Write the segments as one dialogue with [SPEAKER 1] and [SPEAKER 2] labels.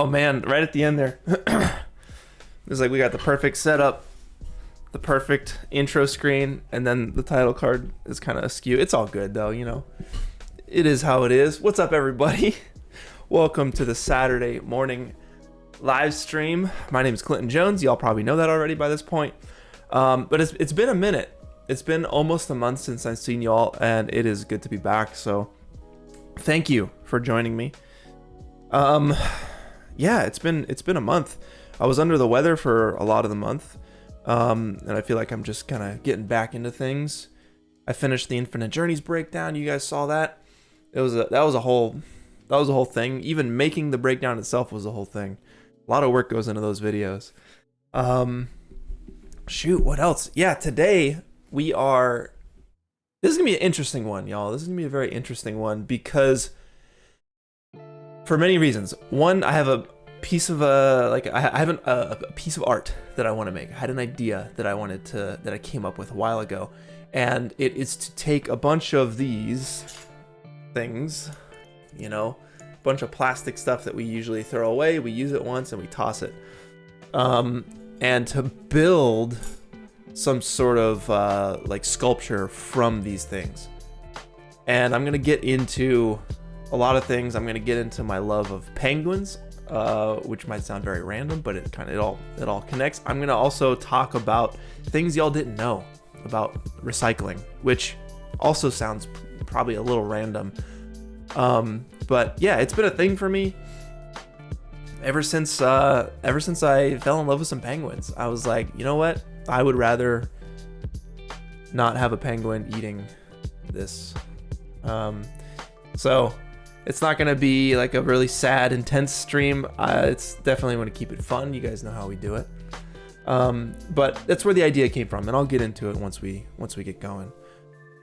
[SPEAKER 1] Oh man, right at the end there. It's like we got the perfect setup, the perfect intro screen, and then the title card is kind of askew. It's all good though, you know. It is how it is. What's up, everybody? Welcome to the Saturday morning live stream. My name is Clinton Jones. Y'all probably know that already by this point. But it's been a minute. It's been almost a month since I've seen y'all, and it is good to be back. So thank you for joining me. Yeah, it's been a month. I was under the weather for a lot of the month, and I feel like I'm just kind of getting back into things. I finished the Infinite Journeys breakdown. You guys saw that. That was a whole thing. Even making the breakdown itself was a whole thing. A lot of work goes into those videos. Shoot, what else? Yeah, today this is gonna be an interesting one, y'all. This is gonna be a very interesting one because for many reasons. One, I have a piece of a piece of art that I want to make. I had an idea that I came up with a while ago, and it is to take a bunch of these things, you know, a bunch of plastic stuff that we usually throw away. We use it once and we toss it, and to build some sort of like sculpture from these things. And I'm gonna get into a lot of things. I'm gonna get into my love of penguins, which might sound very random, but it all connects. I'm gonna also talk about things y'all didn't know about recycling, which also sounds probably a little random. But yeah, it's been a thing for me ever since I fell in love with some penguins. I was like, you know what? I would rather not have a penguin eating this. So it's not gonna be like a really sad, intense stream. It's definitely want to keep it fun. You guys know how we do it. But that's where the idea came from, and I'll get into it once we get going.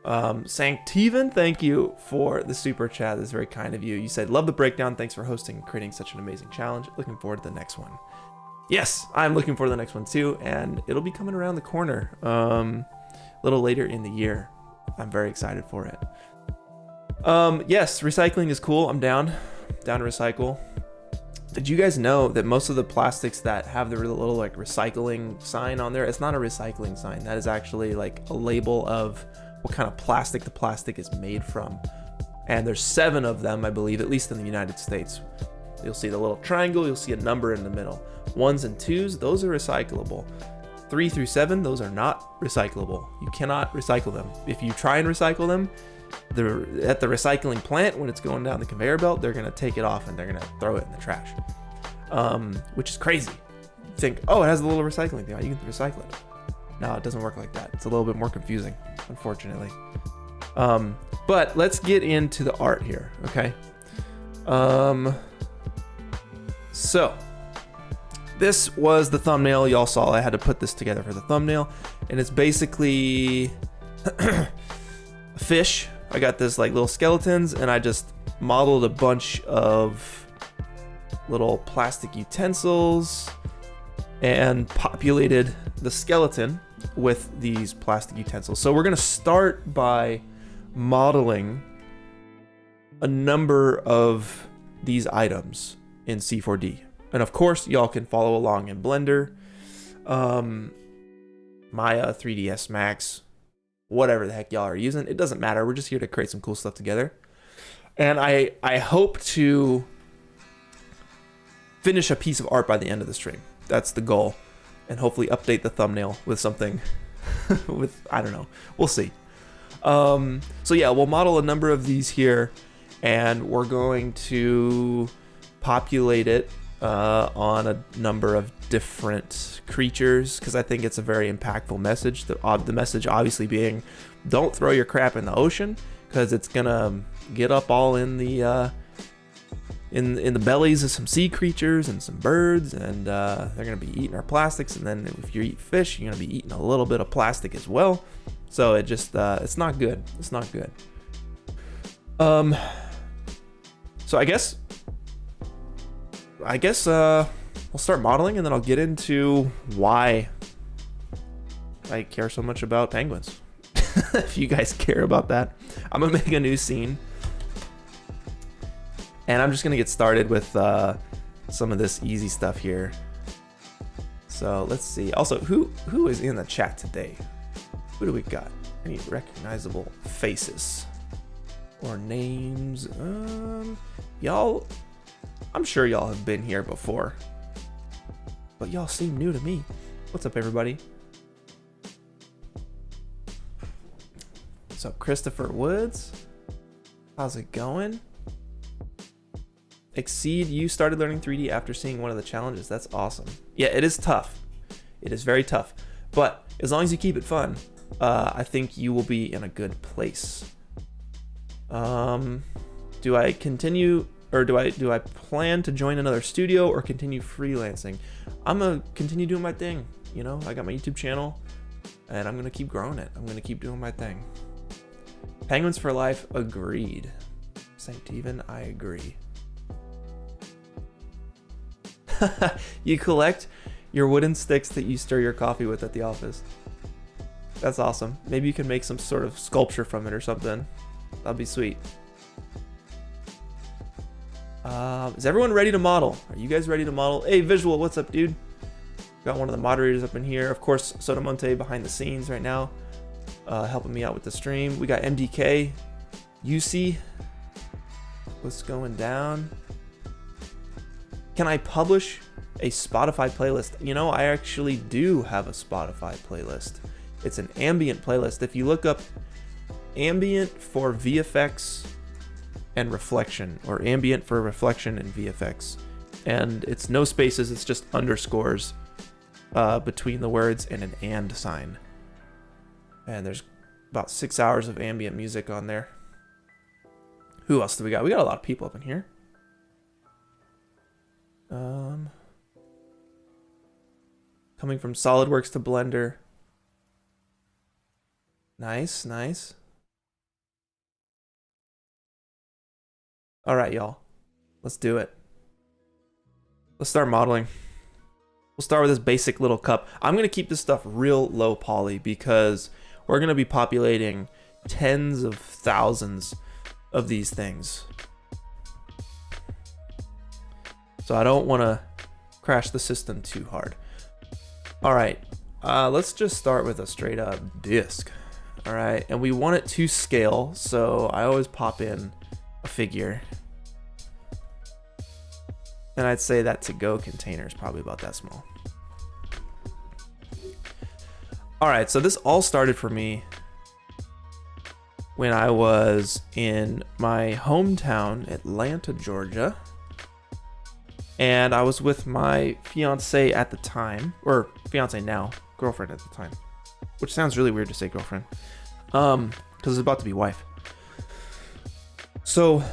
[SPEAKER 1] Sanctivan, thank you for the super chat. That's very kind of you. You said, love the breakdown. Thanks for hosting and creating such an amazing challenge. Looking forward to the next one. Yes, I'm looking forward to the next one too, and it'll be coming around the corner a little later in the year. I'm very excited for it. Yes, recycling is cool. I'm down to recycle. Did you guys know that most of the plastics that have the little like recycling sign on there, it's not a recycling sign. That is actually like a label of what kind of plastic the plastic is made from. And there's 7 of them, I believe, at least in the United States. You'll see the little triangle, you'll see a number in the middle. 1s and 2s, those are recyclable. 3 through 7, those are not recyclable. You cannot recycle them. If you try and recycle them, at the recycling plant, when it's going down the conveyor belt, they're gonna take it off and they're gonna throw it in the trash, which is crazy. You think, oh, it has a little recycling thing, you can recycle it. No, it doesn't work like that. It's a little bit more confusing, unfortunately. But let's get into the art here, okay? So this was the thumbnail y'all saw. I had to put this together for the thumbnail, and it's basically a fish. I got this like little skeletons, and I just modeled a bunch of little plastic utensils and populated the skeleton with these plastic utensils. So we're gonna start by modeling a number of these items in C4D. And of course, y'all can follow along in Blender, Maya, 3ds Max, whatever the heck y'all are using. It doesn't matter. We're just here to create some cool stuff together. And I hope to finish a piece of art by the end of the stream. That's the goal. And hopefully update the thumbnail with something with, I don't know. We'll see. So yeah, we'll model a number of these here, and we're going to populate it on a number of different creatures, because I think it's a very impactful message. The message obviously being, don't throw your crap in the ocean, because it's gonna get up all in the in the bellies of some sea creatures and some birds, and they're gonna be eating our plastics. And then if you eat fish, you're gonna be eating a little bit of plastic as well. So it just it's not good. It's not good. So I guess we'll start modeling, and then I'll get into why I care so much about penguins. If you guys care about that, I'm gonna make a new scene, and I'm just gonna get started with some of this easy stuff here. So let's see. Also, who is in the chat today? Who do we got? Any recognizable faces or names? Y'all, I'm sure y'all have been here before, but y'all seem new to me. What's up, everybody? What's up, Christopher Woods? How's it going? Exceed, you started learning 3D after seeing one of the challenges. That's awesome. Yeah, it is tough. It is very tough. But as long as you keep it fun, I think you will be in a good place. Do I continue, or do I plan to join another studio or continue freelancing? I'm gonna continue doing my thing. You know, I got my YouTube channel, and I'm gonna keep growing it. I'm gonna keep doing my thing. Penguins for life, agreed. St. Steven, I agree. You collect your wooden sticks that you stir your coffee with at the office. That's awesome. Maybe you can make some sort of sculpture from it or something. That'd be sweet. Is everyone ready to model? Are you guys ready to model? Hey, Visual, what's up, dude? Got one of the moderators up in here. Of course, Sodamonte behind the scenes right now, helping me out with the stream. We got MDK, UC. What's going down? Can I publish a Spotify playlist? You know, I actually do have a Spotify playlist. It's an ambient playlist. If you look up ambient for VFX and reflection, or ambient for reflection and VFX, and it's no spaces, it's just underscores between the words and an and sign. And there's about 6 hours of ambient music on there. Who else do we got? We got a lot of people up in here. Coming from SolidWorks to Blender. Nice, nice. All right, y'all. Let's do it. Let's start modeling. We'll start with this basic little cup. I'm going to keep this stuff real low poly because we're going to be populating tens of thousands of these things. So I don't want to crash the system too hard. All right, let's just start with a straight up disc. All right, and we want it to scale, so I always pop in a figure. And I'd say that to-go container is probably about that small. All right, so this all started for me when I was in my hometown, Atlanta, Georgia. And I was with my fiance at the time, or fiance now, girlfriend at the time, which sounds really weird to say girlfriend, because it's about to be wife. So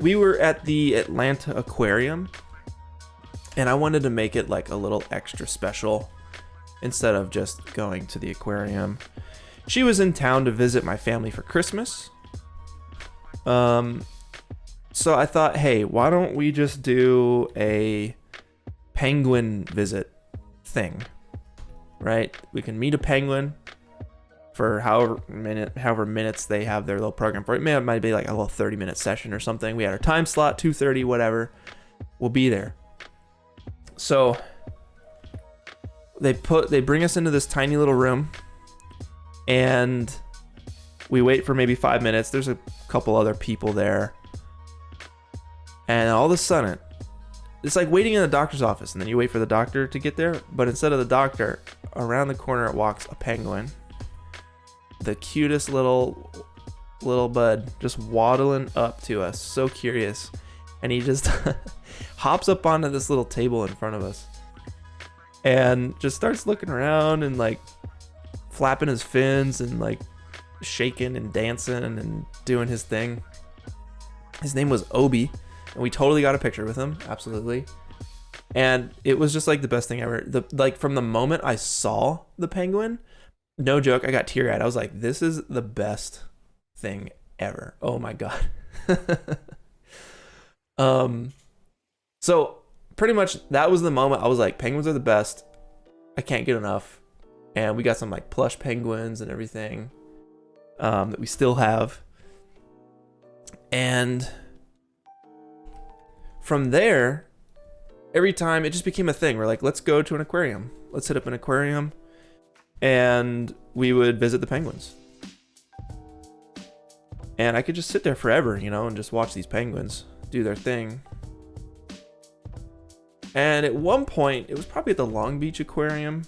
[SPEAKER 1] we were at the Atlanta Aquarium, and I wanted to make it like a little extra special instead of just going to the aquarium. She was in town to visit my family for Christmas. So I thought, hey, why don't we just do a penguin visit thing, right? We can meet a penguin for however minutes they have their little program for it. It might be like a little 30-minute session or something. We had our time slot, 2:30, whatever. We'll be there. So they bring us into this tiny little room, and we wait for maybe 5 minutes. There's a couple other people there. And all of a sudden, it's like waiting in the doctor's office, and then you wait for the doctor to get there. But instead of the doctor, around the corner walks a penguin. The cutest little bud, just waddling up to us, so curious. And he just hops up onto this little table in front of us and just starts looking around and like flapping his fins and like shaking and dancing and doing his thing. His name was Obi, and we totally got a picture with him, absolutely. And it was just like the best thing ever. Like from the moment I saw the penguin, no joke, I got teary-eyed. I was like, this is the best thing ever. Oh my god. So pretty much that was the moment I was like, penguins are the best. I can't get enough. And we got some like plush penguins and everything that we still have. And from there, every time it just became a thing. We're like, let's go to an aquarium. Let's hit up an aquarium. And we would visit the penguins. And I could just sit there forever, you know, and just watch these penguins do their thing. And at one point, it was probably at the Long Beach Aquarium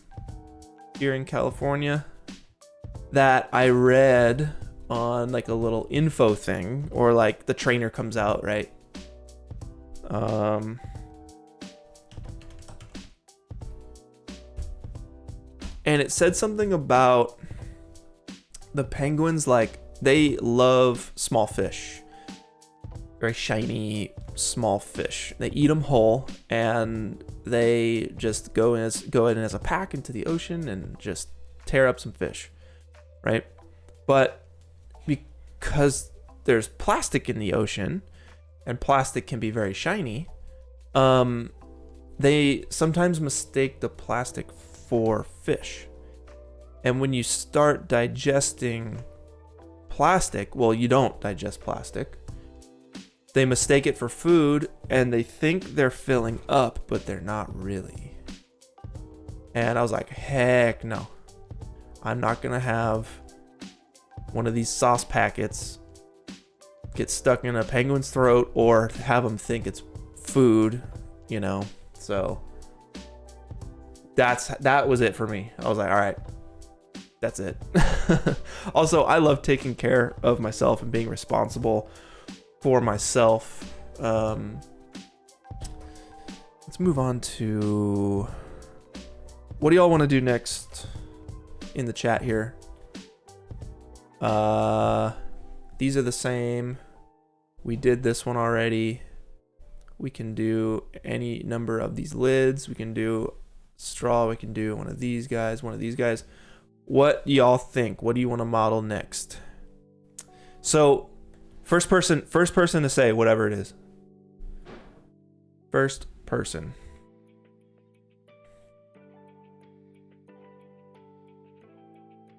[SPEAKER 1] here in California, that I read on like a little info thing, or like the trainer comes out, right? And it said something about the penguins, like they love small fish, very shiny small fish. They eat them whole, and they just go in as a pack into the ocean and just tear up some fish, right? But because there's plastic in the ocean, and plastic can be very shiny, they sometimes mistake the plastic for fish. And when you start digesting plastic, well, you don't digest plastic. They mistake it for food, and they think they're filling up, but they're not really. And I was like, heck no. I'm not gonna have one of these sauce packets get stuck in a penguin's throat, or have them think it's food, you know? So that was it for me. I was like, all right, that's it. Also, I love taking care of myself and being responsible for myself. Let's move on to, what do y'all want to do next in the chat here? These are the same. We did this one already. We can do any number of these lids. We can do straw. We can do one of these guys, one of these guys. What do y'all think? What do you want to model next? So first person to say whatever it is. First person.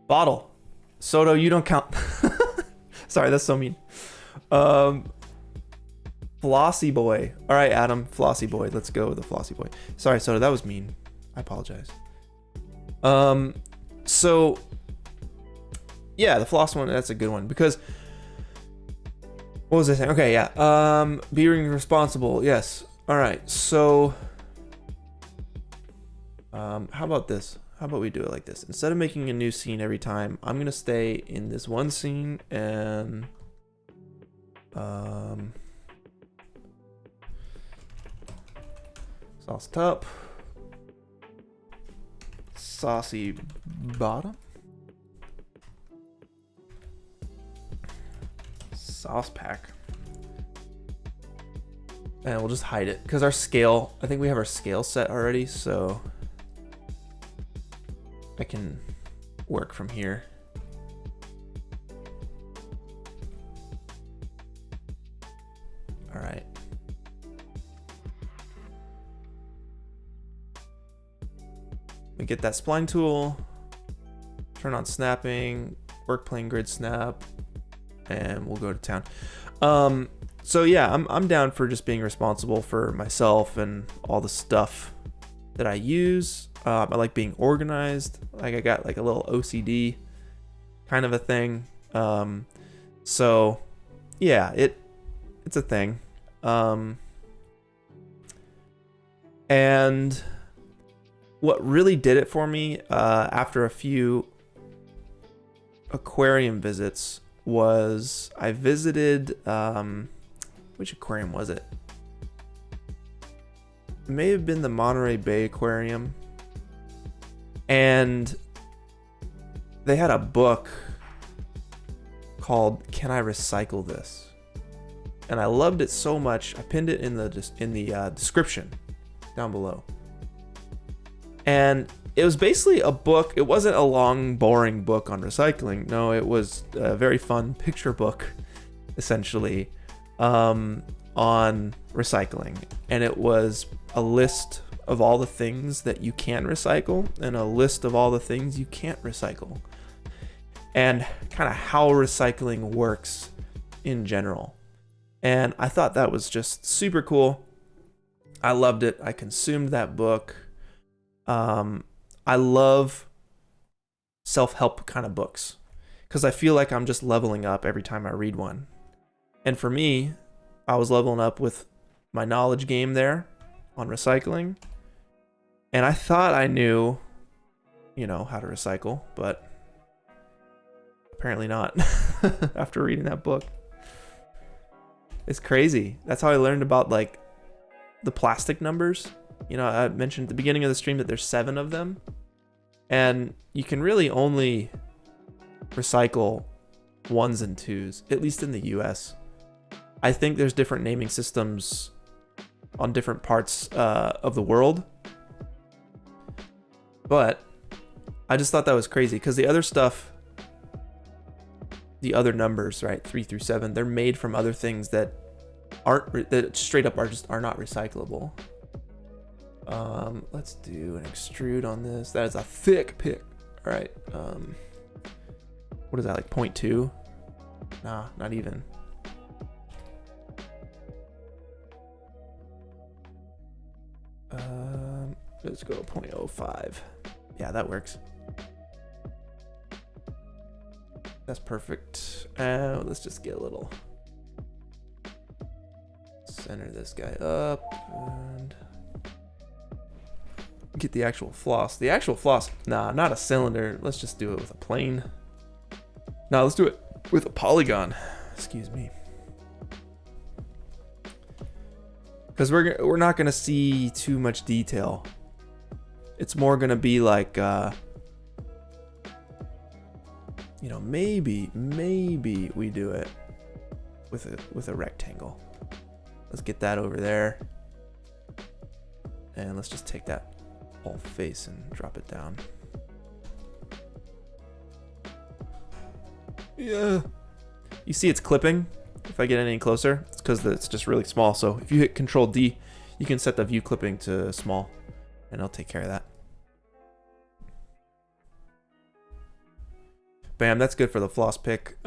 [SPEAKER 1] Bottle. Soto, you don't count. Sorry, that's so mean. Flossy boy. All right, Adam, flossy boy. Let's go with the flossy boy. Sorry, Soto, that was mean. I apologize. So yeah, the floss one, that's a good one, because what was I saying? Okay, yeah. Being responsible. Yes. All right. So how about this? How about we do it like this? Instead of making a new scene every time, I'm gonna stay in this one scene and sauce top, saucy bottom, sauce pack, and we'll just hide it because our scale, I think we have our scale set already, so I can work from here. All right. We get that spline tool, turn on snapping, work plane grid snap, and we'll go to town. So yeah, I'm down for just being responsible for myself and all the stuff that I use. I like being organized. Like I got like a little OCD kind of a thing. So yeah, it's a thing. And what really did it for me after a few aquarium visits was I visited, which aquarium was it? It may have been the Monterey Bay Aquarium. And they had a book called "Can I Recycle This?" And I loved it so much. I pinned it in the description down below. And it was basically a book. It wasn't a long, boring book on recycling. No, it was a very fun picture book, essentially, on recycling. And it was a list of all the things that you can recycle and a list of all the things you can't recycle, and kind of how recycling works in general. And I thought that was just super cool. I loved it. I consumed that book. I love self-help kind of books because I feel like I'm just leveling up every time I read one. And for me, I was leveling up with my knowledge game there on recycling. And I thought I knew, you know, how to recycle, but apparently not after reading that book. It's crazy. That's how I learned about like the plastic numbers. You know, I mentioned at the beginning of the stream that there's 7 of them, and you can really only recycle 1s and 2s, at least in the US. I think there's different naming systems on different parts of the world, but I just thought that was crazy because the other stuff, the other numbers, right, 3 through 7, they're made from other things that aren't, that straight up are not recyclable. Let's do an extrude on this. That is a thick pick. All right. What is that, like 0.2? Nah, not even. Let's go 0.05. Yeah, that works. That's perfect. Let's just get a little, center this guy up and get the actual floss. The actual floss, nah, not a cylinder. Let's just do it with a plane. No, let's do it with a polygon. Excuse me. Because we're not gonna see too much detail. It's more gonna be like, you know, maybe we do it with a rectangle. Let's get that over there, and let's just take that whole face and drop it down. Yeah. You see it's clipping. If I get any closer, it's because it's just really small. So if you hit Control D, you can set the view clipping to small, and I'll take care of that. Bam, that's good for the floss pick.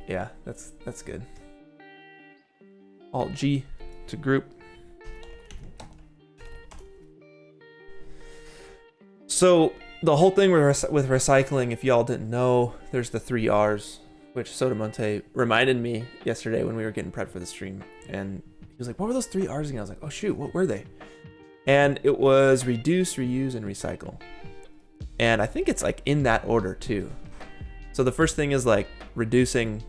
[SPEAKER 1] Yeah, that's good. Alt G to group. So the whole thing with recycling, if y'all didn't know, there's the 3 R's, which Sodamonte reminded me yesterday when we were getting prepped for the stream. And he was like, what were those 3 R's again? I was like, oh shoot, what were they? And it was reduce, reuse, and recycle. And I think it's like in that order too. So the first thing is like reducing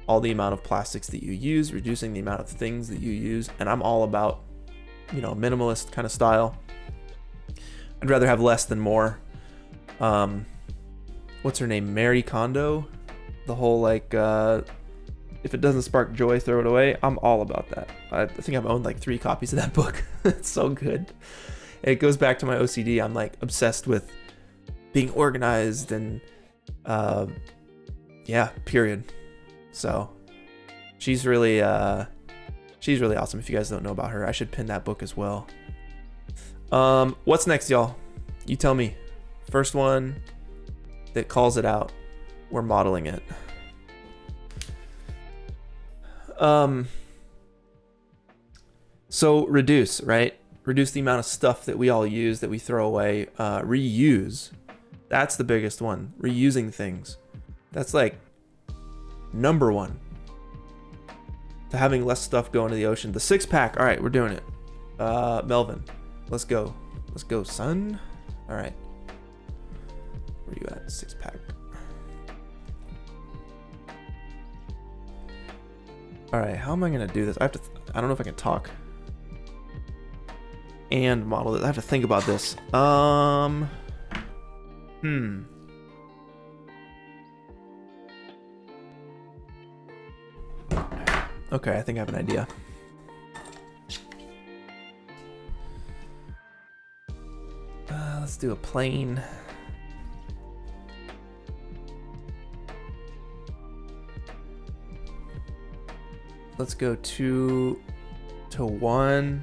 [SPEAKER 1] all the amount of plastics that you use, reducing the amount of things that you use. And I'm all about, you know, minimalist kind of style. I'd rather have less than more. What's her name? Mary Kondo. The whole like, if it doesn't spark joy, throw it away. I'm all about that. I think I've owned like 3 copies of that book. It's so good. It goes back to my OCD. I'm like obsessed with being organized and, yeah, period. So she's really awesome. If you guys don't know about her, I should pin that book as well. What's next, y'all? You tell me. First one that calls it out. We're modeling it. So reduce, right? Reduce the amount of stuff that we all use, that we throw away. Reuse. That's the biggest one. Reusing things. That's like number 1 to having less stuff go into the ocean. The 6-pack. All right, we're doing it. Melvin, let's go. Let's go, son. All right. Where you at? 6-pack. All right, how am I gonna do this? I don't know if I can talk and model it. I have to think about this. Okay, I think I have an idea. Let's do a plane. Let's go 2 to 1.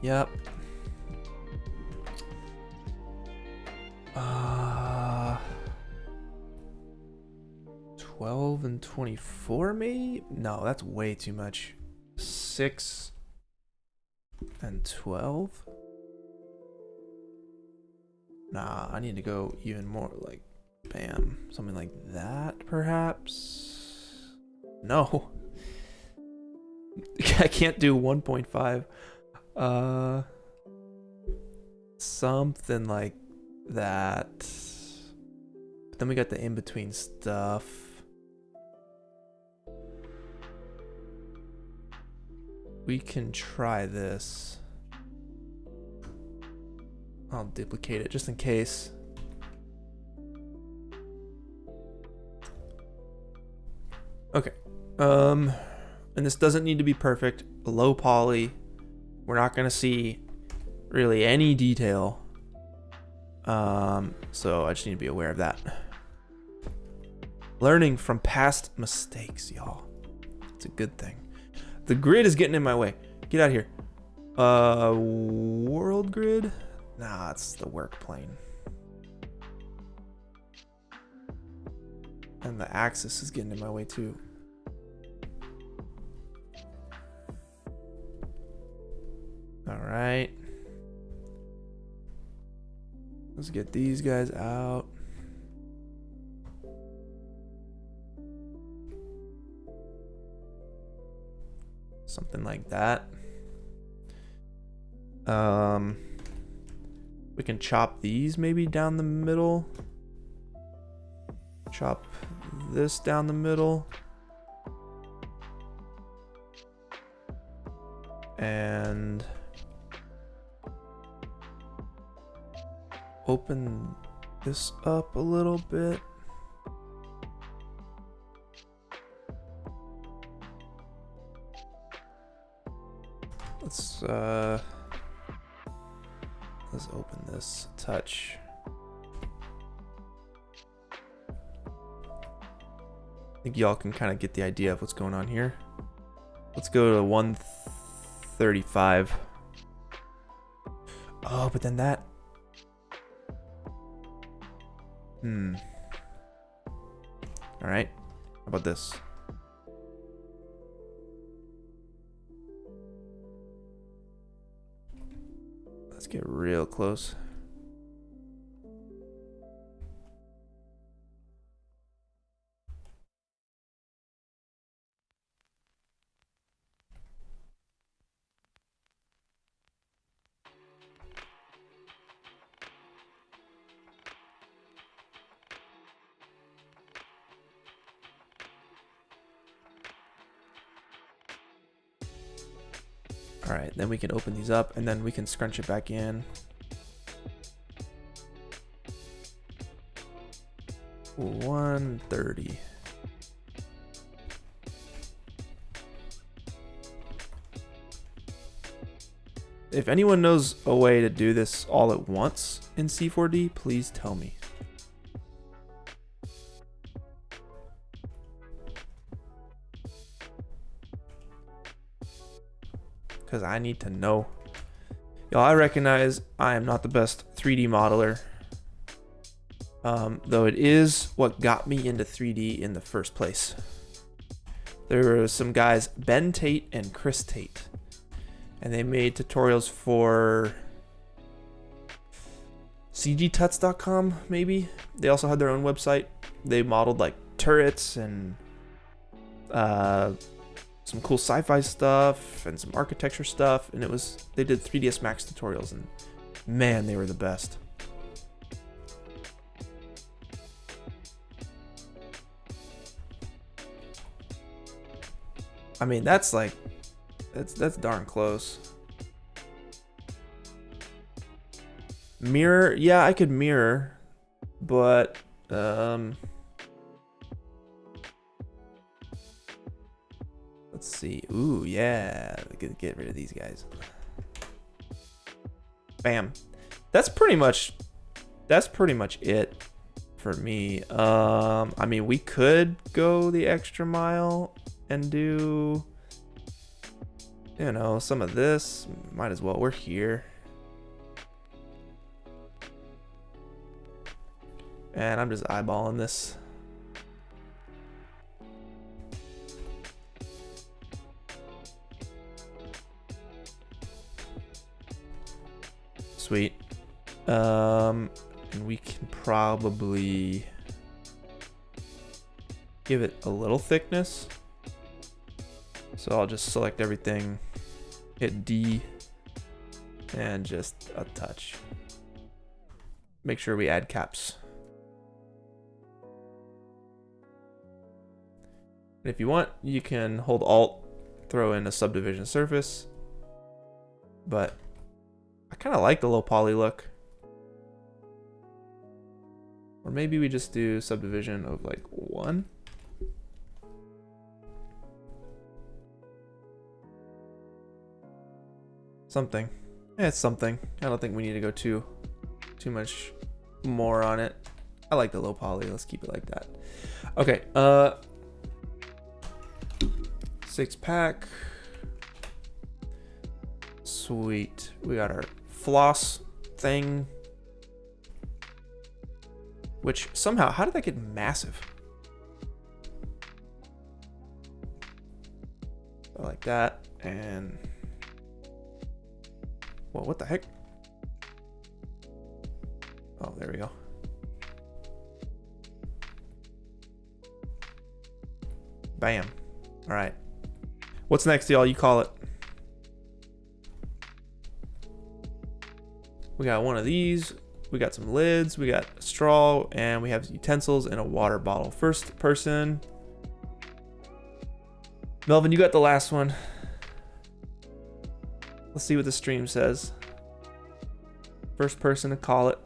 [SPEAKER 1] Yep. 24 maybe? No, that's way too much. 6 and 12? Nah, I need to go even more, like, bam, something like that, perhaps? No. I can't do 1.5. Something like that. But then we got the in-between stuff. We can try this. I'll duplicate it just in case. Okay. And this doesn't need to be perfect. Low poly. We're not gonna see really any detail. So I just need to be aware of that. Learning from past mistakes, y'all. It's a good thing. The grid is getting in my way. Get out of here. World grid? Nah, it's the work plane. And the axis is getting in my way too. All right. Let's get these guys out. Something like that. We can chop these maybe down the middle. Chop this down the middle. And open this up a little bit. Let's open this touch. I think y'all can kind of get the idea of what's going on here. Let's go to 135. Oh, but then that. All right. How about this? Let's get real close. All right, then we can open these up and then we can scrunch it back in. $130. If anyone knows a way to do this all at once in C4D, please tell me. Because I need to know. Y'all, I recognize I am not the best 3D modeler. Though it is what got me into 3D in the first place. There were some guys, Ben Tate and Chris Tate. And they made tutorials for cgtuts.com, maybe. They also had their own website. They modeled like turrets and some cool sci-fi stuff and some architecture stuff, and they did 3ds Max tutorials, and man, they were the best. I mean, that's darn close. Mirror, yeah, I could mirror, but let's see. Ooh, yeah. Get rid of these guys. Bam. That's pretty much it for me. I mean, we could go the extra mile and do, you know, some of this. Might as well. We're here. And I'm just eyeballing this. And we can probably give it a little thickness. So I'll just select everything, hit D, and just a touch. Make sure we add caps. And if you want, you can hold Alt, throw in a subdivision surface. But I kind of like the low poly look. Or maybe we just do subdivision of like 1. Something. Yeah, it's something. I don't think we need to go too much more on it. I like the low poly. Let's keep it like that. Okay. 6-pack. Sweet. We got our floss thing. Which somehow, how did that get massive? I like that. And well, what the heck? Oh, there we go. Bam. All right. What's next, y'all? You call it. We got one of these. We got some lids. We got a straw, and we have utensils and a water bottle. First person. Melvin, you got the last one. Let's see what the stream says. First person to call it.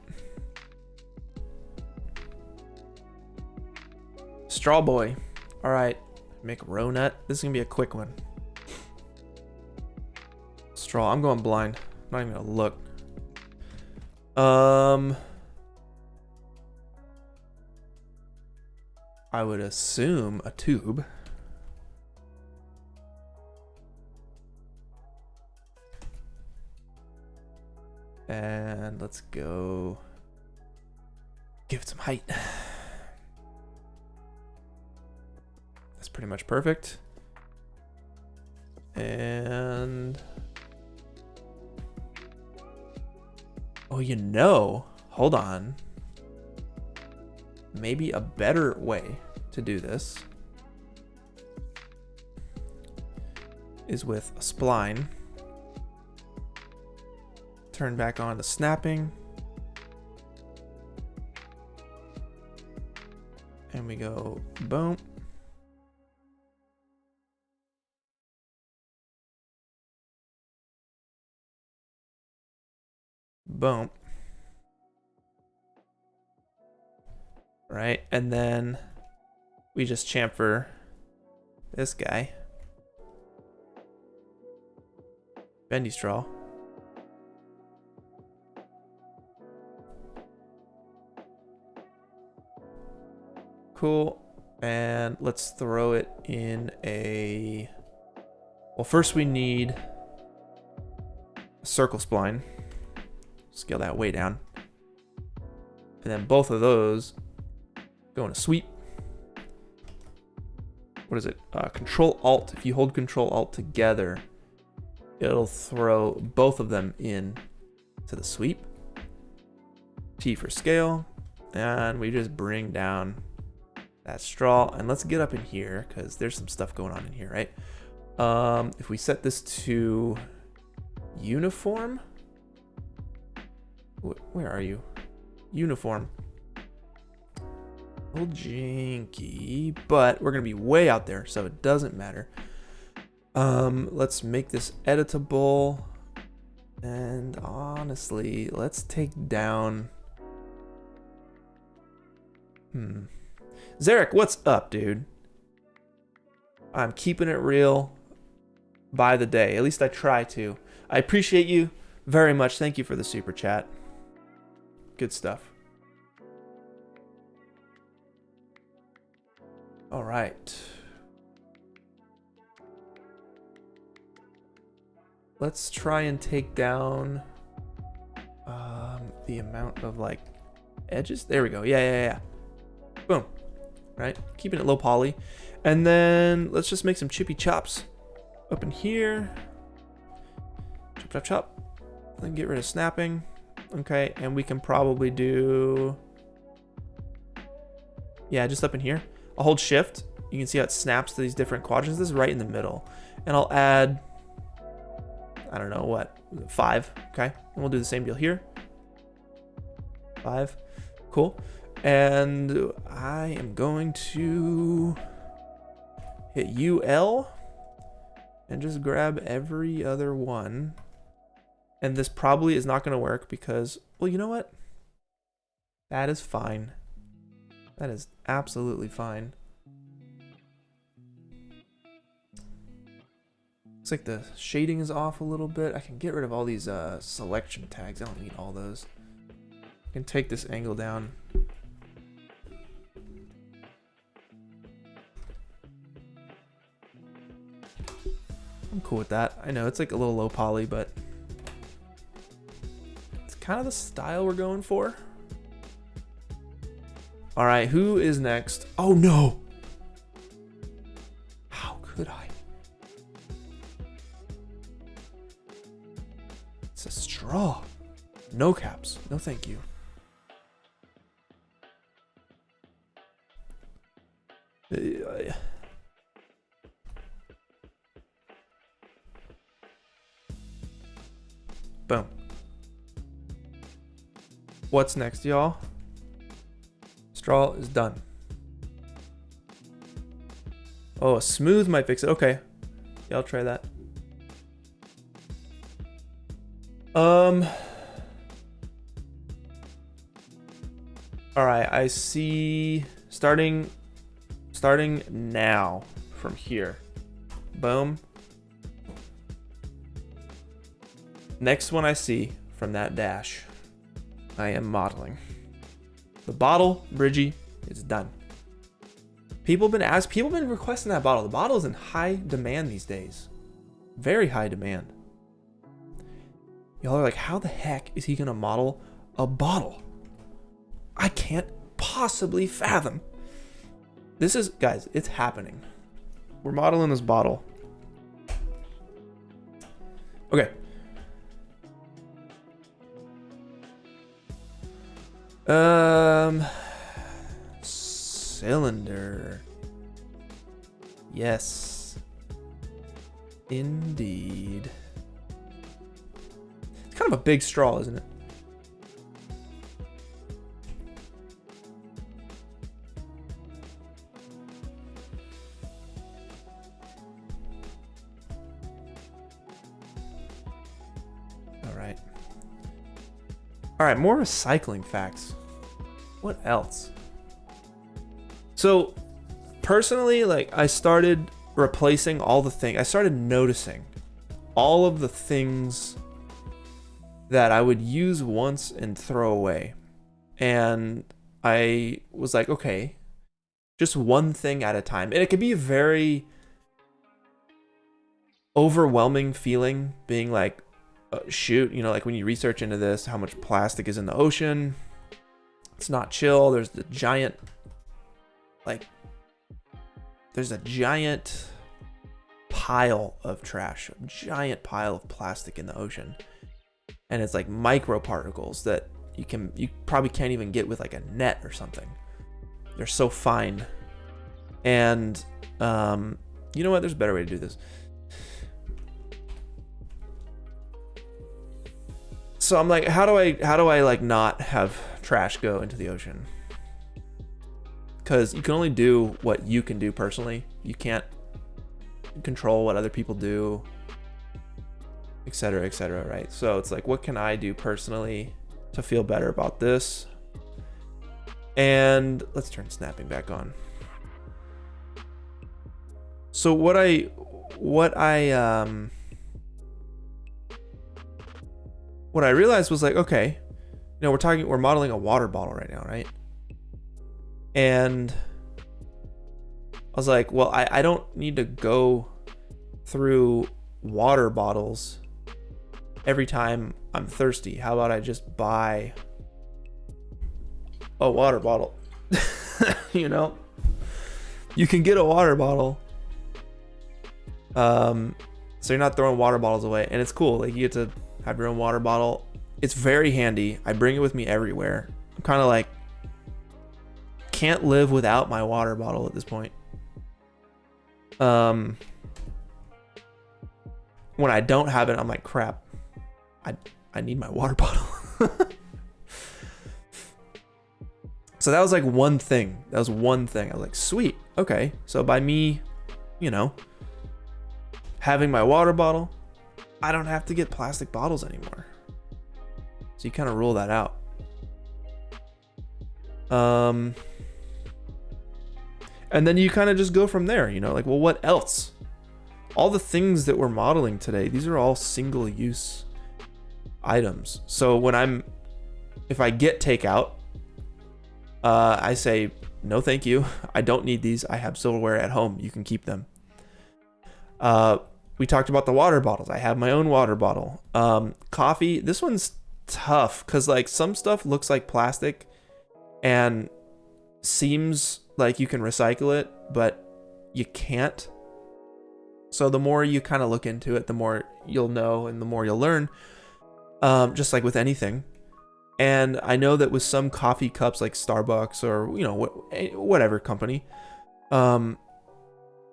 [SPEAKER 1] Straw boy. All right. Make a row nut. This is gonna be a quick one. Straw. I'm going blind. I'm not even gonna look. I would assume a tube. And let's go give it some height. That's pretty much perfect. And oh, you know, hold on. Maybe a better way to do this is with a spline. Turn back on the snapping. And we go boom. Boom. Right, and then we just chamfer this guy. Bendy straw. Cool. And let's throw it in a... Well, first we need a circle spline. Scale that way down. And then both of those go in a sweep. What is it? Control Alt. If you hold Control Alt together, it'll throw both of them in to the sweep. T for scale. And we just bring down that straw. And let's get up in here because there's some stuff going on in here, right? If we set this to uniform. Where are you? Uniform. A little jinky, but we're gonna be way out there, so it doesn't matter. Let's make this editable. And honestly, let's take down... Zarek, what's up, dude? I'm keeping it real by the day. At least I try to. I appreciate you very much. Thank you for the super chat. Good stuff. All right. Let's try and take down the amount of like edges. There we go. Yeah. Boom. Right. Keeping it low poly. And then let's just make some chippy chops up in here. Chop. Then get rid of snapping. Okay, and we can probably do, yeah, just up in here. I'll hold shift. You can see how it snaps to these different quadrants. This is right in the middle. And I'll add, I don't know what, 5, okay? And we'll do the same deal here. 5, cool. And I am going to hit UL and just grab every other one. And this probably is not going to work because, well, you know what? That is fine. That is absolutely fine. Looks like the shading is off a little bit. I can get rid of all these selection tags. I don't need all those. I can take this angle down. I'm cool with that. I know it's like a little low poly, but it's kind of the style we're going for. All right, who is next? Oh no! How could I? It's a straw. No caps. No thank you. Boom. What's next, y'all? Straw is done. Oh, a smooth might fix it. Okay. Yeah, I'll try that. All right, I see starting now from here. Boom. Next one I see from that dash, I am modeling. The bottle, Bridgie, is done. People have been requesting that bottle. The bottle is in high demand these days. Very high demand. Y'all are like, how the heck is he gonna model a bottle? I can't possibly fathom. This is, guys, it's happening. We're modeling this bottle. Okay. Cylinder. Yes. Indeed. It's kind of a big straw, isn't it? All right, more recycling facts. What else? So, personally, like, I started replacing all the things. I started noticing all of the things that I would use once and throw away. And I was like, okay, just one thing at a time. And it could be a very overwhelming feeling, being like, shoot, you know, like when you research into this, how much plastic is in the ocean. It's not chill. There's the giant, like, there's a giant pile of trash, a giant pile of plastic in the ocean. And it's like microparticles that you probably can't even get with like a net or something. They're so fine. And you know what? There's a better way to do this. So I'm like, how do I like not have trash go into the ocean? Because you can only do what you can do personally. You can't control what other people do, etc., etc., right? So it's like, what can I do personally to feel better about this? And let's turn snapping back on. So what I realized was like, okay, you know, we're modeling a water bottle right now, right? And I was like, well, I don't need to go through water bottles every time I'm thirsty. How about I just buy a water bottle? You know, you can get a water bottle. So you're not throwing water bottles away, and it's cool. Like, you get to have your own water bottle. It's very handy. I bring it with me everywhere. I'm kind of like, can't live without my water bottle at this point. When I don't have it, I'm like, crap, I need my water bottle. So that was like one thing. That was one thing. I was like, sweet. Okay. So by me, you know, having my water bottle, I don't have to get plastic bottles anymore. So you kind of rule that out. And then you kind of just go from there, you know, like, well, what else? All the things that we're modeling today, these are all single use items. So if I get takeout, I say, no, thank you. I don't need these. I have silverware at home. You can keep them. We talked about the water bottles. I have my own water bottle. Coffee. This one's tough because like some stuff looks like plastic and seems like you can recycle it, but you can't. So the more you kind of look into it, the more you'll know and the more you'll learn, just like with anything. And I know that with some coffee cups like Starbucks or, you know, whatever company,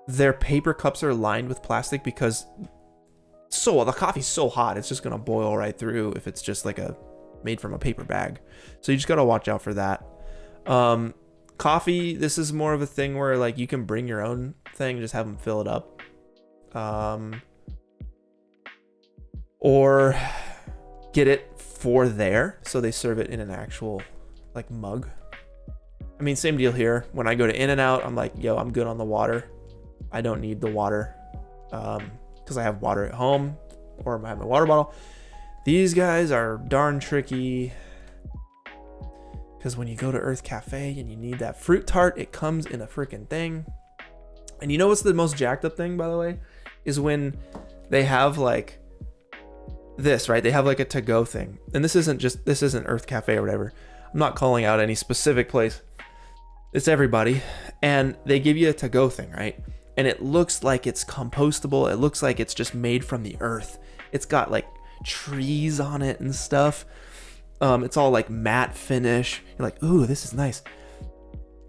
[SPEAKER 1] their paper cups are lined with plastic because the coffee's so hot, it's just going to boil right through if it's just like made from a paper bag. So you just got to watch out for that. Coffee, this is more of a thing where like you can bring your own thing, just have them fill it up. Or get it for there, so they serve it in an actual like mug. I mean, same deal here. When I go to In-N-Out, I'm like, yo, I'm good on the water. I don't need the water because I have water at home or I have my water bottle. These guys are darn tricky because when you go to Earth Cafe and you need that fruit tart, it comes in a freaking thing. And you know what's the most jacked up thing, by the way, is when they have like this, right? They have like a to-go thing. And this isn't Earth Cafe or whatever. I'm not calling out any specific place. It's everybody. And they give you a to-go thing, right? And it looks like it's compostable. It looks like it's just made from the earth. It's got like trees on it and stuff. It's all like matte finish. You're like, ooh, this is nice.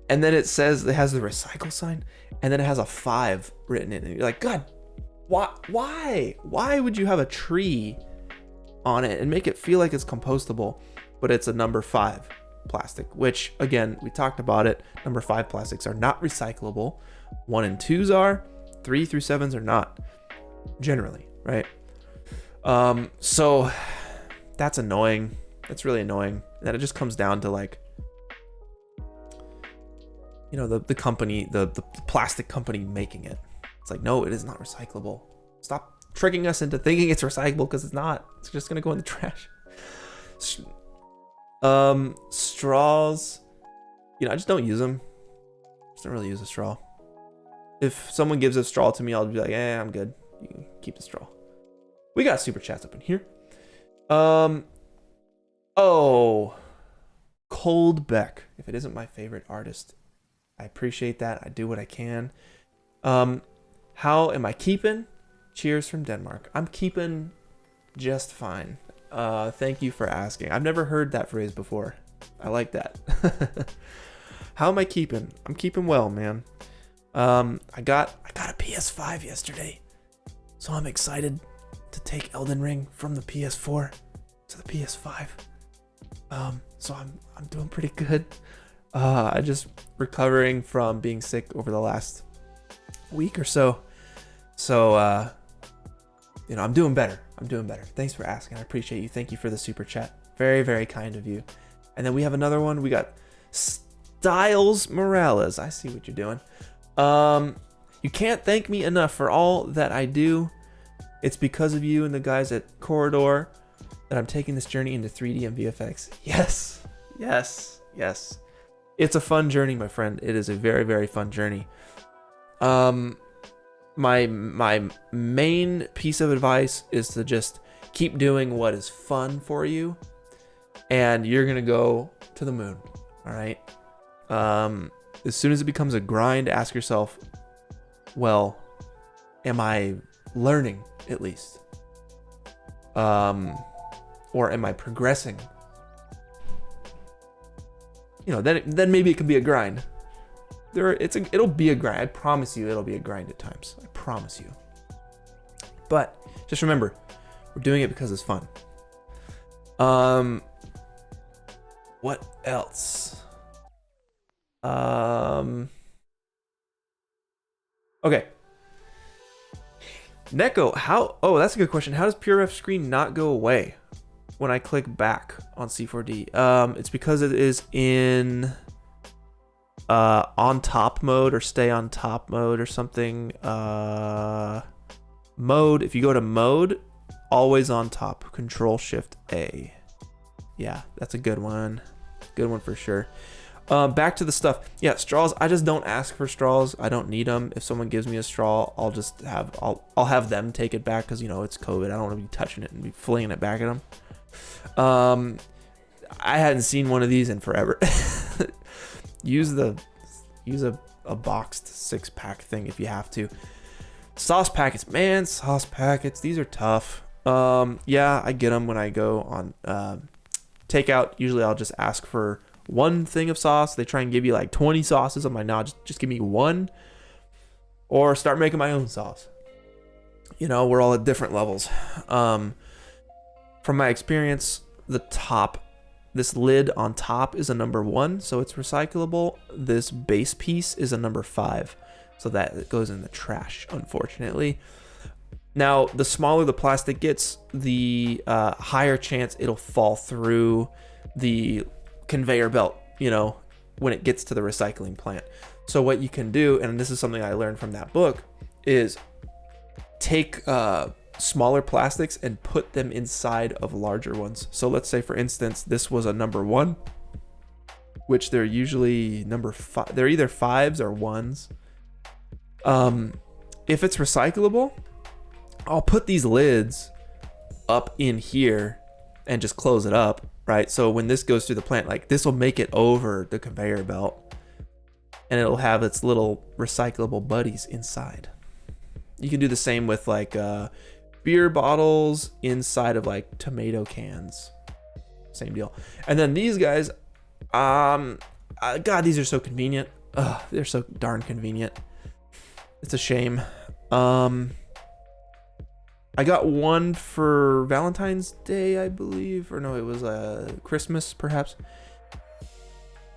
[SPEAKER 1] And then it says, it has the recycle sign, and then it has a 5 written in it. You're like, God, why? Why would you have a tree on it and make it feel like it's compostable, but it's a number 5 plastic, which again, we talked about it. Number 5 plastics are not recyclable. 1 and 2s are, 3 through 7s are not, generally, right? So that's annoying. That's really annoying. And then it just comes down to like, you know, the company, the plastic company making it. It's like, no, it is not recyclable. Stop tricking us into thinking it's recyclable, because it's not. It's just gonna go in the trash. Straws, you know, I just don't use them. Just don't really use a straw. If someone gives a straw to me, I'll be like, I'm good. You can keep the straw. We got super chats up in here. Oh, Cold Beck. If it isn't my favorite artist, I appreciate that. I do what I can. How am I keeping? Cheers from Denmark. I'm keeping just fine. Thank you for asking. I've never heard that phrase before. I like that. How am I keeping? I'm keeping well, man. I got a PS5 yesterday, so I'm excited to take Elden Ring from the PS4 to the PS5. So I'm doing pretty good. I just recovering from being sick over the last week or so. So, you know, I'm doing better. Thanks for asking. I appreciate you. Thank you for the super chat. Very, very kind of you. And then we have another one. We got Styles Morales. I see what you're doing. You can't thank me enough for all that I do. It's because of you and the guys at Corridor that I'm taking this journey into 3D and VFX. Yes, yes, yes. It's a fun journey, my friend. It is a very, very fun journey. My main piece of advice is to just keep doing what is fun for you, and you're gonna go to the moon. All right. As soon as it becomes a grind, ask yourself, well, am I learning at least? or am I progressing? You know, then maybe it can be a grind. It'll be a grind. I promise you, it'll be a grind at times. I promise you. But just remember, we're doing it because it's fun. What else? Okay. Neko, oh, that's a good question. How does PureRef screen not go away when I click back on C4D? It's because it is in on top mode or stay on top mode or something. Mode, if you go to mode, always on top, Control Shift A. Yeah, that's a good one. Good one for sure. Back to the stuff. Yeah, straws. I just don't ask for straws. I don't need them. If someone gives me a straw, I'll have them take it back because, you know, it's COVID. I don't want to be touching it and be flinging it back at them. I hadn't seen one of these in forever. use a boxed 6-pack thing if you have to. Sauce packets, man, sauce packets. These are tough. Yeah, I get them when I go on takeout. Usually I'll just ask for one thing of sauce. They try and give you like 20 sauces. I'm like, nah, just give me one, or start making my own sauce. You know, we're all at different levels. From my experience, this lid on top is a number 1, so it's recyclable. This base piece is a number 5, so that goes in the trash, unfortunately. Now, the smaller the plastic gets, the higher chance it'll fall through the conveyor belt, you know, when it gets to the recycling plant. So what you can do, and this is something I learned from that book, is take smaller plastics and put them inside of larger ones. So let's say, for instance, this was a number 1, which they're usually number 5. They're either 5s or 1s. If it's recyclable, I'll put these lids up in here and just close it up, right? So when this goes through the plant, like, this will make it over the conveyor belt and it'll have its little recyclable buddies inside. You can do the same with like beer bottles inside of like tomato cans. Same deal. And then these guys, God, these are so convenient. They're so darn convenient. It's a shame. I got one for Valentine's Day, I believe, or no, it was Christmas perhaps.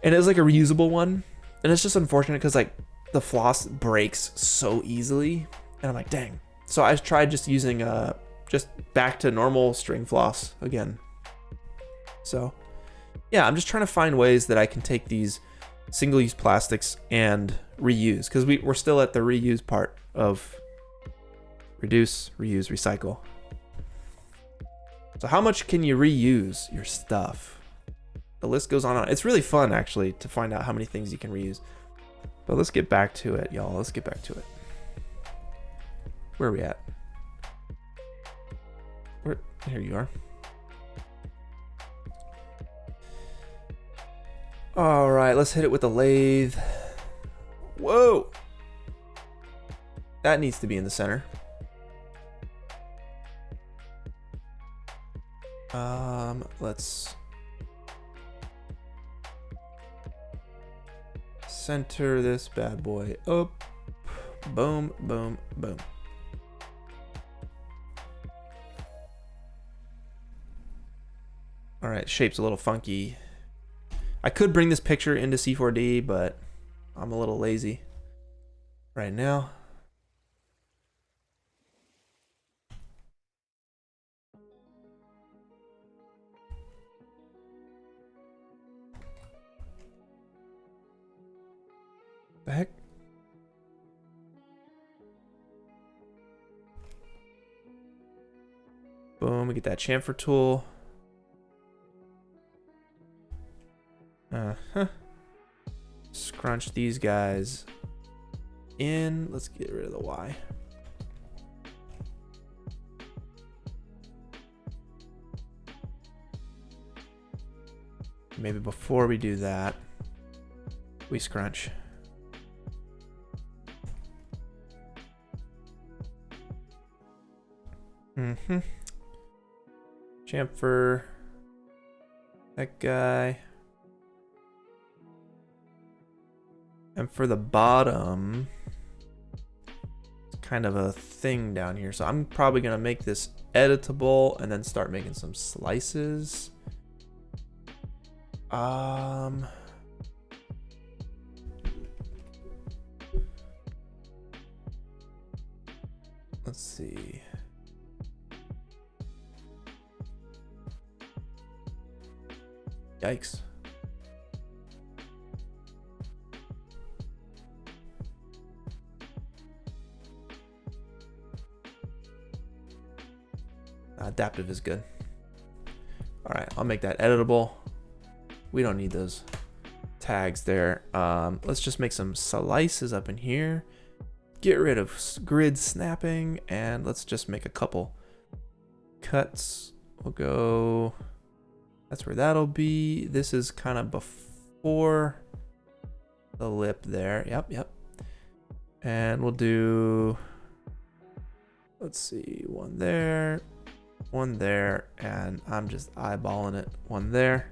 [SPEAKER 1] And it was like a reusable one, and it's just unfortunate because like the floss breaks so easily, and I'm like, dang. So I tried just using just back to normal string floss again. So yeah, I'm just trying to find ways that I can take these single-use plastics and reuse, because we're still at the reuse part of reduce, reuse, recycle. So how much can you reuse your stuff? The list goes on. It's really fun, actually, to find out how many things you can reuse. But let's get back to it, y'all. Let's get back to it. Where are we at? Here you are. All right, let's hit it with the lathe. Whoa! That needs to be in the center. Let's center this bad boy up. Boom, boom, boom. All right, shape's a little funky. I could bring this picture into C4D, but I'm a little lazy right now. The heck? Boom, we get that chamfer tool. Scrunch these guys in. Let's get rid of the Y. Maybe before we do that, we scrunch. chamfer. That guy. And for the bottom, it's kind of a thing down here. So I'm probably gonna make this editable and then start making some slices. Let's see. Yikes. Adaptive is good. All right, I'll make that editable. We don't need those tags there. Let's just make some slices up in here. Get rid of grid snapping, and let's just make a couple cuts. We'll go, that's where that'll be. This is kind of before the lip there. Yep. And we'll do, let's see, one there, and I'm just eyeballing it, one there.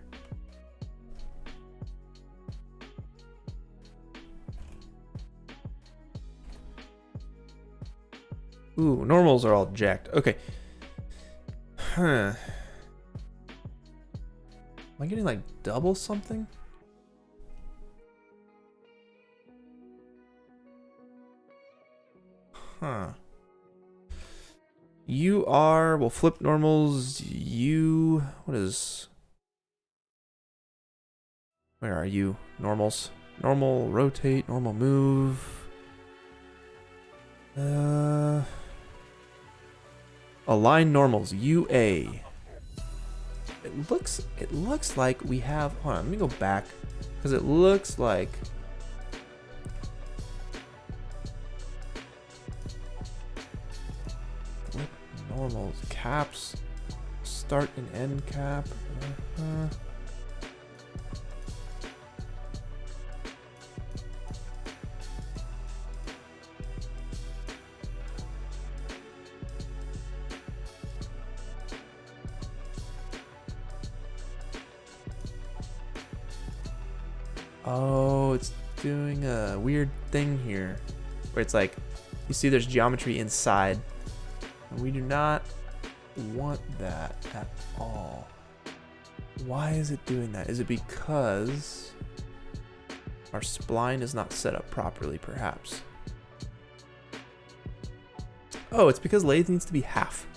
[SPEAKER 1] Ooh, normals are all jacked. Okay. Huh. Am I getting like double something? Huh. You are, we'll flip normals. You, what is, where are you? Normals. Normal, rotate, normal move. Align normals, UA. It looks like we have, hold on, let me go back, because it looks like normals, caps, start and end cap. Oh, it's doing a weird thing here where it's like, you see there's geometry inside, and we do not want that at all. Why is it doing that? Is it because our spline is not set up properly, perhaps? Oh, it's because lathe needs to be half.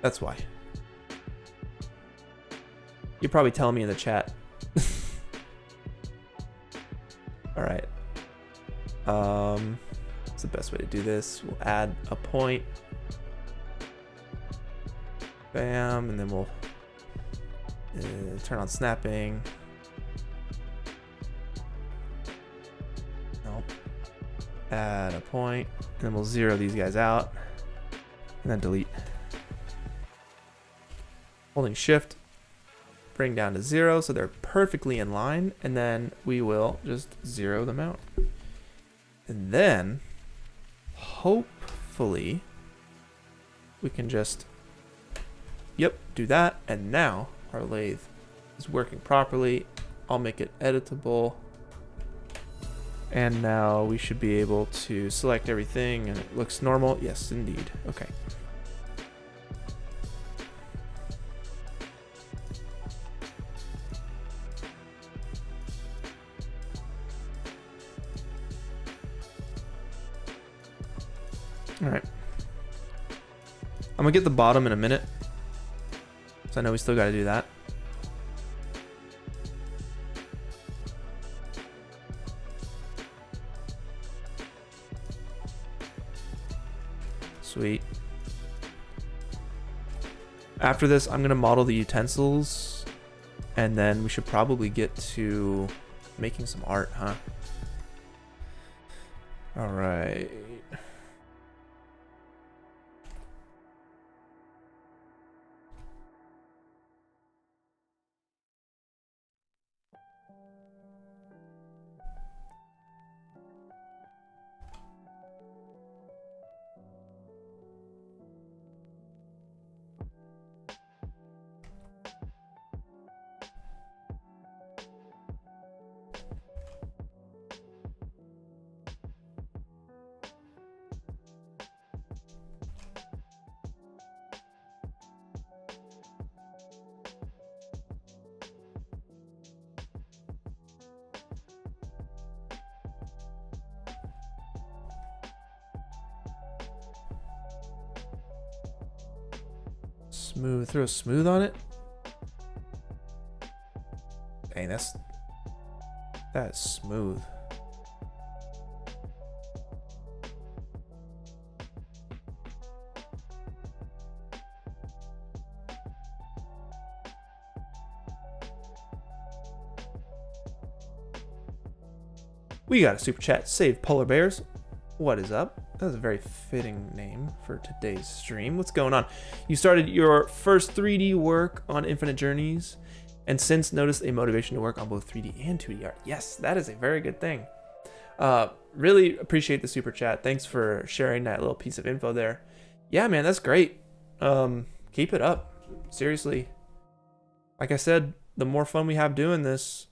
[SPEAKER 1] That's why. You're probably telling me in the chat. All right. What's the best way to do this? We'll add a point. Bam, and then we'll turn on snapping. Nope. Add a point, and then we'll zero these guys out, and then delete. Holding shift, bring down to 0 so they're perfectly in line, and then we will just zero them out. And then hopefully we can just, yep, do that, and now our lathe is working properly. I'll make it editable, and now we should be able to select everything and it looks normal. Yes, indeed. Okay. All right, I'm gonna get the bottom in a minute, so I know we still got to do that. Sweet. After this, I'm gonna model the utensils, and then we should probably get to making some art, huh? All right. Smooth. Throw smooth on it. Dang, that's smooth. We got a super chat. Save Polar Bears. What is up? That's a very fitting name for today's stream. What's going on? You started your first 3D work on Infinite Journeys and since noticed a motivation to work on both 3D and 2D art. Yes, that is a very good thing. Really appreciate the super chat. Thanks for sharing that little piece of info there. Yeah, man, that's great. Keep it up. Seriously. Like I said, the more fun we have doing this,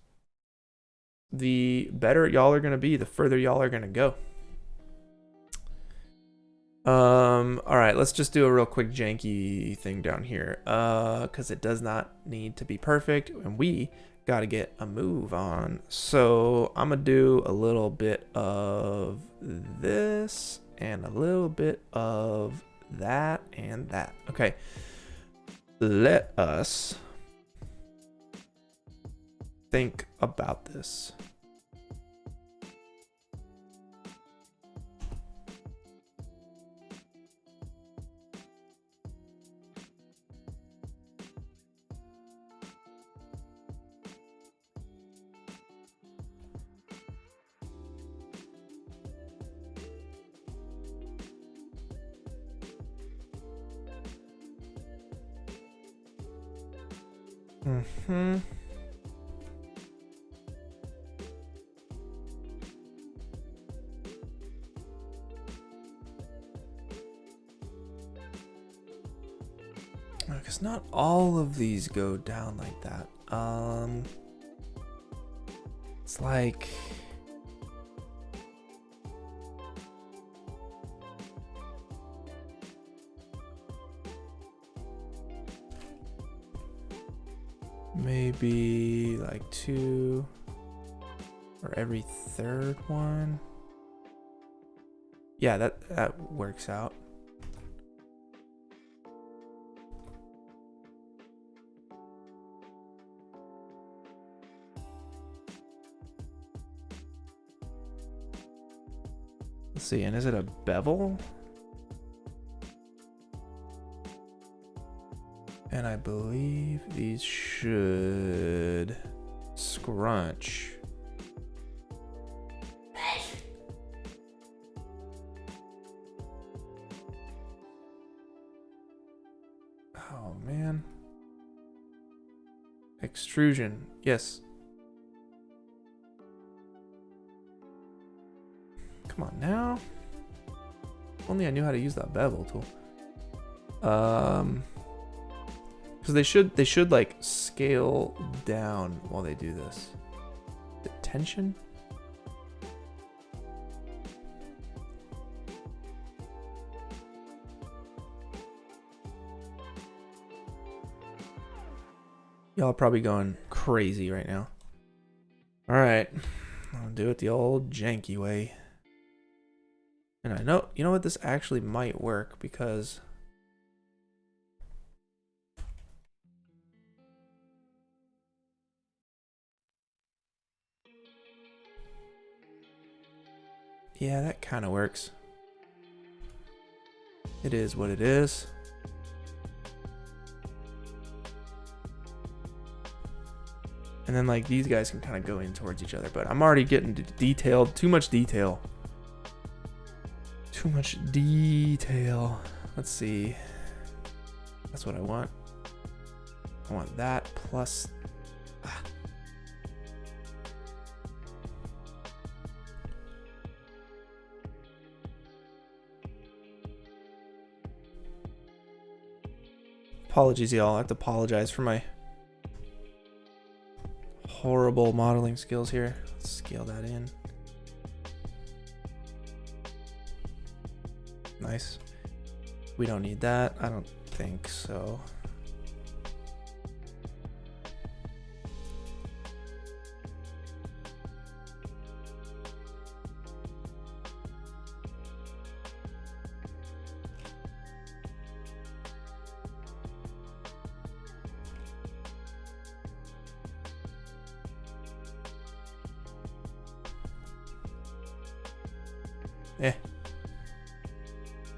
[SPEAKER 1] the better y'all are going to be, the further y'all are going to go. All right, let's just do a real quick janky thing down here, because it does not need to be perfect, and we got to get a move on. So I'm going to do a little bit of this and a little bit of that and that. Okay, let us think about this. Because not all of these go down like that. It's like maybe like 2 or every third one. Yeah, that works out. Let's see, and is it a bevel? And I believe these should scrunch. Oh man. Extrusion, yes. Come on now. If only I knew how to use that bevel tool. Because they should like scale down while they do this. The tension? Y'all are probably going crazy right now. All right, I'll do it the old janky way. And I know, you know what, this actually might work because yeah, that kind of works. It is what it is. And then like these guys can kind of go in towards each other, but I'm already getting detailed, too much detail. Too much detail. Let's see. That's what I want. I want that plus. Apologies, y'all. I have to apologize for my horrible modeling skills here. Let's scale that in. Nice. We don't need that. I don't think so.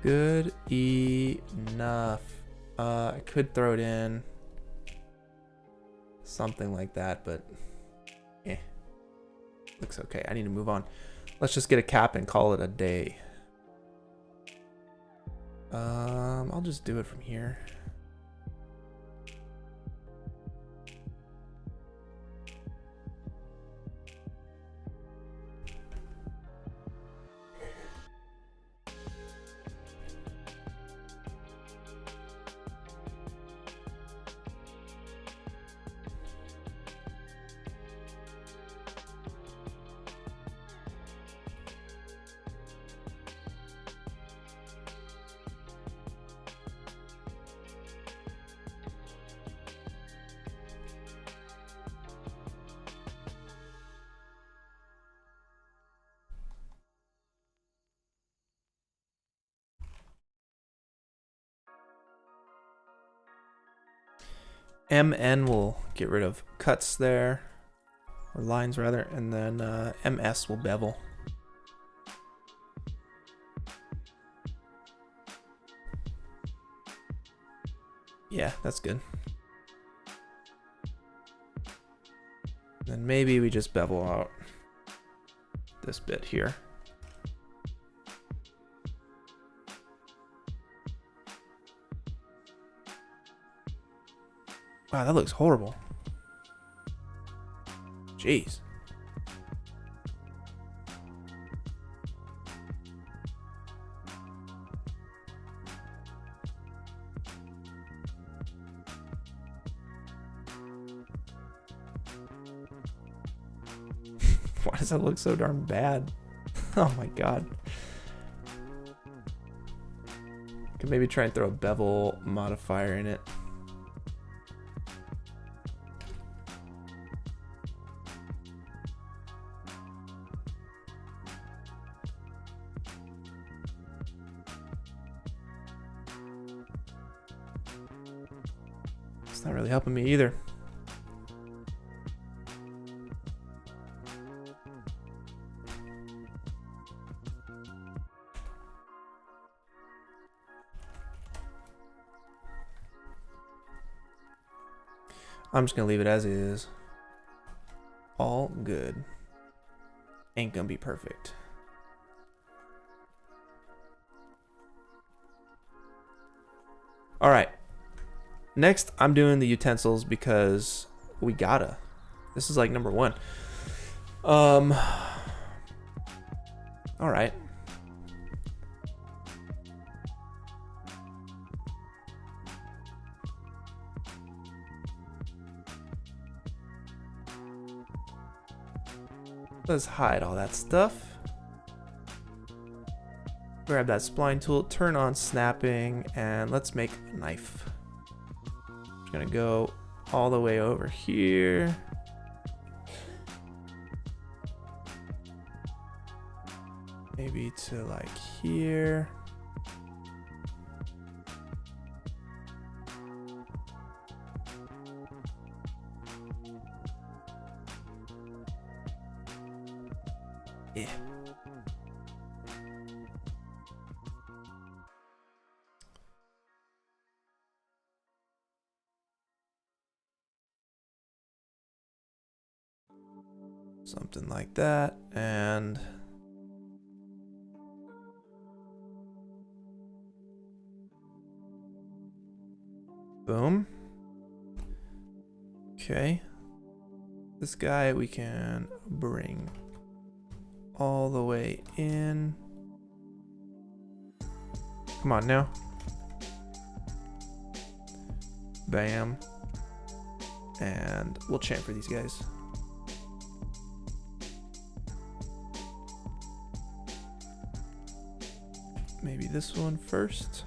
[SPEAKER 1] Good enough. I could throw it in something like that, but looks okay. I need to move on. Let's just get a cap and call it a day. I'll just do it from here. MN will get rid of cuts there, or lines rather, and then MS will bevel. Yeah, that's good. Then maybe we just bevel out this bit here. Wow, that looks horrible. Jeez. Why does that look so darn bad? Oh my god. Could maybe try and throw a bevel modifier in it. It's not really helping me either. I'm just gonna leave it as is. All good. Ain't gonna be perfect. All right. Next, I'm doing the utensils because we gotta. This is like number one. All right. Let's hide all that stuff. Grab that spline tool, turn on snapping, and let's make a knife. I'm gonna go all the way over here. Maybe to like here. Yeah. Something like that, and boom. Okay. This guy we can bring all the way in. Come on now. Bam. And we'll chamfer these guys. Maybe this one first.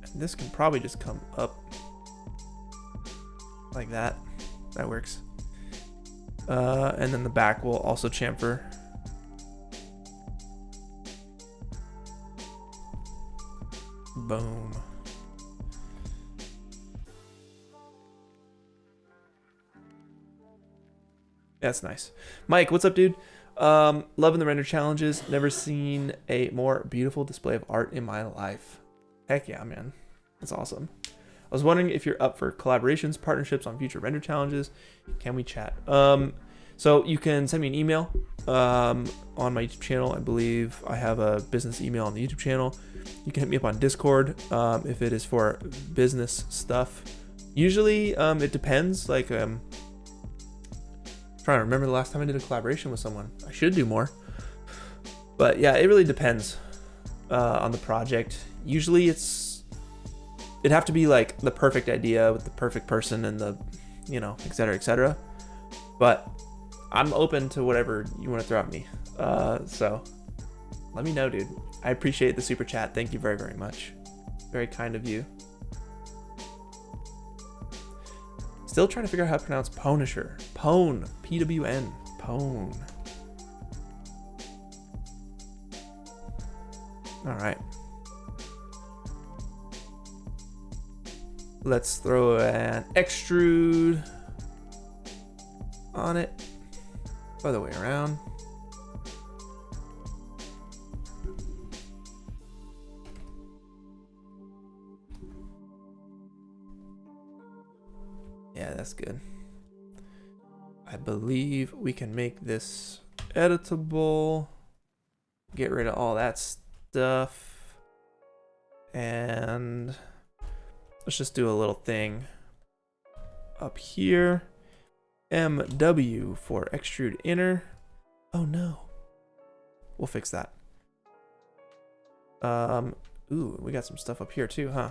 [SPEAKER 1] And this can probably just come up like that. That works. And then the back will also chamfer. Boom. That's nice. Mike, what's up, dude? Loving the render challenges. Never seen a more beautiful display of art in my life. Heck yeah, man. That's awesome. I was wondering if you're up for collaborations, partnerships on future render challenges. Can we chat? So you can send me an email on my YouTube channel. I believe I have a business email on the YouTube channel. You can hit me up on Discord if it is for business stuff. Usually it depends. Like trying to remember the last time I did a collaboration with someone. I should do more. But yeah, it really depends on the project. Usually it'd have to be like the perfect idea with the perfect person and the, you know, et cetera, et cetera. But I'm open to whatever you want to throw at me. So let me know, dude. I appreciate the super chat. Thank you very, very much. Very kind of you. Still trying to figure out how to pronounce pwnisher. Pwn. P-W-N. Pwn. All right. Let's throw an extrude on it. Other way around. Yeah, that's good. I believe we can make this editable. Get rid of all that stuff. And let's just do a little thing up here. MW for extrude inner. Oh no. We'll fix that. Ooh, we got some stuff up here too, huh?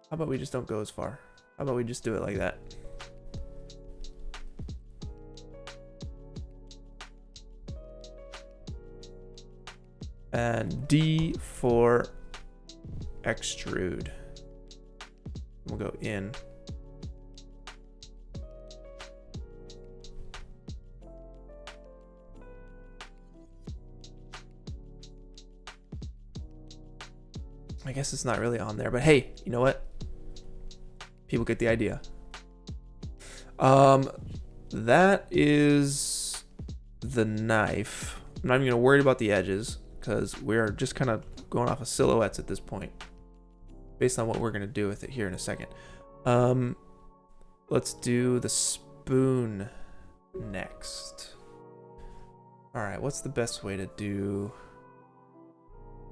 [SPEAKER 1] How about we just don't go as far? How about we just do it like that? And D for extrude. We'll go in. I guess it's not really on there, but hey, you know what? People get the idea. That is the knife. I'm not even gonna worry about the edges because we're just kind of going off of silhouettes at this point based on what we're gonna do with it here in a second. Let's do the spoon next. All right, what's the best way to do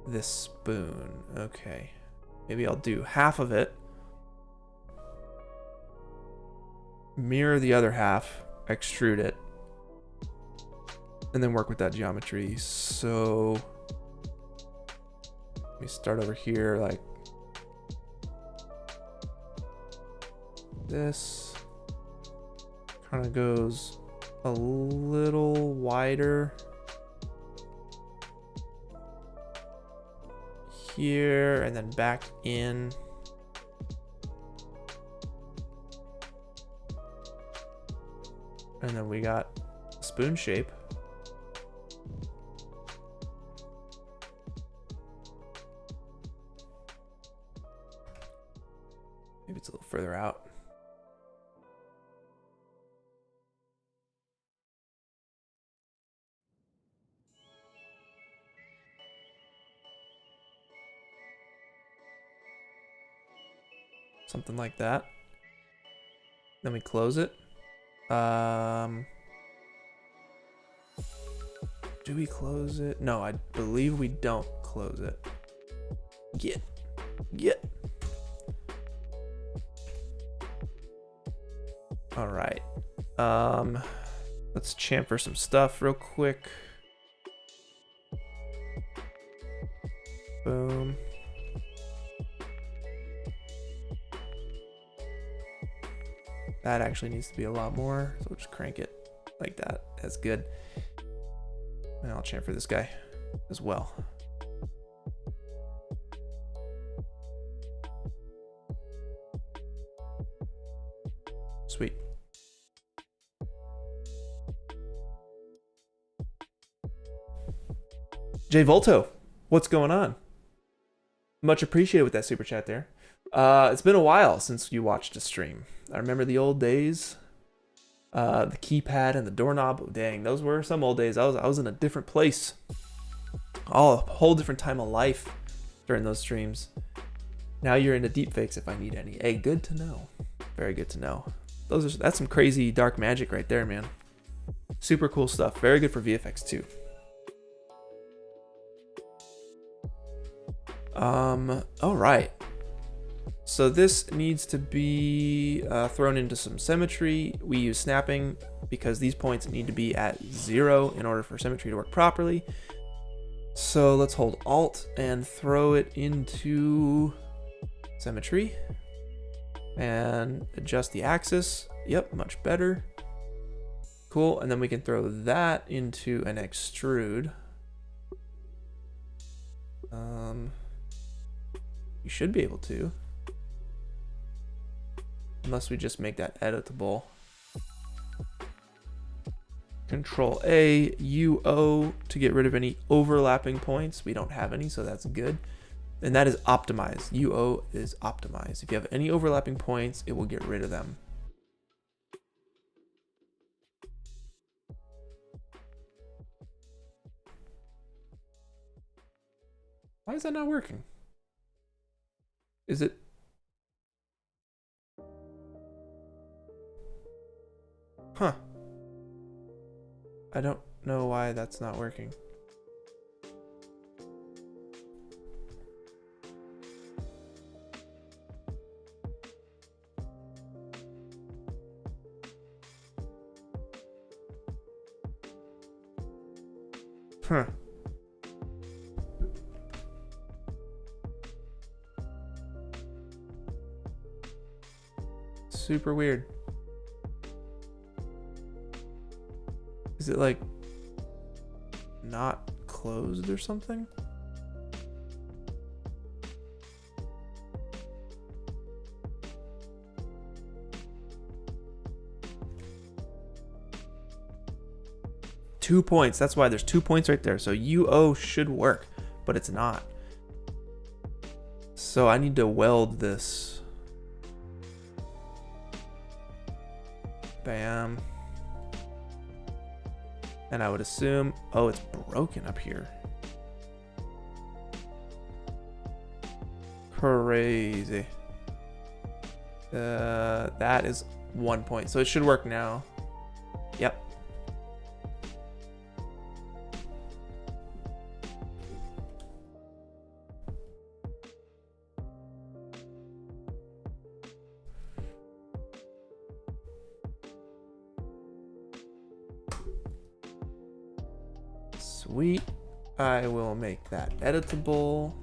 [SPEAKER 1] this spoon? Okay, maybe I'll do half of it, mirror the other half, extrude it, and then work with that geometry. So let me start over here like this. Kind of goes a little wider here and then back in. And then we got a spoon shape. Maybe it's a little further out. Something like that. Then we close it. Do we close it? No, I believe we don't close it. Get. All right. Let's chamfer some stuff real quick. Boom. That actually needs to be a lot more, so we'll just crank it like that. That's good. And I'll chamfer this guy as well. Sweet. Jay Volto, what's going on? Much appreciated with that super chat there. It's been a while since you watched a stream. I remember the old days. The keypad and the doorknob. Oh, dang, those were some old days. I was in a different place. A whole different time of life during those streams. Now you're into deepfakes if I need any. Hey, good to know. Very good to know. That's some crazy dark magic right there, man. Super cool stuff. Very good for VFX too. All right. So this needs to be thrown into some symmetry. We use snapping because these points need to be at 0 in order for symmetry to work properly. So let's hold Alt and throw it into symmetry and adjust the axis. Yep, much better. Cool, and then we can throw that into an extrude. You should be able to. Unless we just make that editable. Control A, UO to get rid of any overlapping points. We don't have any, so that's good. And that is optimized. UO is optimized. If you have any overlapping points, it will get rid of them. Why is that not working? Is it? Huh. I don't know why that's not working. Huh. Super weird. Is it like not closed or something? Two points. That's why there's 2 points right there. So UO should work, but it's not. So I need to weld this. Bam. And I would assume, oh, it's broken up here. Crazy. That is 1 point. So it should work now. Yep. Sweet. I will make that editable.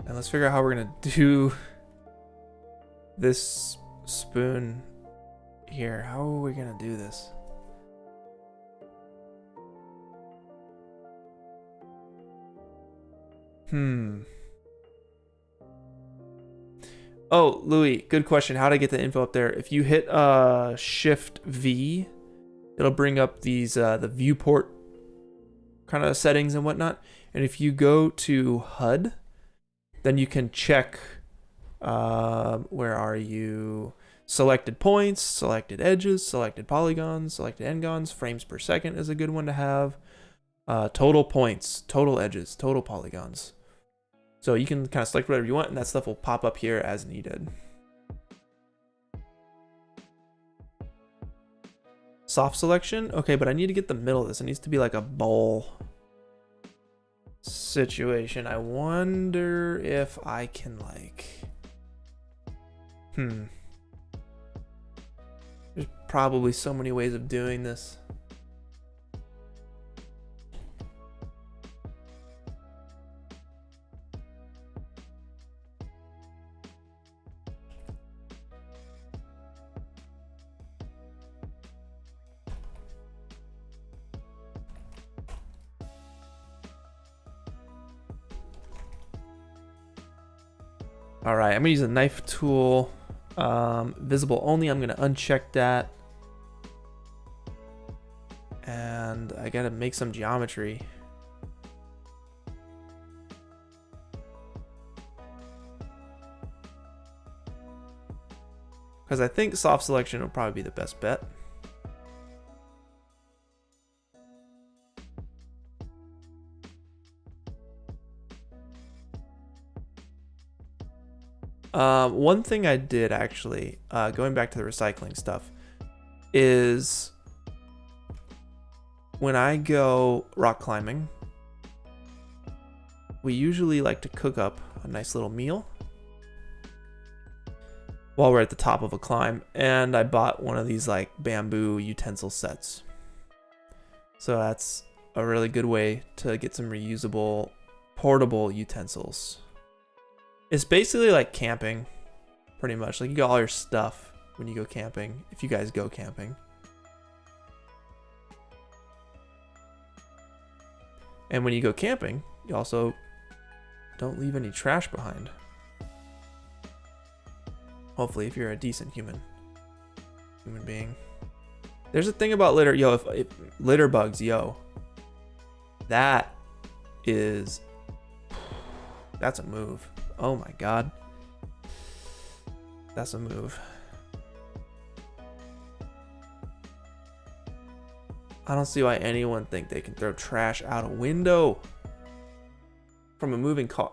[SPEAKER 1] And let's figure out how we're gonna do this spoon here. How are we gonna do this? Oh, Louis, good question. How to get the info up there? If you hit Shift V, it'll bring up these the viewport kind of settings and whatnot. And if you go to HUD, then you can check where are you? Selected points, selected edges, selected polygons, selected n-gons. Frames per second is a good one to have. Total points, total edges, total polygons. So you can kind of select whatever you want, and that stuff will pop up here as needed. Soft selection? Okay, but I need to get the middle of this. It needs to be like a bowl situation. I wonder if I can like... There's probably so many ways of doing this. All right, I'm gonna use a knife tool. Visible only, I'm gonna uncheck that. And I gotta make some geometry. Because I think soft selection will probably be the best bet. One thing I did actually, going back to the recycling stuff, is when I go rock climbing, we usually like to cook up a nice little meal while we're at the top of a climb, and I bought one of these like bamboo utensil sets. So that's a really good way to get some reusable portable utensils. It's basically like camping, pretty much. Like you got all your stuff when you go camping, if you guys go camping. And when you go camping, you also don't leave any trash behind. Hopefully, if you're a decent human being. There's a thing about litter, yo, if litter bugs, yo, that's a move. Oh my God. That's a move. I don't see why anyone think they can throw trash out a window from a moving car.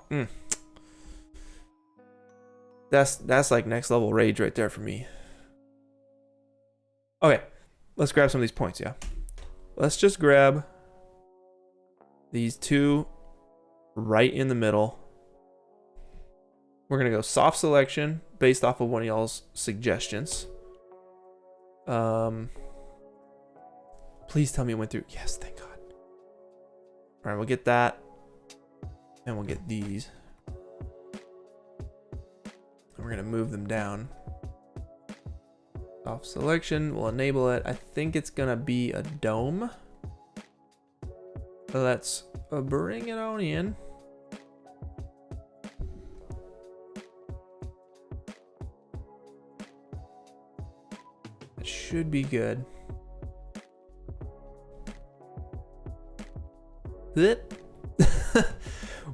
[SPEAKER 1] That's like next level rage right there for me. Okay, let's grab some of these points, yeah. Let's just grab these two right in the middle. We're gonna go soft selection based off of one of y'all's suggestions. Please tell me it went through. Yes, thank God. All right, we'll get that. And we'll get these. And we're gonna move them down. Soft selection, we'll enable it. I think it's gonna be a dome. So let's bring it on in. It should be good.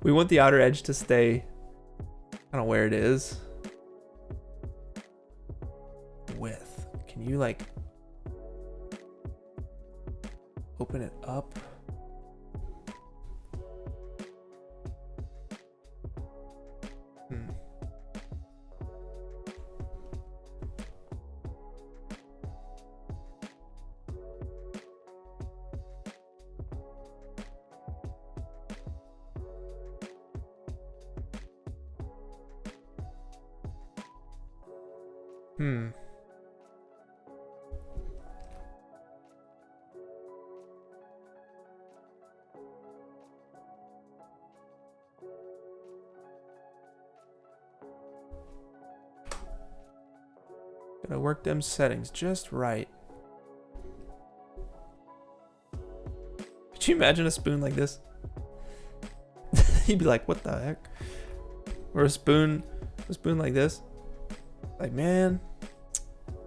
[SPEAKER 1] We want the outer edge to stay kind of where it is. Width. Can you like open it up? Gotta work them settings just right. Could you imagine a spoon like this? You'd be like, what the heck? Or a spoon like this? Like, man,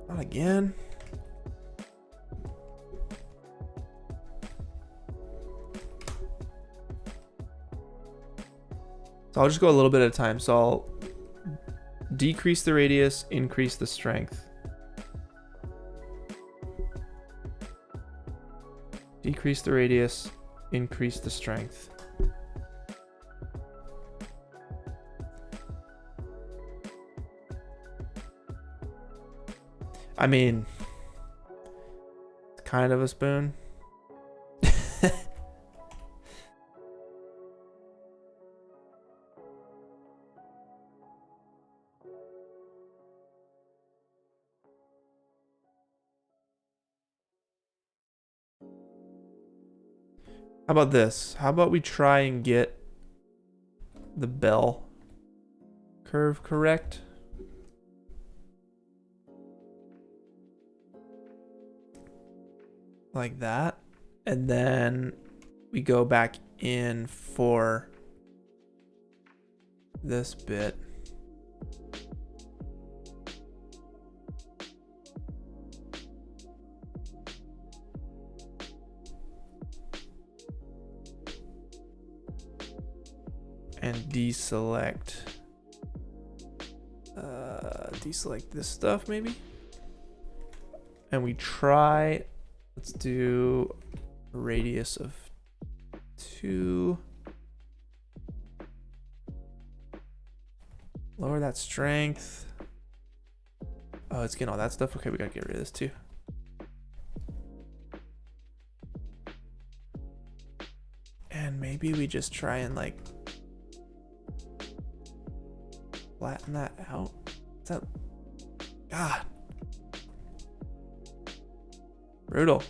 [SPEAKER 1] not again. So I'll just go a little bit at a time. So I'll decrease the radius, increase the strength. Decrease the radius, increase the strength. I mean, it's kind of a spoon. How about this? How about we try and get the bell curve correct? Like that. And then we go back in for this bit. and deselect this stuff maybe. And we try, let's do a radius of 2. Lower that strength. Oh, it's getting all that stuff. Okay, we gotta get rid of this too. And maybe we just try and like flatten that out. Is that, God. Brutal.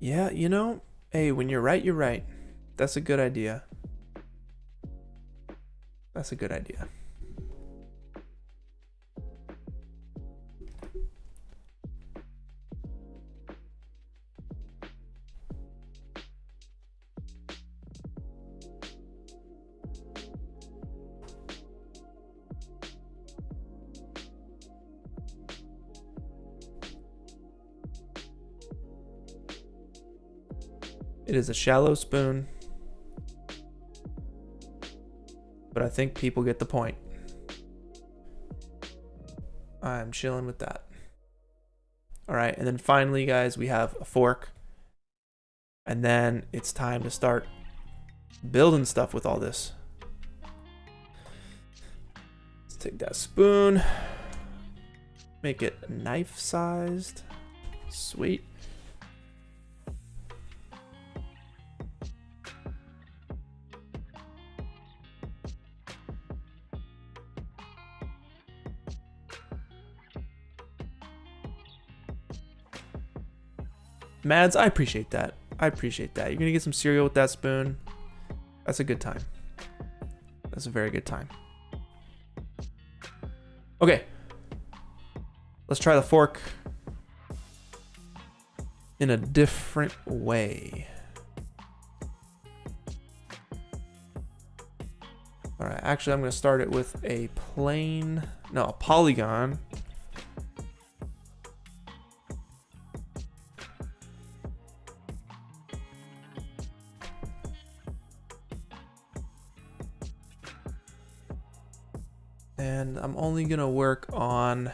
[SPEAKER 1] Yeah, you know, hey, when you're right, you're right. That's a good idea. That's a good idea. It is a shallow spoon, but I think people get the point. I'm chilling with that. All right, and then finally, guys, we have a fork. And then it's time to start building stuff with all this. Let's take that spoon, make it knife-sized. Sweet. Mads, I appreciate that. I appreciate that. You're gonna get some cereal with that spoon. That's a good time. That's a very good time. Okay. Let's try the fork in a different way. All right, actually I'm gonna start it with a polygon. And I'm only gonna work on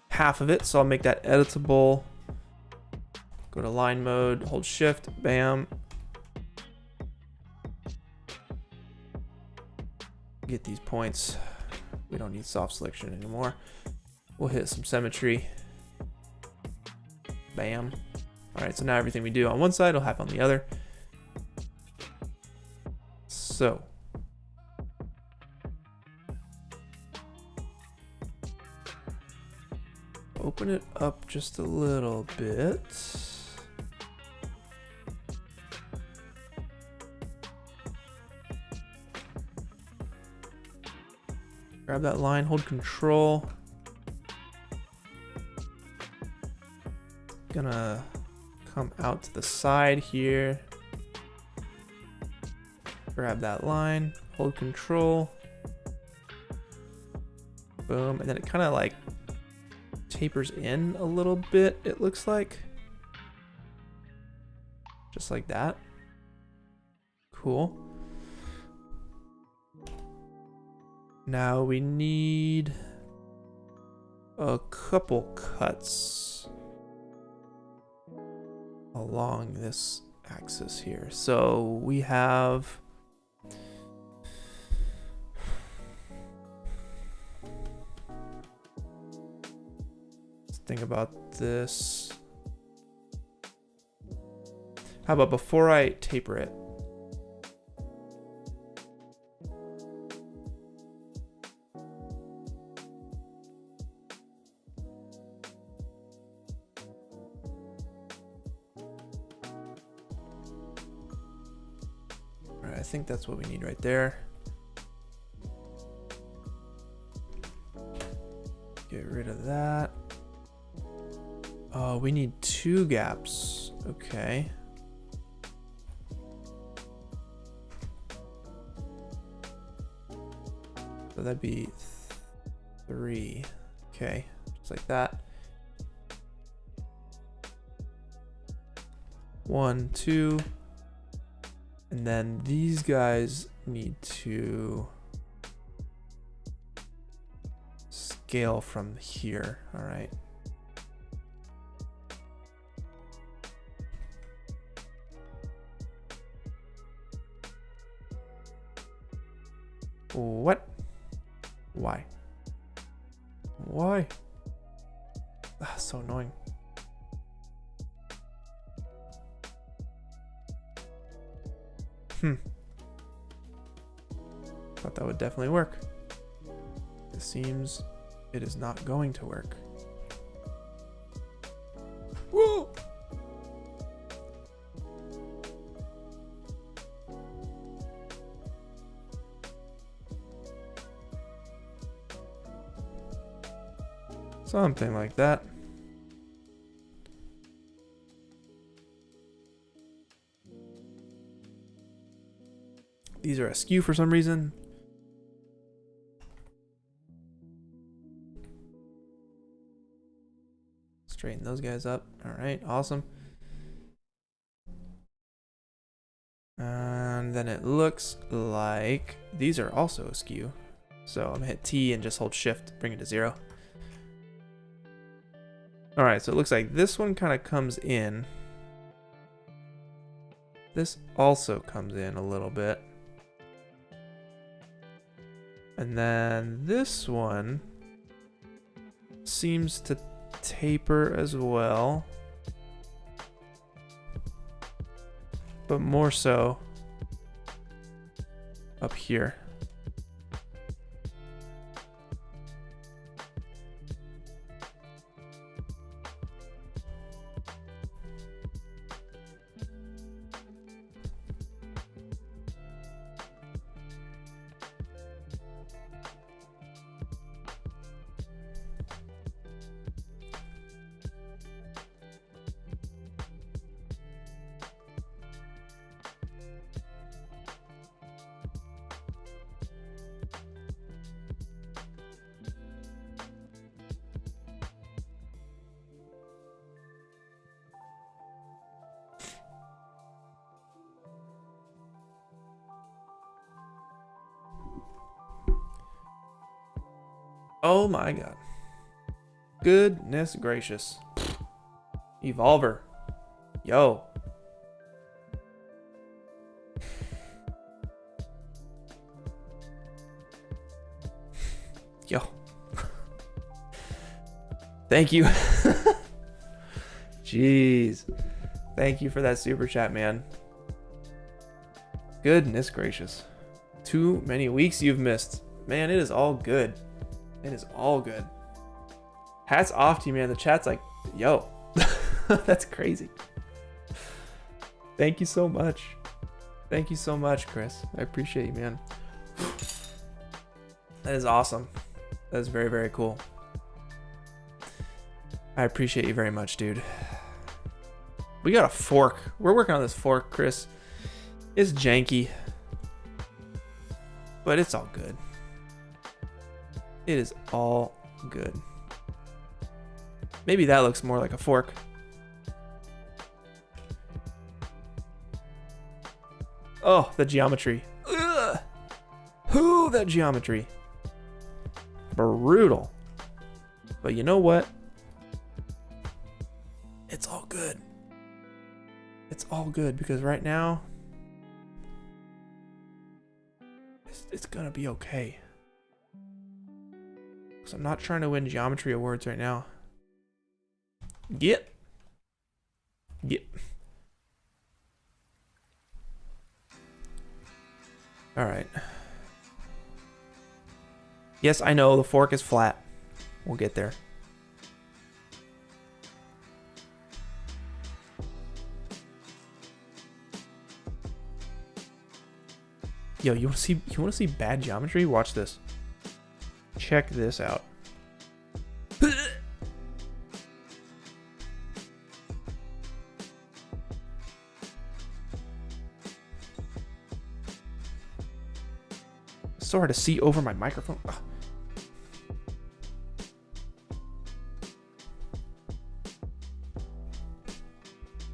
[SPEAKER 1] half of it, so I'll make that editable. Go to line mode, hold shift, bam. Get these points. We don't need soft selection anymore. We'll hit some symmetry. Bam. All right, so now everything we do on one side will happen on the other. So. Open it up just a little bit. Grab that line, hold control. Gonna come out to the side here. Grab that line, hold control. Boom, and then it kind of like tapers in a little bit, it looks like. Just like that. Cool. Now we need a couple cuts along this axis here. So we have think about this. How about before I taper it? All right, I think that's what we need right there. Get rid of that. Oh, we need 2 gaps. Okay. that'd be 3. Okay, just like that. 1, 2. And then these guys need to scale from here. All right. What? Why? Why? Ah, so annoying. Thought that would definitely work. It seems it is not going to work. Whoa! Something like that. These are askew for some reason. Straighten those guys up. All right, awesome. And then it looks like these are also askew. So I'm gonna hit T and just hold shift, bring it to 0. All right, so it looks like this one kind of comes in. This also comes in a little bit. And then this one seems to taper as well, but more so up here. Oh my god. Goodness gracious. Evolver. Yo. Yo. Thank you. Jeez. Thank you for that super chat, man. Goodness gracious. Too many weeks you've missed. Man, it is all good. It is all good. Hats off to you, man. The chat's like, yo. That's crazy. Thank you so much. Thank you so much, Chris. I appreciate you, man. That is awesome. That is very, very cool. I appreciate you very much, dude. We got a fork. We're working on this fork, Chris. It's janky, but it's all good. It is all good. Maybe that looks more like a fork. Oh, the geometry. Ugh. Ooh, that geometry. Brutal. But you know what? It's all good. It's all good because right now, it's gonna be okay. Because I'm not trying to win geometry awards right now. Get. All right. Yes, I know the fork is flat. We'll get there. Yo, you want to see bad geometry? Watch this. Check this out. So hard to see over my microphone. Ugh.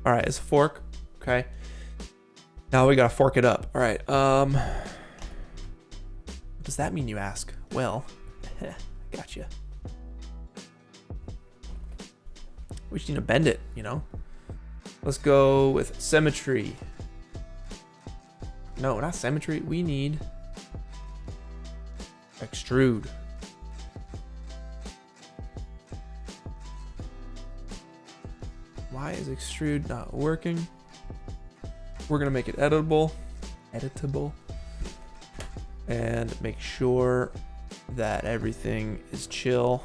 [SPEAKER 1] All right, it's a fork. Okay. Now we gotta fork it up. All right. What does that mean, you ask? Well, gotcha. We just need to bend it, you know. Let's go with symmetry. No, not symmetry. We need extrude. Why is extrude not working? We're gonna make it editable, and make sure that everything is chill.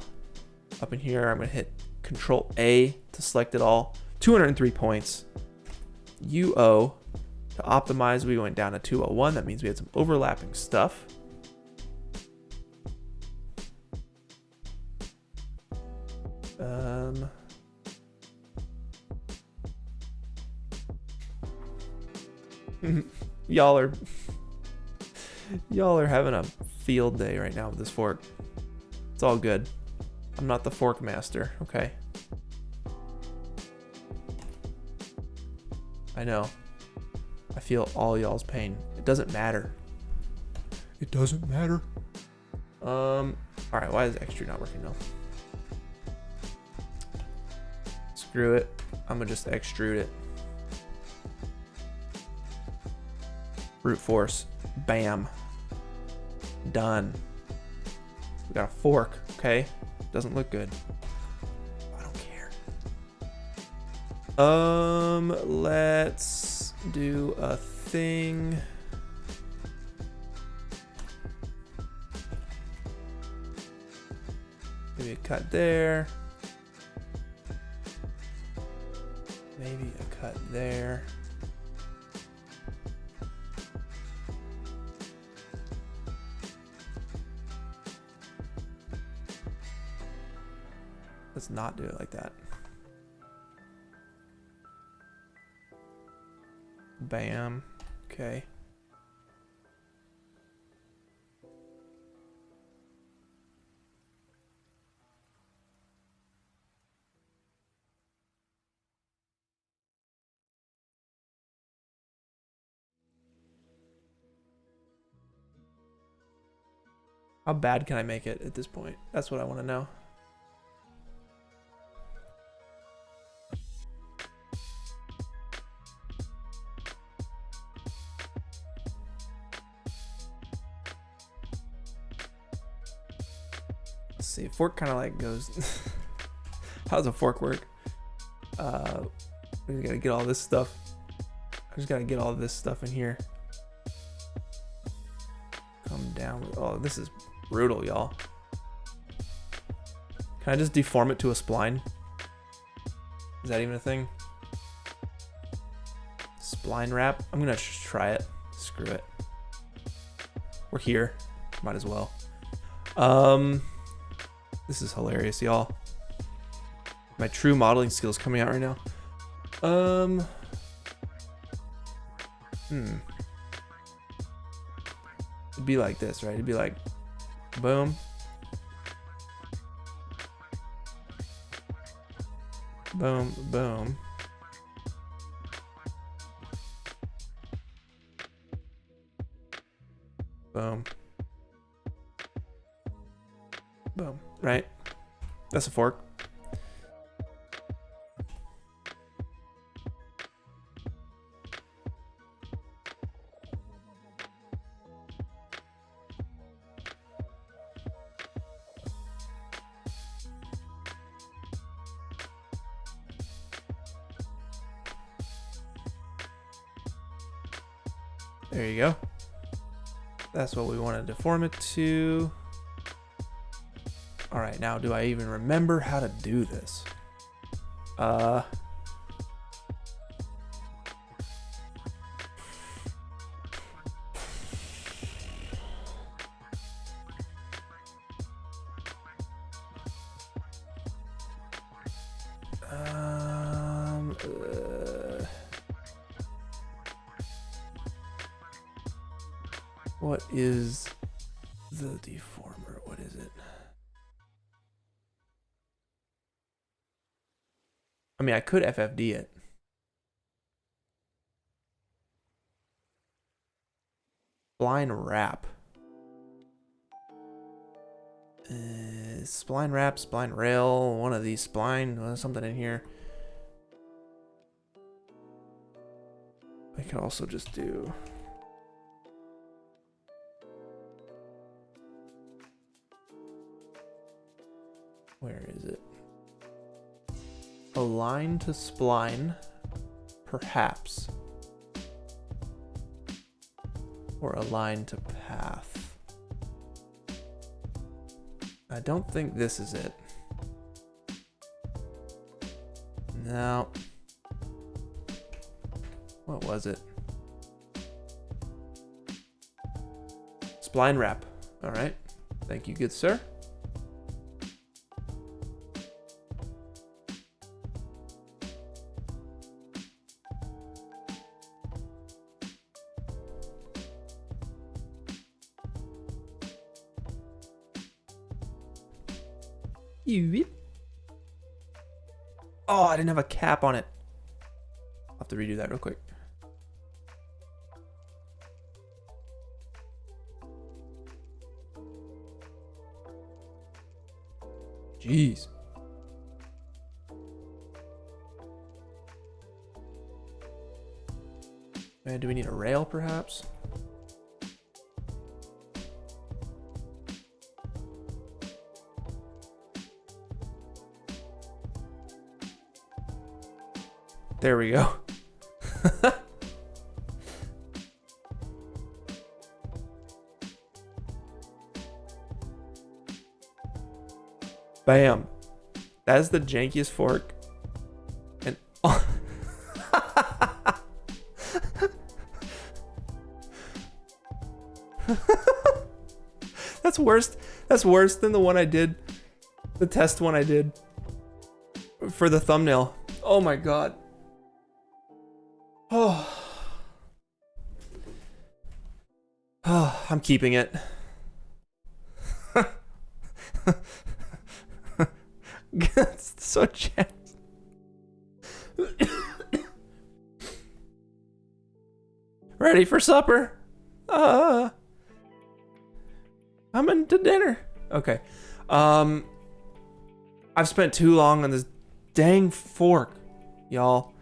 [SPEAKER 1] Up in here, I'm gonna hit Control A to select it all. 203 points. UO to optimize. We went down to 201. That means we had some overlapping stuff. Y'all are having a field day right now with this fork. It's all good. I'm not the fork master, okay? I know. I feel all y'all's pain. It doesn't matter. It doesn't matter. All right, why is extrude not working now? Screw it. I'm gonna just extrude it. Brute force. Bam. Done. We got a fork, okay? Doesn't look good. I don't care. Let's do a thing. Maybe a cut there. Maybe a cut there. Let's not do it like that. Bam. Okay. How bad can I make it at this point? That's what I want to know. Let's see, fork kind of like goes. How does a fork work? We gotta get all this stuff. I just gotta get all this stuff in here. Come down with, oh, this is brutal, y'all. Can I just deform it to a spline? Is that even a thing? Spline wrap? I'm gonna try it. Screw it. We're here. Might as well. This is hilarious, y'all. My true modeling skills coming out right now. It'd be like this, right? It'd be like, boom. Boom, boom. Boom. Boom, right? That's a fork. There you go. That's what we want to deform it to. All right, now do I even remember how to do this? What is the deformer? What is it? I mean, I could FFD it. Spline wrap. Spline wrap, spline rail, one of these spline, something in here. I could also just do... Where is it? Align to spline, perhaps. Or align to path. I don't think this is it. No. What was it? Spline wrap. All right. Thank you, good sir. Oh, I didn't have a cap on it. I'll have to redo that real quick. Jeez. Man, do we need a rail perhaps? There we go. Bam. That is the jankiest fork. And oh. That's worse. That's worse than the one I did. The test one I did for the thumbnail. Oh my god. Oh. Oh, I'm keeping it. It's so jacked. Ready for supper? I'm into dinner. Okay. I've spent too long on this dang fork, y'all.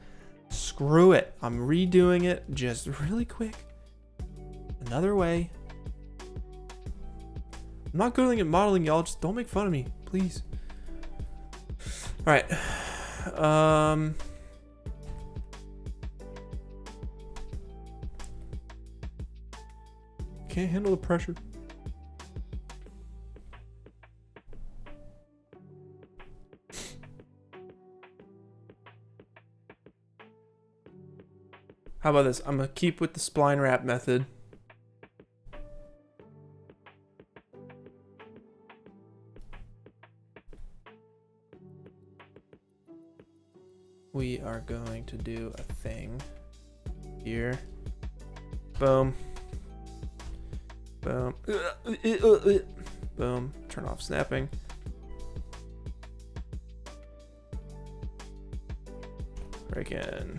[SPEAKER 1] Screw it. I'm redoing it just really quick. Another way. I'm not good at modeling, y'all. Just don't make fun of me, please. All right. Can't handle the pressure. How about this? I'm gonna keep with the spline wrap method. We are going to do a thing here. Boom. Boom. Boom. Turn off snapping. Break in.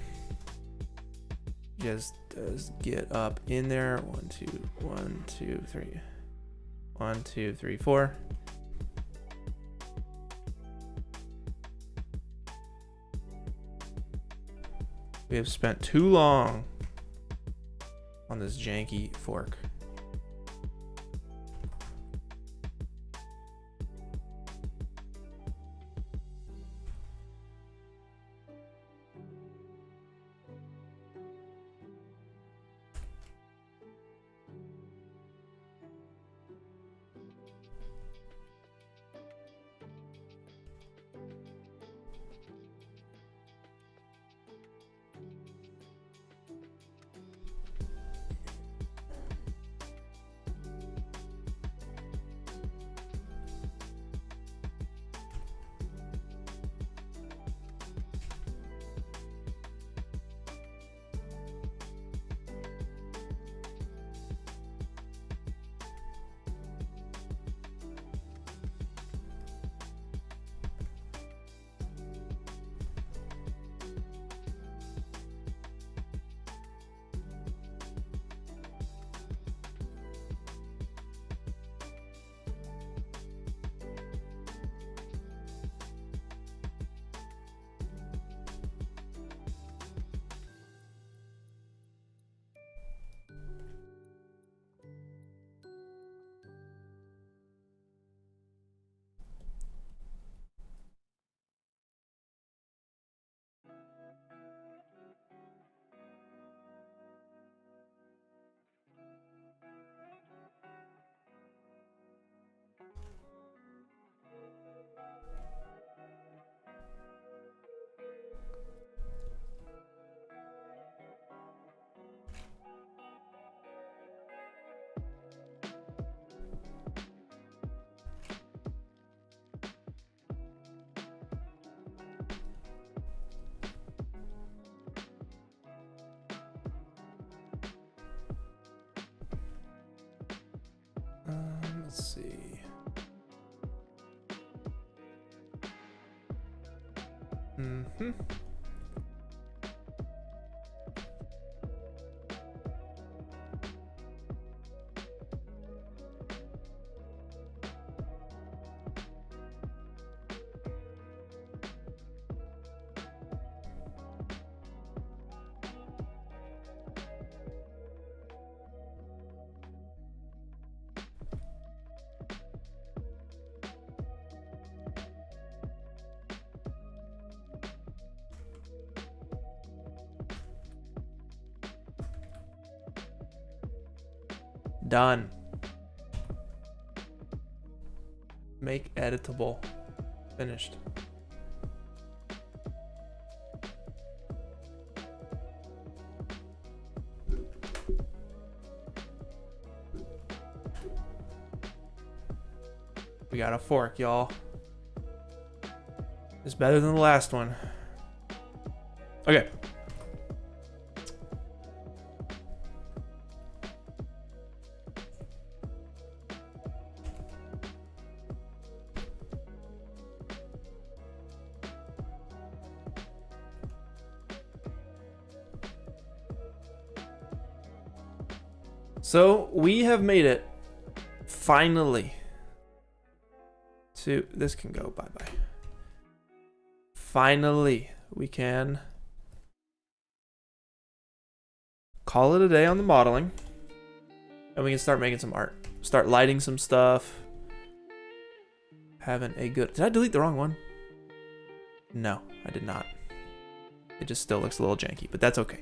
[SPEAKER 1] Just get up in there. 1, 2, 1, 2, 3. 1, 2, 3, 4. We have spent too long on this janky fork. Let's see. Mm-hmm. Done. Make editable. Finished. We got a fork, y'all. It's better than the last one. Okay. So we have made it finally to, this can go bye-bye. Finally, we can call it a day on the modeling and we can start making some art. Start lighting some stuff. Having a good, did I delete the wrong one? No, I did not. It just still looks a little janky, but that's okay.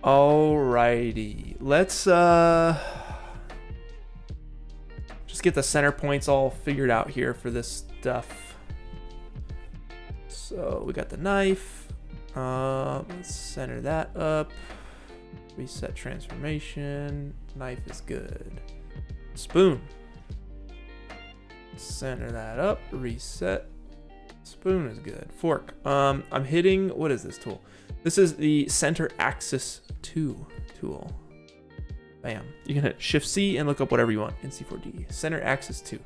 [SPEAKER 1] Alrighty, let's just get the center points all figured out here for this stuff. So we got the knife. Let's center that up. Reset transformation. Knife is good. Spoon. Center that up. Reset. Spoon is good. Fork. I'm hitting, what is this tool? This is the center axis 2 tool. Bam. You can hit Shift C and look up whatever you want in C4D. Center axis 2.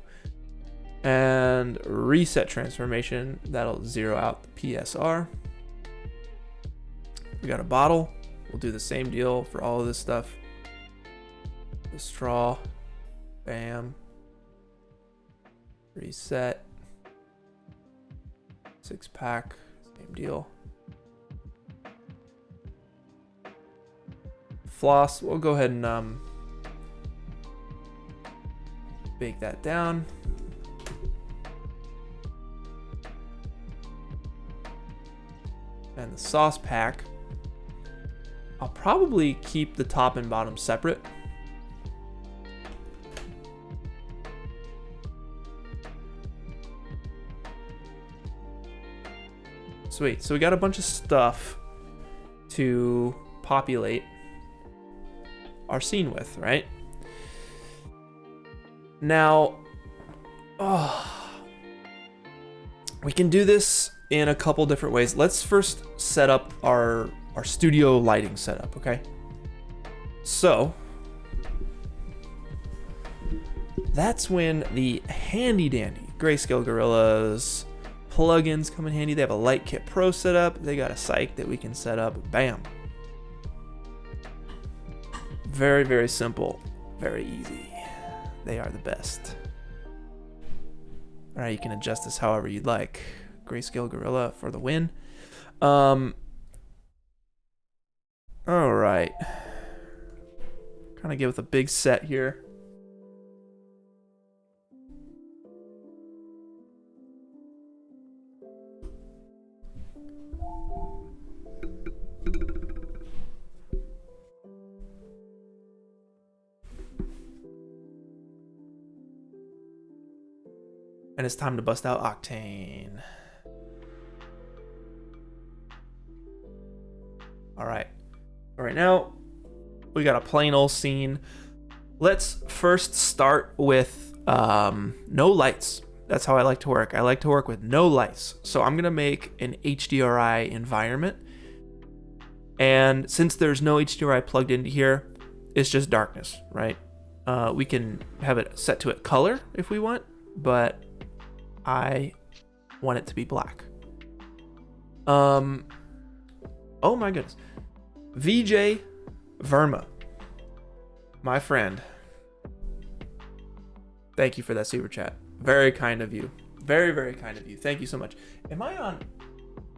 [SPEAKER 1] And reset transformation. That'll zero out the PSR. We got a bottle. We'll do the same deal for all of this stuff. The straw. Bam. Reset. 6-pack. Same deal. Floss, we'll go ahead and bake that down. And the sauce pack, I'll probably keep the top and bottom separate. Sweet, so we got a bunch of stuff to populate our scene with, right? Now, we can do this in a couple different ways. Let's first set up our studio lighting setup, okay? So, that's when the handy dandy Grayscale Gorilla's plugins come in handy. They have a Light Kit Pro setup. They got a psych that we can set up. Bam. Very, very simple. Very easy. They are the best. All right, you can adjust this however you'd like. Grayscale Gorilla for the win. All right. Kind of get with a big set here. And it's time to bust out Octane. All right. Right now, we got a plain old scene. Let's first start with no lights. That's how I like to work. I like to work with no lights. So I'm gonna make an HDRI environment. And since there's no HDRI plugged into here, it's just darkness, right? We can have it set to a color if we want, but I want it to be black. Oh my goodness. VJ Verma, my friend. Thank you for that super chat. Very kind of you. Very, very kind of you. Thank you so much. Am I on?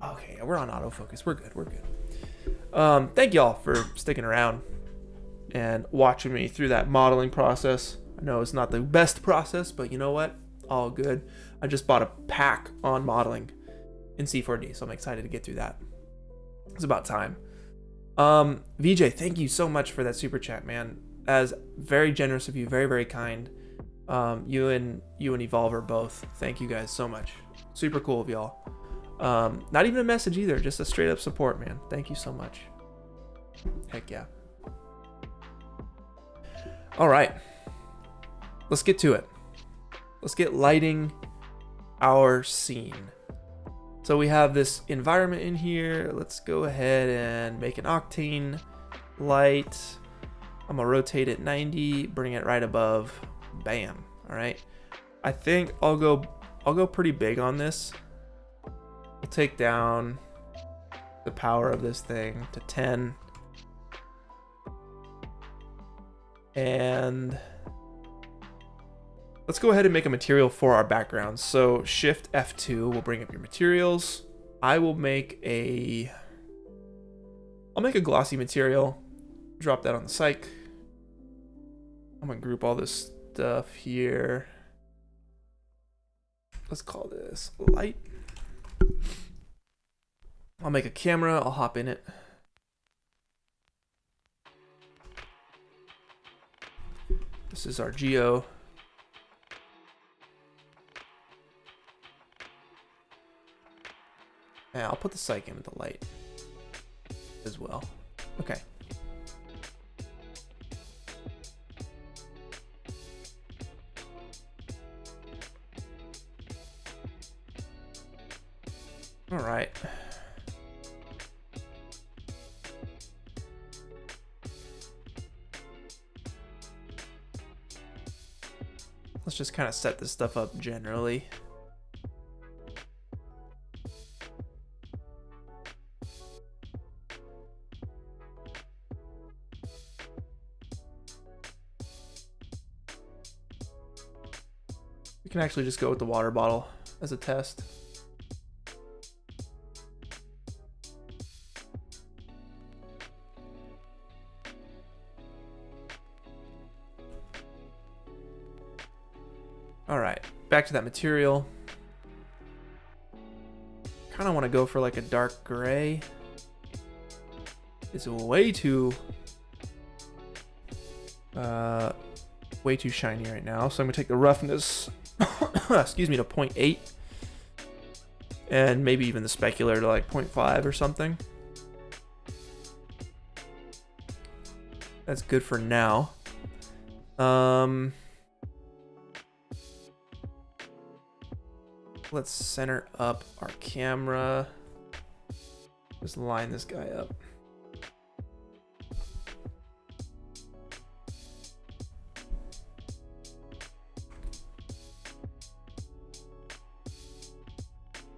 [SPEAKER 1] Okay, we're on autofocus. We're good. We're good. Thank y'all for sticking around and watching me through that modeling process. I know it's not the best process, but you know what? All good. I just bought a pack on modeling in C4D, so I'm excited to get through that. It's about time. VJ, thank you so much for that super chat, man. As very generous of you, very, very kind. You and Evolver both. Thank you guys so much. Super cool of y'all. Not even a message either, just a straight up support, man. Thank you so much. Heck yeah. All right, let's get to it. Let's get lighting our scene. So we have this environment in here. Let's go ahead and make an Octane light. I'm gonna rotate it 90, bring it right above. Bam. All right. I think I'll go pretty big on this. We'll take down the power of this thing to 10. And let's go ahead and make a material for our background. So Shift F2 will bring up your materials. I'll make a glossy material. Drop that on the cyc. I'm gonna group all this stuff here. Let's call this light. I'll make a camera. I'll hop in it. This is our geo. And I'll put the cyc in with the light as well. Okay. All right. Let's just kind of set this stuff up generally. We can actually just go with the water bottle as a test. All right, back to that material. Kind of want to go for like a dark gray. It's way too shiny right now. So I'm gonna take the roughness, excuse me, to 0.8, and maybe even the specular to like 0.5 or something. That's good for now. Let's center up our camera. Just line this guy up.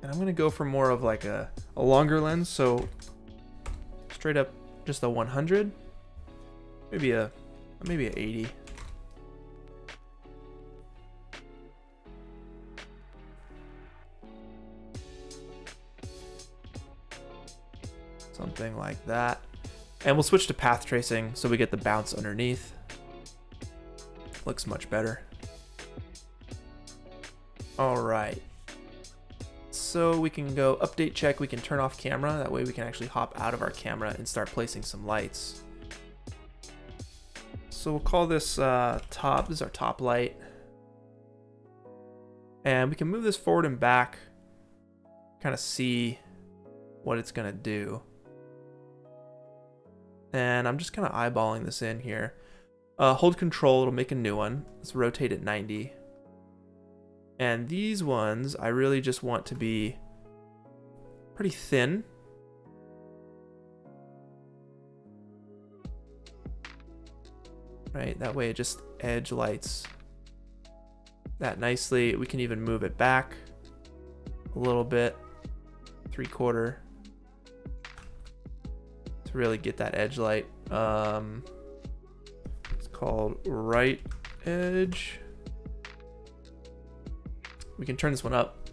[SPEAKER 1] And I'm gonna go for more of like a longer lens, so straight up just a 100, maybe a 80. Something like that. And we'll switch to path tracing so we get the bounce underneath. Looks much better. All right. So we can go update check. We can turn off camera. That way we can actually hop out of our camera and start placing some lights. So we'll call this top. This is our top light. And we can move this forward and back. Kind of see what it's going to do. And I'm just kind of eyeballing this in here. Hold control, it'll make a new one. Let's rotate it 90. And these ones, I really just want to be pretty thin. Right, that way it just edge lights that nicely. We can even move it back a little bit, 3/4, to really get that edge light. It's called right edge. We can turn this one up.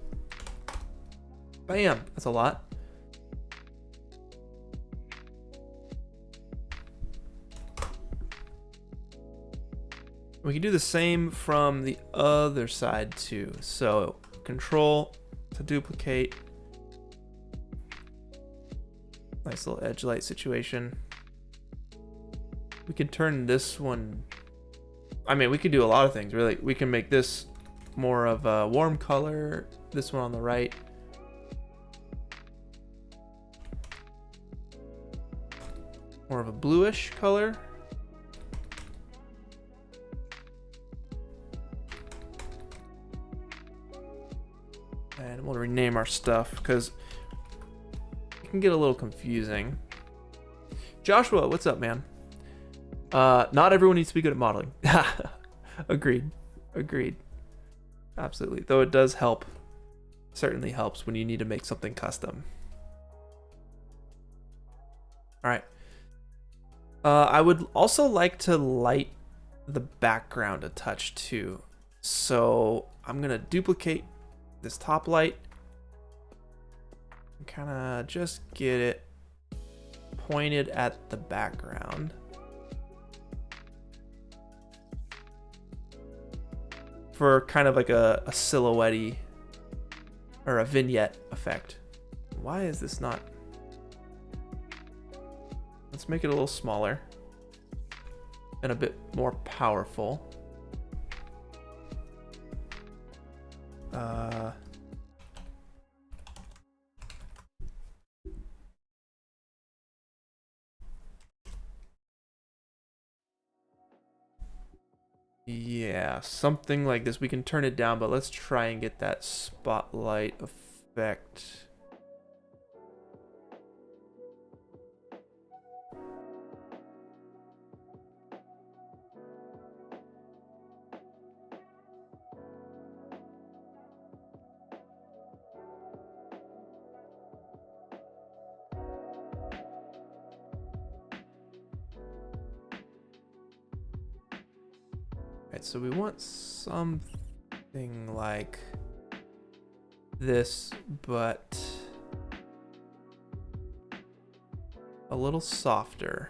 [SPEAKER 1] Bam, that's a lot. We can do the same from the other side too. So control to duplicate. Nice little edge light situation. We can turn this one, I mean, we could do a lot of things really. We can make this more of a warm color, this one on the right. More of a bluish color. And we'll rename our stuff because it can get a little confusing. Joshua, what's up, man? Not everyone needs to be good at modeling. Agreed. Agreed. Absolutely. Though it does help. Certainly helps when you need to make something custom. All right. I would also like to light the background a touch too. So I'm going to duplicate this top light and kind of just get it pointed at the background for kind of like a silhouette-y or a vignette effect. Why is this not? Let's make it a little smaller and a bit more powerful. Yeah, something like this. We can turn it down, but let's try and get that spotlight effect. Right, so we want something like this, but a little softer.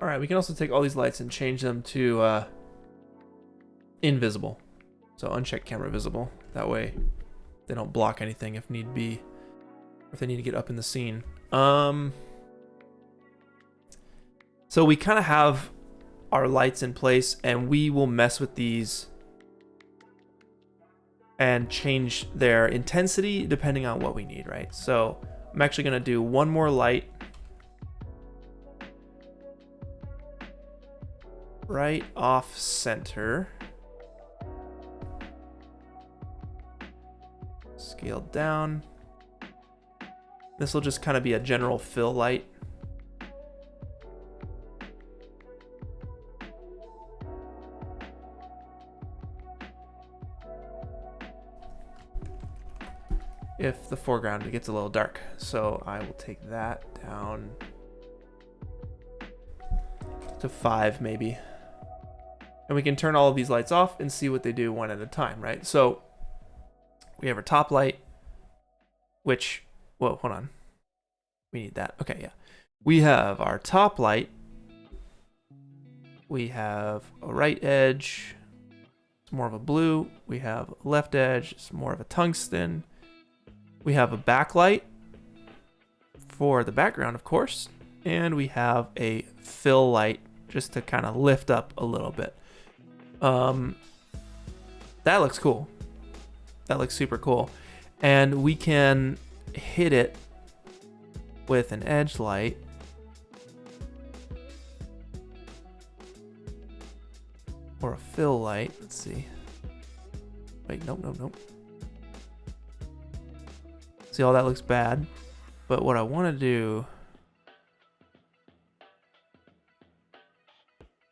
[SPEAKER 1] All right, we can also take all these lights and change them to invisible. So uncheck camera visible. That way they don't block anything if need be, or if they need to get up in the scene. So we kind of have our lights in place, and we will mess with these and change their intensity depending on what we need, right? So I'm actually going to do one more light right off center. Scale down. This will just kind of be a general fill light. If the foreground gets a little dark. So I will take that down to 5 maybe. And we can turn all of these lights off and see what they do one at a time, right? So we have our top light, which, whoa, hold on. We need that. Okay, yeah. We have our top light, We have a right edge. It's more of a blue. We have a left edge. It's more of a tungsten. We have a backlight for the background, of course. And we have a fill light just to kind of lift up a little bit. That looks cool. That looks super cool. And we can hit it with an edge light. Or a fill light. Let's see. Wait, nope. See how that looks bad? But what I want to do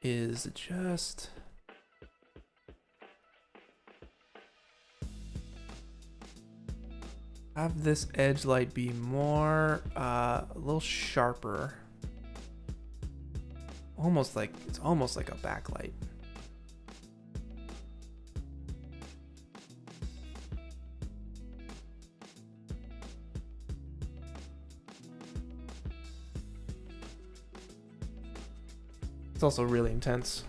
[SPEAKER 1] is just have this edge light be more a little sharper, almost like it's almost like a backlight. It's also really intense.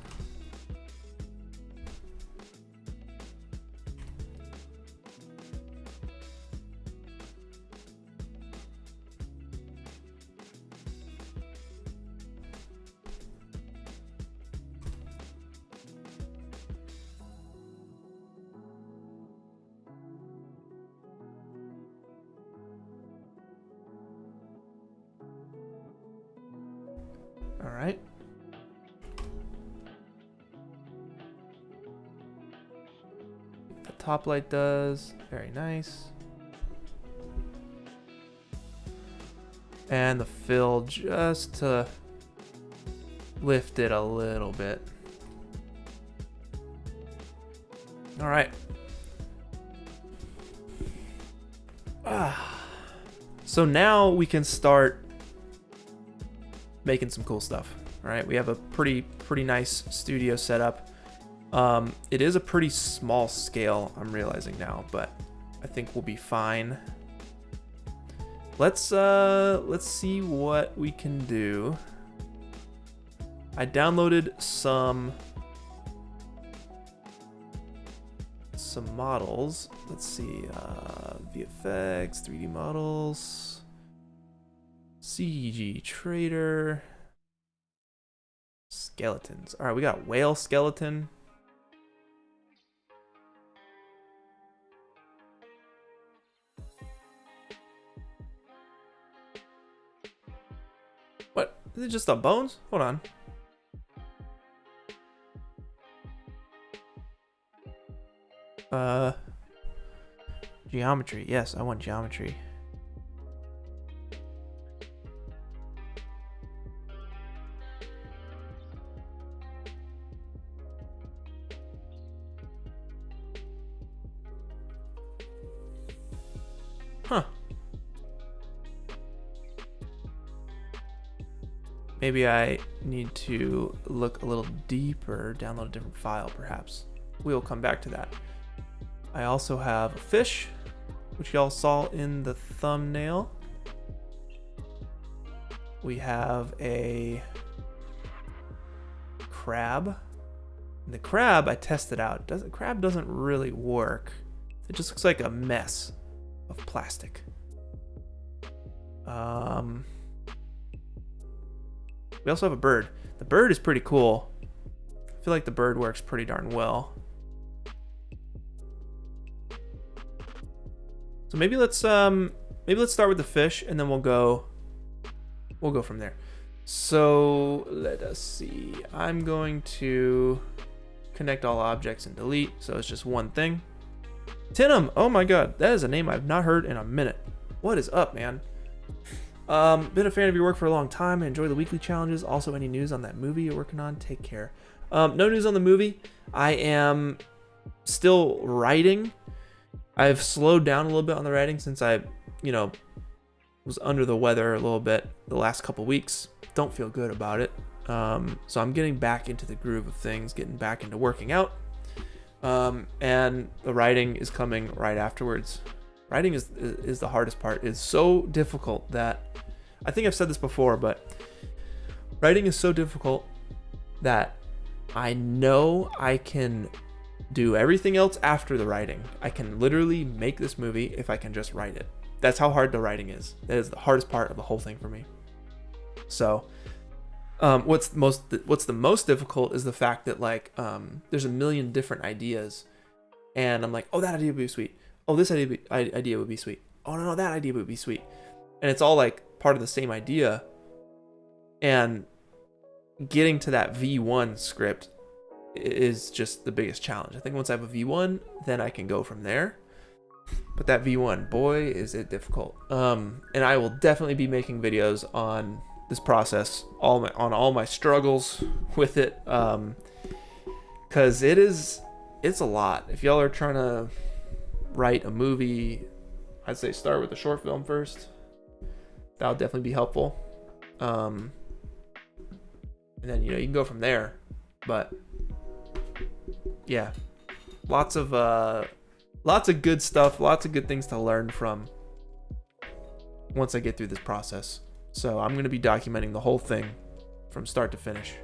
[SPEAKER 1] All right. The top light does. Very nice. And the fill just to lift it a little bit. All right. So now we can start making some cool stuff. All right, we have a pretty nice studio setup. It is a pretty small scale, I'm realizing now, but I think we'll be fine. Let's see what we can do. I downloaded some models. Let's see, VFX, 3D models, CG Trader, skeletons. All right, we got whale skeleton. What? Is it just the bones? Hold on. Geometry. Yes, I want geometry. Huh. Maybe I need to look a little deeper, download a different file perhaps. We'll come back to that. I also have a fish, which y'all saw in the thumbnail. We have a crab. And the crab I tested out. Crab doesn't really work. It just looks like a mess of plastic. We also have a bird. The bird is pretty cool. I feel like the bird works pretty darn well. So maybe let's start with the fish, and then we'll go from there. So let us see. I'm going to connect all objects and delete, so it's just one thing. Tinum, oh my god, that is a name I've not heard in a minute. What is up, man? Been a fan of your work for a long time. I enjoy the weekly challenges. Also, any news on that movie you're working on? Take care. No news on the movie. I am still writing. I've slowed down a little bit on the writing since I, was under the weather a little bit the last couple weeks. Don't feel good about it. So I'm getting back into the groove of things, getting back into working out. And the writing is coming right afterwards. Writing is the hardest part. It's so difficult that, I think I've said this before, but writing is so difficult that I know I can do everything else after the writing. I can literally make this movie if I can just write it. That's how hard the writing is. That is the hardest part of the whole thing for me. So what's the most difficult is the fact that like there's a million different ideas, and I'm like, oh, that idea would be sweet. Oh, this idea would be sweet. Oh no, that idea would be sweet. And it's all like part of the same idea. And getting to that V1 script is just the biggest challenge. I think once I have a V1, then I can go from there. But that V1, boy, is it difficult. And I will definitely be making videos on this process, on all my struggles with it, because it's a lot. If y'all are trying to write a movie, I'd say start with a short film first. That'll definitely be helpful. And then you can go from there. But yeah, lots of good stuff, lots of good things to learn from once I get through this process. So I'm going to be documenting the whole thing from start to finish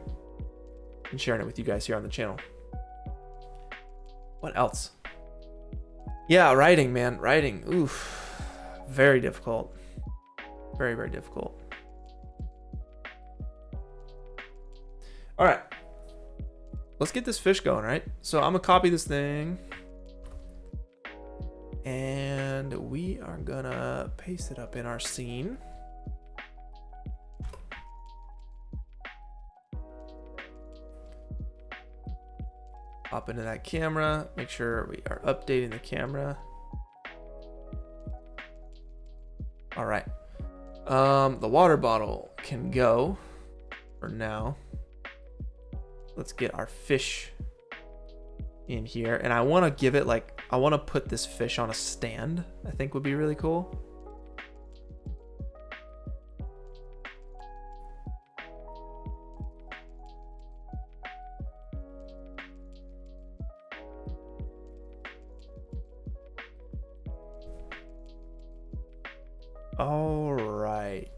[SPEAKER 1] and sharing it with you guys here on the channel. What else? Yeah, writing, man. Writing. Oof. Very difficult. Very, very difficult. All right. Let's get this fish going, right? So I'm going to copy this thing. And we are going to paste it up in our scene. Hop into that camera, make sure we are updating the camera. All right. The water bottle can go for now. Let's get our fish in here. And I want to give it I want to put this fish on a stand, I think would be really cool. All right.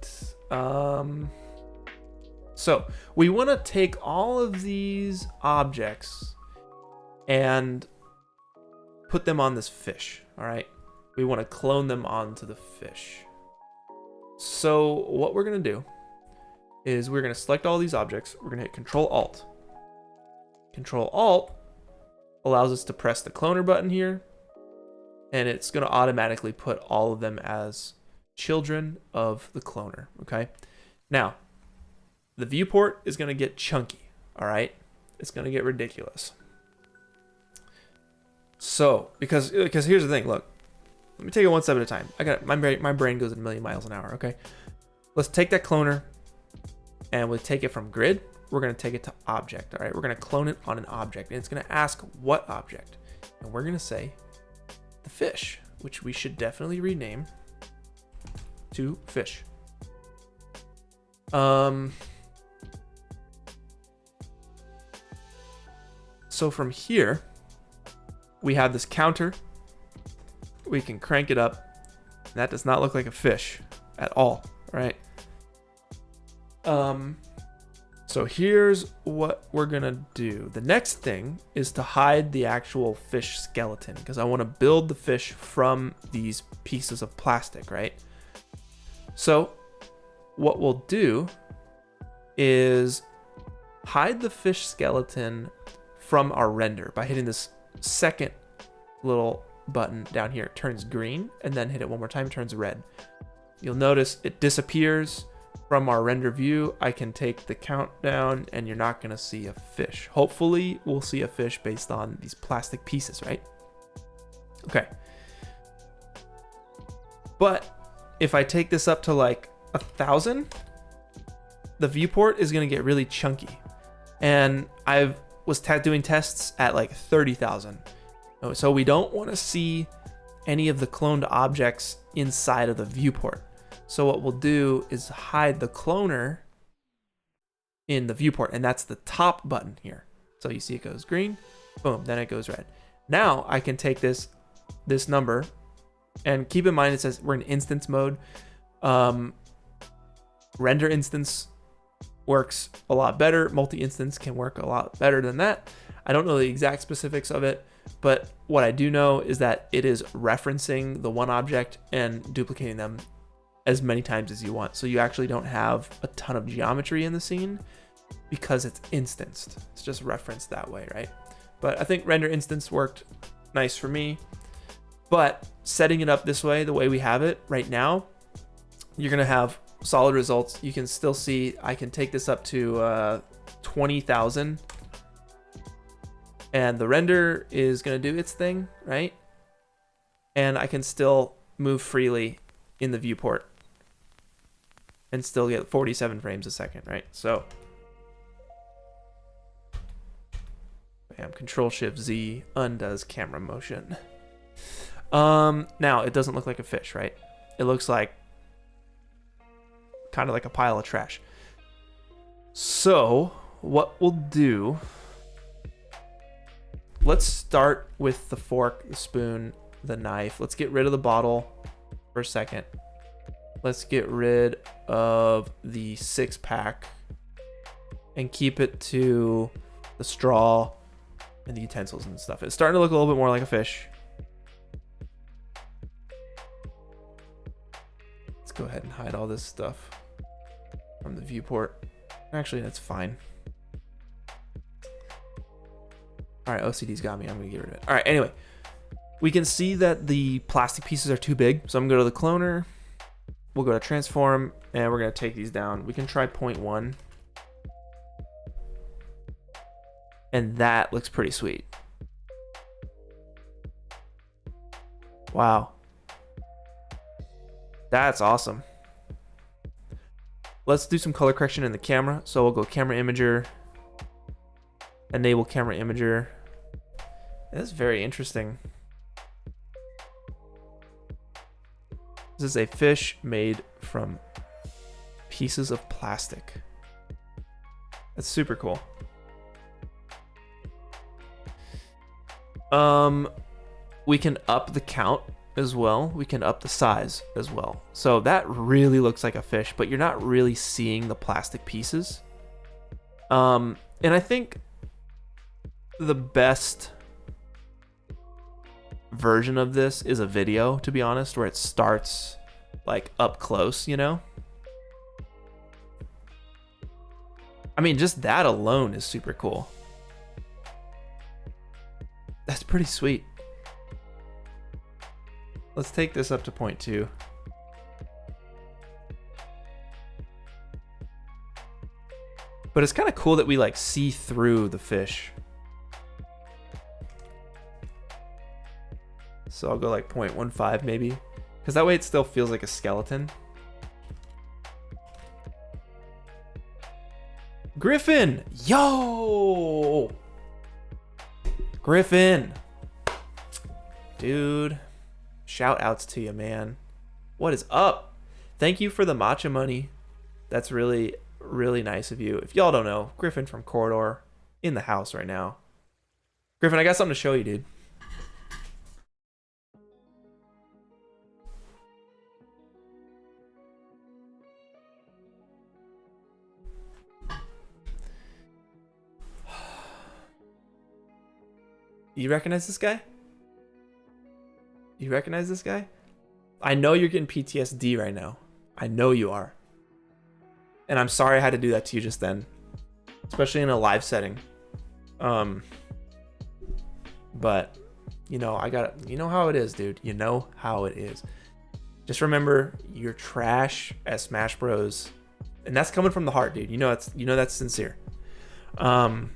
[SPEAKER 1] So we want to take all of these objects and put them on this fish. All right. We want to clone them onto the fish. So what we're going to do is we're going to select all these objects. We're going to hit Control Alt. Control Alt allows us to press the cloner button here, and it's going to automatically put all of them as children of the cloner. Okay. Now, the viewport is going to get chunky. All right. It's going to get ridiculous. So, because here's the thing. Look, let me take it one step at a time. My brain goes at 1,000,000 miles an hour. Okay. Let's take that cloner, and we'll take it from grid. We're going to take it to object. All right. We're going to clone it on an object, and it's going to ask what object, and we're going to say the fish, which we should definitely rename to fish. So from here, we have this counter. We can crank it up. That does not look like a fish at all, right? So here's what we're gonna do. The next thing is to hide the actual fish skeleton, because I want to build the fish from these pieces of plastic, right? So what we'll do is hide the fish skeleton from our render by hitting this second little button down here. It turns green, and then hit it one more time, it turns red. You'll notice it disappears from our render view. I can take the countdown, and you're not going to see a fish. Hopefully we'll see a fish based on these plastic pieces, right? Okay. But if I take this up to like 1,000, the viewport is going to get really chunky. And I was doing tests at like 30,000. So we don't want to see any of the cloned objects inside of the viewport. So what we'll do is hide the cloner in the viewport, and that's the top button here. So you see it goes green, boom, then it goes red. Now I can take this number, and keep in mind it says we're in instance mode. Render instance works a lot better. Multi-instance can work a lot better than that. I don't know the exact specifics of it, but what I do know is that it is referencing the one object and duplicating them as many times as you want. So you actually don't have a ton of geometry in the scene because it's instanced. It's just referenced that way, right? But I think render instance worked nice for me. But setting it up this way, the way we have it right now, you're gonna have solid results. You can still see I can take this up to 20,000, and the render is gonna do its thing, right? And I can still move freely in the viewport and still get 47 frames a second, right? So, bam, Control-Shift-Z undoes camera motion. Now it doesn't look like a fish, right? It looks like kind of like a pile of trash. So what we'll do, let's start with the fork, the spoon, the knife. Let's get rid of the bottle for a second. Let's get rid of the 6-pack and keep it to the straw and the utensils and stuff. It's starting to look a little bit more like a fish. Let's go ahead and hide all this stuff from the viewport. Actually, that's fine. All right, OCD's got me. I'm gonna get rid of it. All right, anyway, we can see that the plastic pieces are too big. So I'm gonna go to the cloner. We'll go to transform and we're gonna take these down. We can try 0.1. And that looks pretty sweet. Wow. That's awesome. Let's do some color correction in the camera. So we'll go camera imager, enable camera imager. That's very interesting. This is a fish made from pieces of plastic. That's super cool. We can up the count as well. We can up the size as well. So that really looks like a fish, but you're not really seeing the plastic pieces. And I think the best version of this is a video, to be honest, where it starts like up close, you know? I mean, just that alone is super cool. That's pretty sweet. Let's take this up to 0.2. But it's kind of cool that we like see through the fish. So I'll go like 0.15 maybe, because that way it still feels like a skeleton. Griffin! Yo! Griffin! Dude. Shout outs to you, man. What is up? Thank you for the matcha money. That's really, really nice of you. If y'all don't know, Griffin from Corridor in the house right now. Griffin, I got something to show you, dude. You recognize this guy? You recognize this guy? I know you're getting PTSD right now. I know you are. And I'm sorry I had to do that to you just then. Especially in a live setting. But, you know, you know how it is, dude. You know how it is. Just remember, you're trash at Smash Bros. And that's coming from the heart, dude. You know that's sincere. And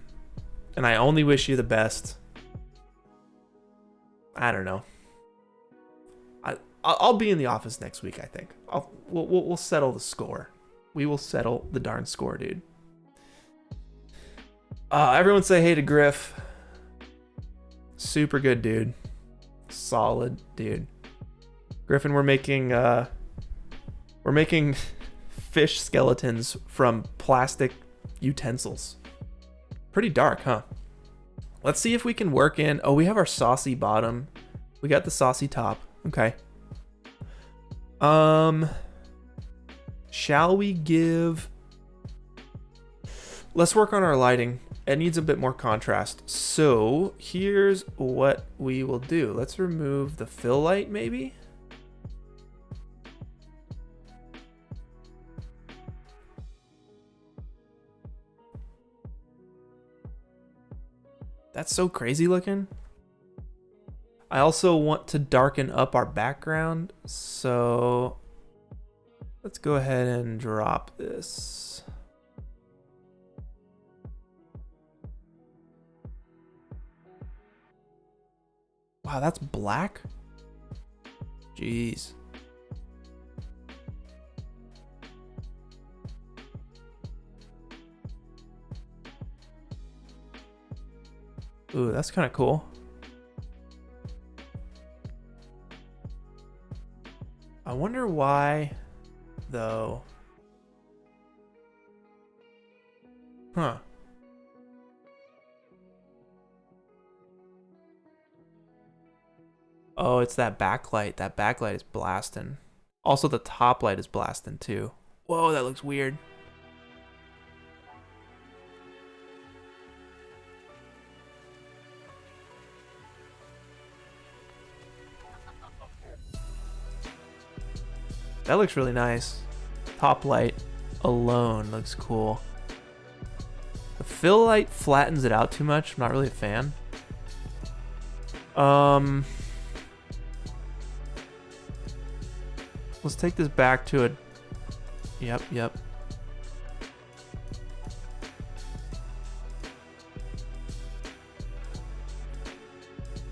[SPEAKER 1] I only wish you the best. I don't know. I'll be in the office next week, I think. We'll settle the score. We will settle the darn score, dude. Everyone say hey to Griff. Super good, dude. Solid, dude. Griffin, we're making fish skeletons from plastic utensils. Pretty dark, huh? Let's see if we can work in... Oh, we have our saucy bottom. We got the saucy top. Okay. Shall we give let's work on our lighting. It needs a bit more contrast. So here's what we will do. Let's remove the fill light maybe. That's so crazy looking. I also want to darken up our background, so let's go ahead and drop this. Wow, that's black? Jeez. Ooh, that's kind of cool. I wonder why, though. Huh. Oh, it's that backlight. That backlight is blasting. Also, the top light is blasting too. Whoa, that looks weird. That looks really nice. Top light alone looks cool. The fill light flattens it out too much. I'm not really a fan. Let's take this back to a... Yep.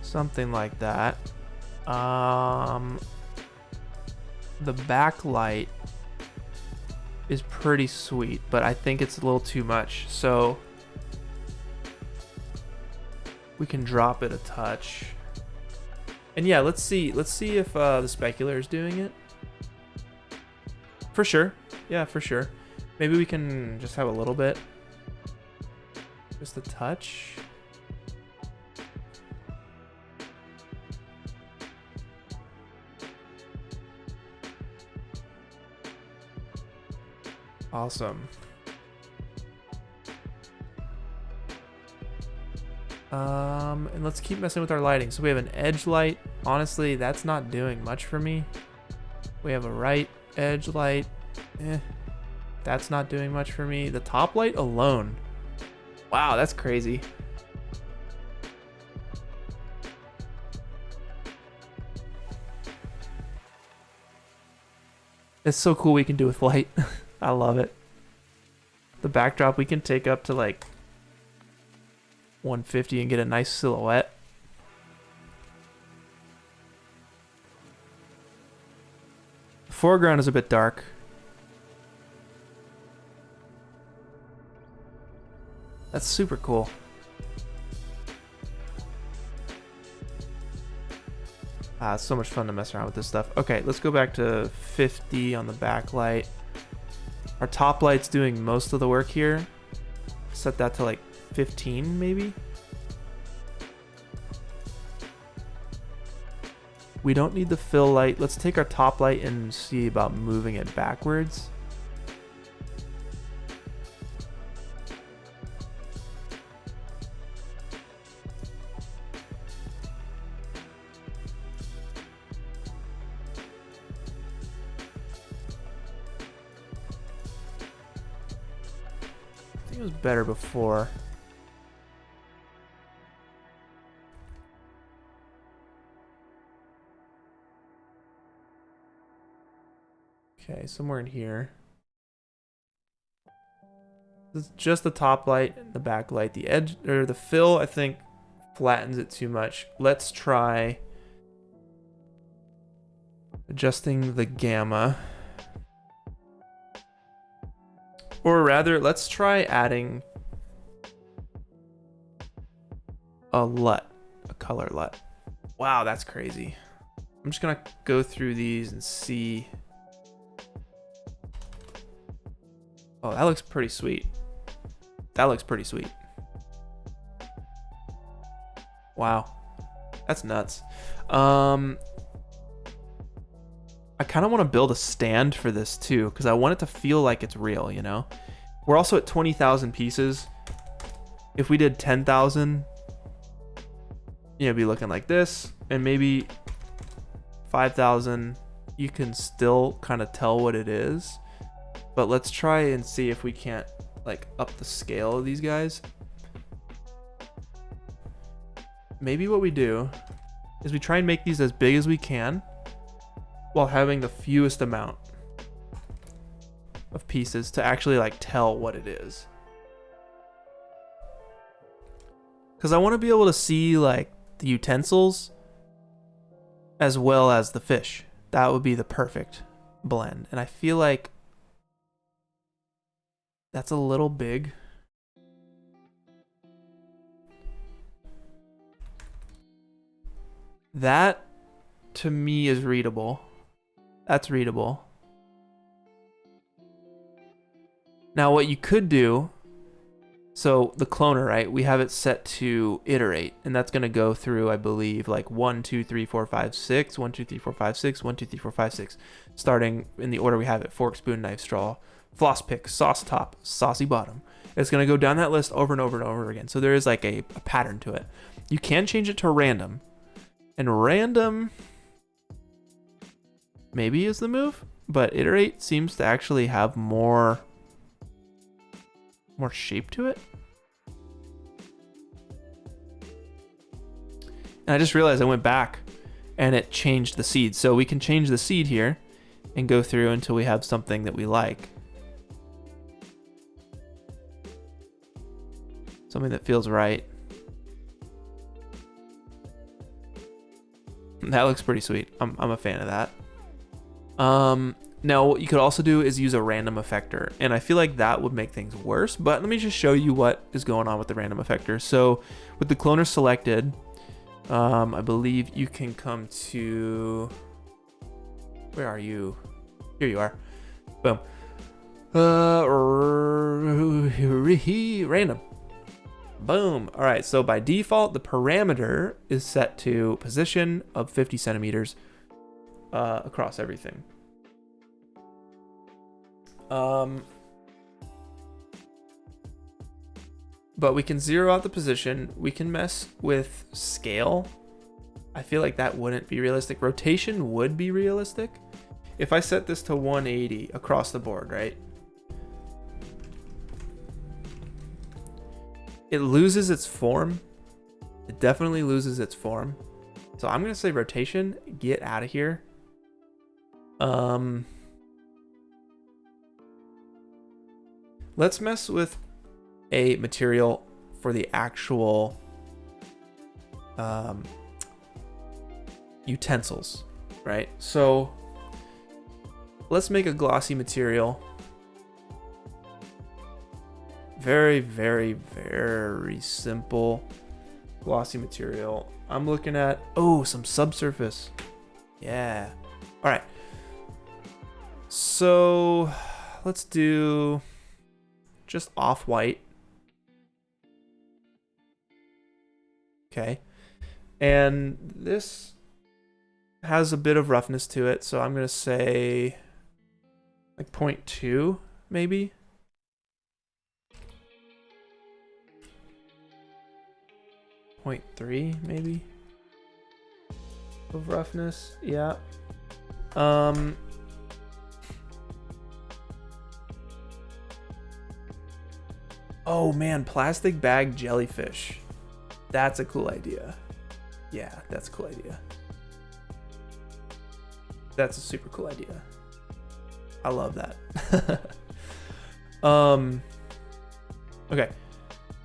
[SPEAKER 1] Something like that. The backlight is pretty sweet, but I think it's a little too much. So we can drop it a touch. And yeah, let's see if the specular is doing it. For sure. Yeah, for sure. Maybe we can just have a little bit. Just a touch. Awesome. And let's keep messing with our lighting. So we have an edge light. Honestly, that's not doing much for me. We have a right edge light. That's not doing much for me. The top light alone. Wow, that's crazy. It's so cool we can do with light. I love it. The backdrop we can take up to like 150 and get a nice silhouette. The foreground is a bit dark. That's super cool. It's so much fun to mess around with this stuff. Okay, let's go back to 50 on the backlight. Our top light's doing most of the work here. Set that to like 15 maybe. We don't need the fill light. Let's take our top light and see about moving it backwards. I think it was better before. Okay, somewhere in here. This is just the top light and the back light. The edge or the fill, I think, flattens it too much. Let's try adjusting the gamma. Or rather, let's try adding a LUT, a color LUT. Wow, that's crazy. I'm just gonna go through these and see. Oh, that looks pretty sweet. That looks pretty sweet. Wow. That's nuts. I kind of want to build a stand for this too, because I want it to feel like it's real, you know? We're also at 20,000 pieces. If we did 10,000, it'd be looking like this, and maybe 5,000, you can still kind of tell what it is. But let's try and see if we can't like up the scale of these guys. Maybe what we do is we try and make these as big as we can while having the fewest amount of pieces to actually like tell what it is. Because I want to be able to see like the utensils as well as the fish. That would be the perfect blend. And I feel like that's a little big. That to me is readable. That's readable. Now what you could do, so the cloner, right? We have it set to iterate, and that's going to go through, I believe, like 1, 2, 3, 4, 5, 6, 1, 2, 3, 4, 5, 6, 1, 2, 3, 4, 5, 6, starting in the order we have it: fork, spoon, knife, straw, floss pick, sauce top, saucy bottom. It's going to go down that list over and over and over again. So there is like a pattern to it. You can change it to random, and random maybe is the move, but iterate seems to actually have more shape to it. And I just realized I went back and it changed the seed. So we can change the seed here and go through until we have something that we like. Something that feels right. That looks pretty sweet. I'm a fan of that. Now what you could also do is use a random effector, and I feel like that would make things worse, but let me just show you what is going on with the random effector. So with the cloner selected, I believe you can come to, where are you? Here you are. Boom. Random. Boom. All right, so by default, the parameter is set to position of 50 centimeters across everything. But we can zero out the position. We can mess with scale. I feel like that wouldn't be realistic. Rotation would be realistic. If I set this to 180 across the board, right? It loses its form. It definitely loses its form. So I'm going to say rotation, get out of here. Let's mess with a material for the actual utensils, right? So let's make a glossy material. Very, very, very simple glossy material. I'm looking at, oh, some subsurface. Yeah. All right. So let's do just off-white. Okay. And this has a bit of roughness to it, so I'm going to say like 0.2 maybe. 0.3 maybe of roughness. Yeah. Oh man, plastic bag jellyfish. That's a cool idea. Yeah, that's a cool idea. That's a super cool idea. I love that. Okay.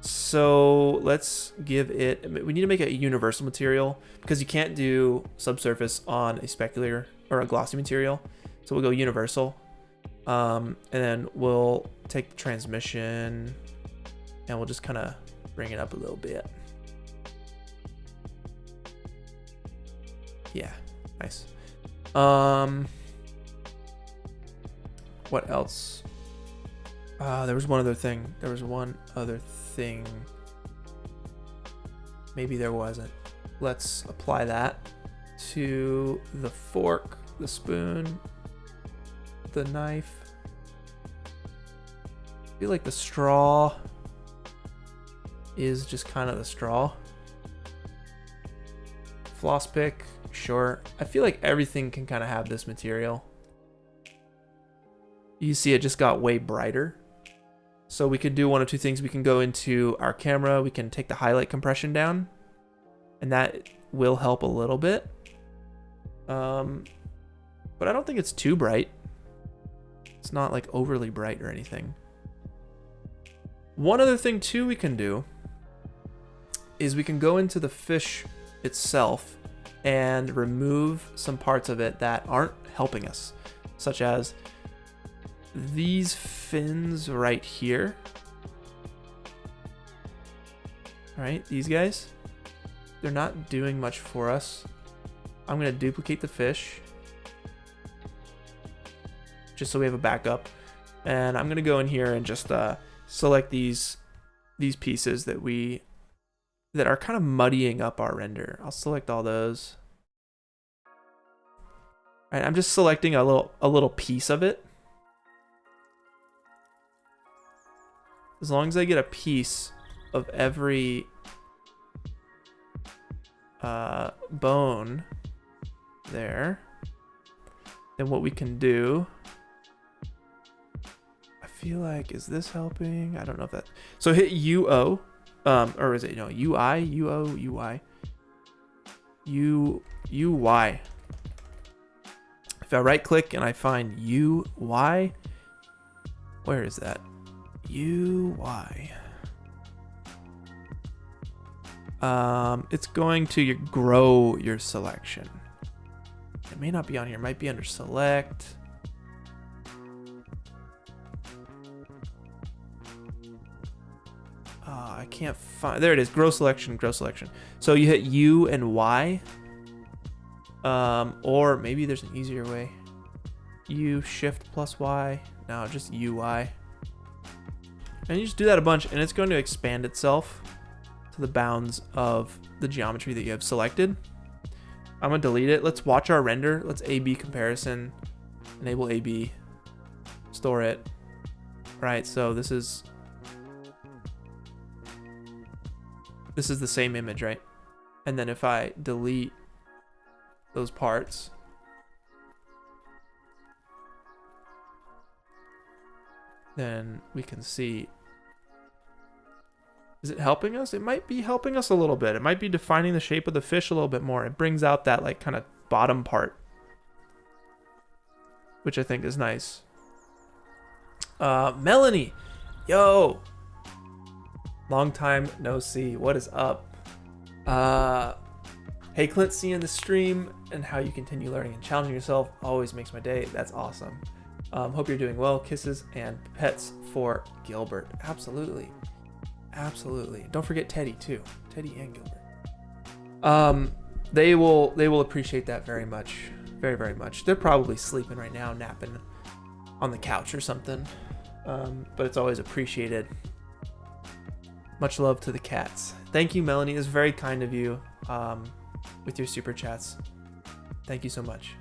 [SPEAKER 1] So let's give it, we need to make a universal material because you can't do subsurface on a specular or a glossy material. So we'll go universal. And then we'll take the transmission and we'll just kind of bring it up a little bit. Yeah, nice. What else? There was one other thing. Maybe there wasn't. Let's apply that to the fork, the spoon, the knife. I feel like the straw is just kind of the straw. Floss pick, sure. I feel like everything can kind of have this material. You see it just got way brighter. So we could do one of two things. We can go into our camera, we can take the highlight compression down, and that will help a little bit. But I don't think it's too bright. It's not like overly bright or anything. One other thing too we can do is we can go into the fish itself and remove some parts of it that aren't helping us, such as these fins right here. All right, these guys, they're not doing much for us. I'm gonna duplicate the fish just so we have a backup, and I'm gonna go in here and just select these pieces that are kind of muddying up our render. I'll select all those. All right, I'm just selecting a little piece of it. As long as I get a piece of every bone there, then what we can do, I feel like, is this helping? I don't know if that, so hit UO, or is it, no, UI, UO, UI, UY. If I right click and I find UY, where is that? UI. It's going to grow your selection. It may not be on here. It might be under select. I can't find. There it is. Grow selection. Grow selection. So you hit U and Y. Or maybe there's an easier way. U shift plus Y. No, just UI. And you just do that a bunch, and it's going to expand itself to the bounds of the geometry that you have selected. I'm gonna delete it. Let's watch our render. Let's A/B comparison. Enable A/B. Store it. Right. So this is the same image, right? And then if I delete those parts, then we can see. Is it helping us? It might be helping us a little bit. It might be defining the shape of the fish a little bit more. It brings out that like kind of bottom part, which I think is nice. Melanie, yo, long time no see. What is up? Hey Clint, see you in the stream, and how you continue learning and challenging yourself always makes my day. That's awesome. Hope you're doing well. Kisses and pets for Gilbert. Absolutely. Absolutely. Don't forget Teddy too. Teddy and Gilbert. They will appreciate that very much. Very, very much. They're probably sleeping right now, napping on the couch or something. But it's always appreciated. Much love to the cats. Thank you, Melanie. It's very kind of you with your super chats. Thank you so much.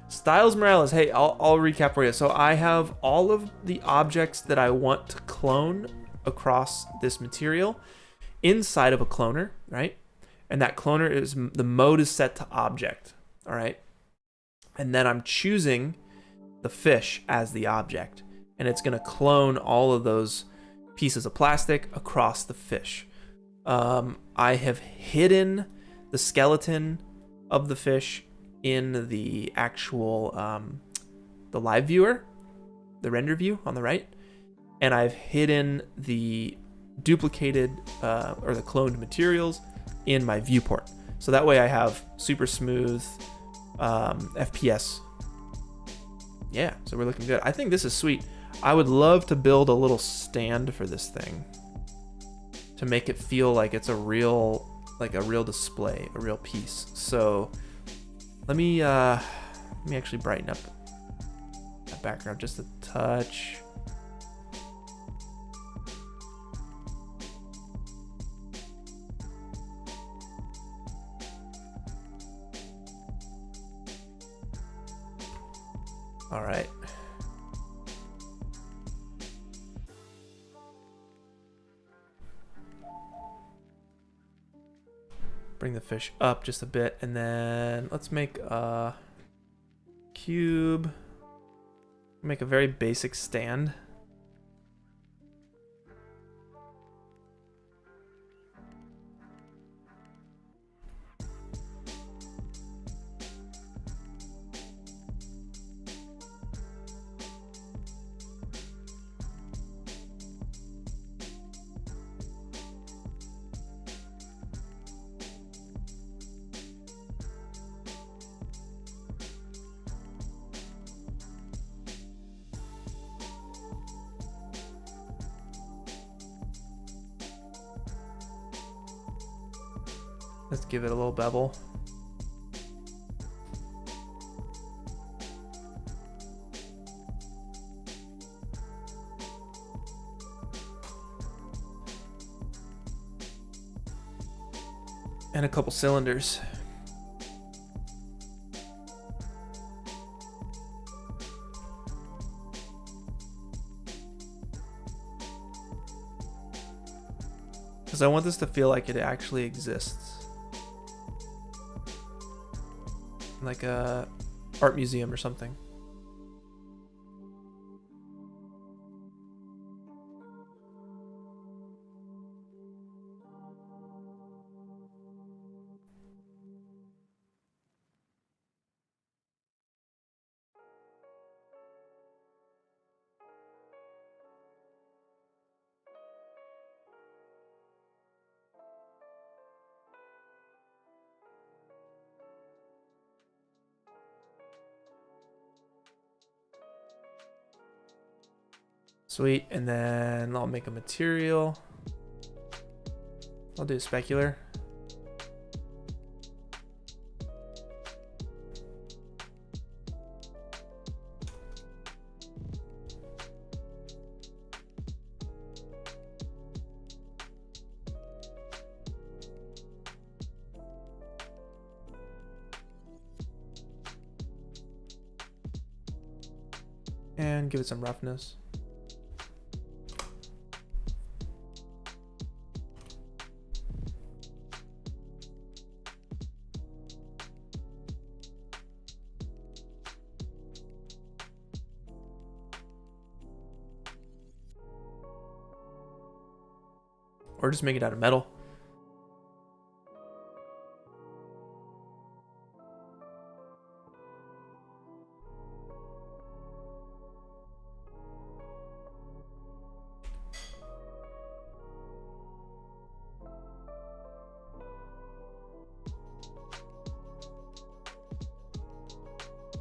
[SPEAKER 1] Styles Morales, hey, I'll recap for you. So I have all of the objects that I want to clone across this material inside of a cloner, right? And that cloner is, the mode is set to object, all right? And then I'm choosing the fish as the object, and it's gonna clone all of those pieces of plastic across the fish. I have hidden the skeleton of the fish in the actual the live viewer, the render view on the right, and I've hidden the duplicated or the cloned materials in my viewport, so that way I have super smooth FPS. Yeah, so we're looking good. I think this is sweet. I would love to build a little stand for this thing to make it feel like it's a real display, a real piece. So let me actually brighten up that background just a touch. All right. Bring the fish up just a bit, and then let's make a cube. Make a very basic stand. Let's give it a little bevel. And a couple cylinders. Because I want this to feel like it actually exists. Like a art museum or something. Sweet, and then I'll make a material. I'll do a specular. And give it some roughness. Or just make it out of metal.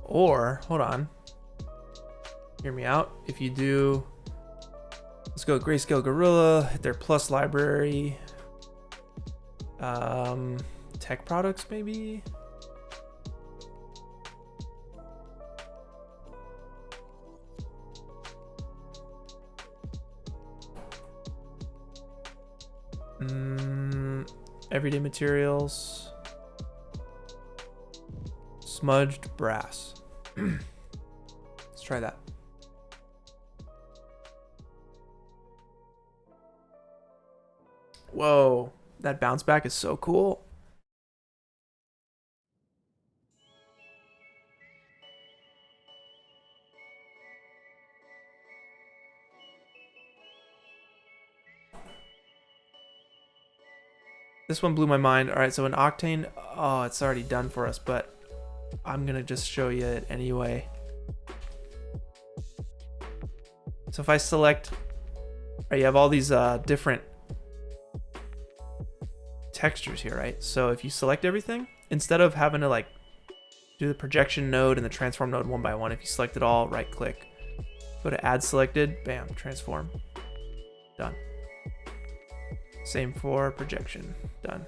[SPEAKER 1] Or, hold on. Hear me out. If you do, let's go Grayscale Gorilla, hit their plus library. Tech products, maybe? Everyday materials. Smudged brass. Let's try that. Whoa, that bounce back is so cool. This one blew my mind. All right, so in Octane, oh, it's already done for us, but I'm gonna just show you it anyway. So if I select, right, you have all these different textures here, right? So if you select everything, instead of having to like do the projection node and the transform node one by one, if you select it all, right click, go to add selected, bam, transform, done. Same for projection, done.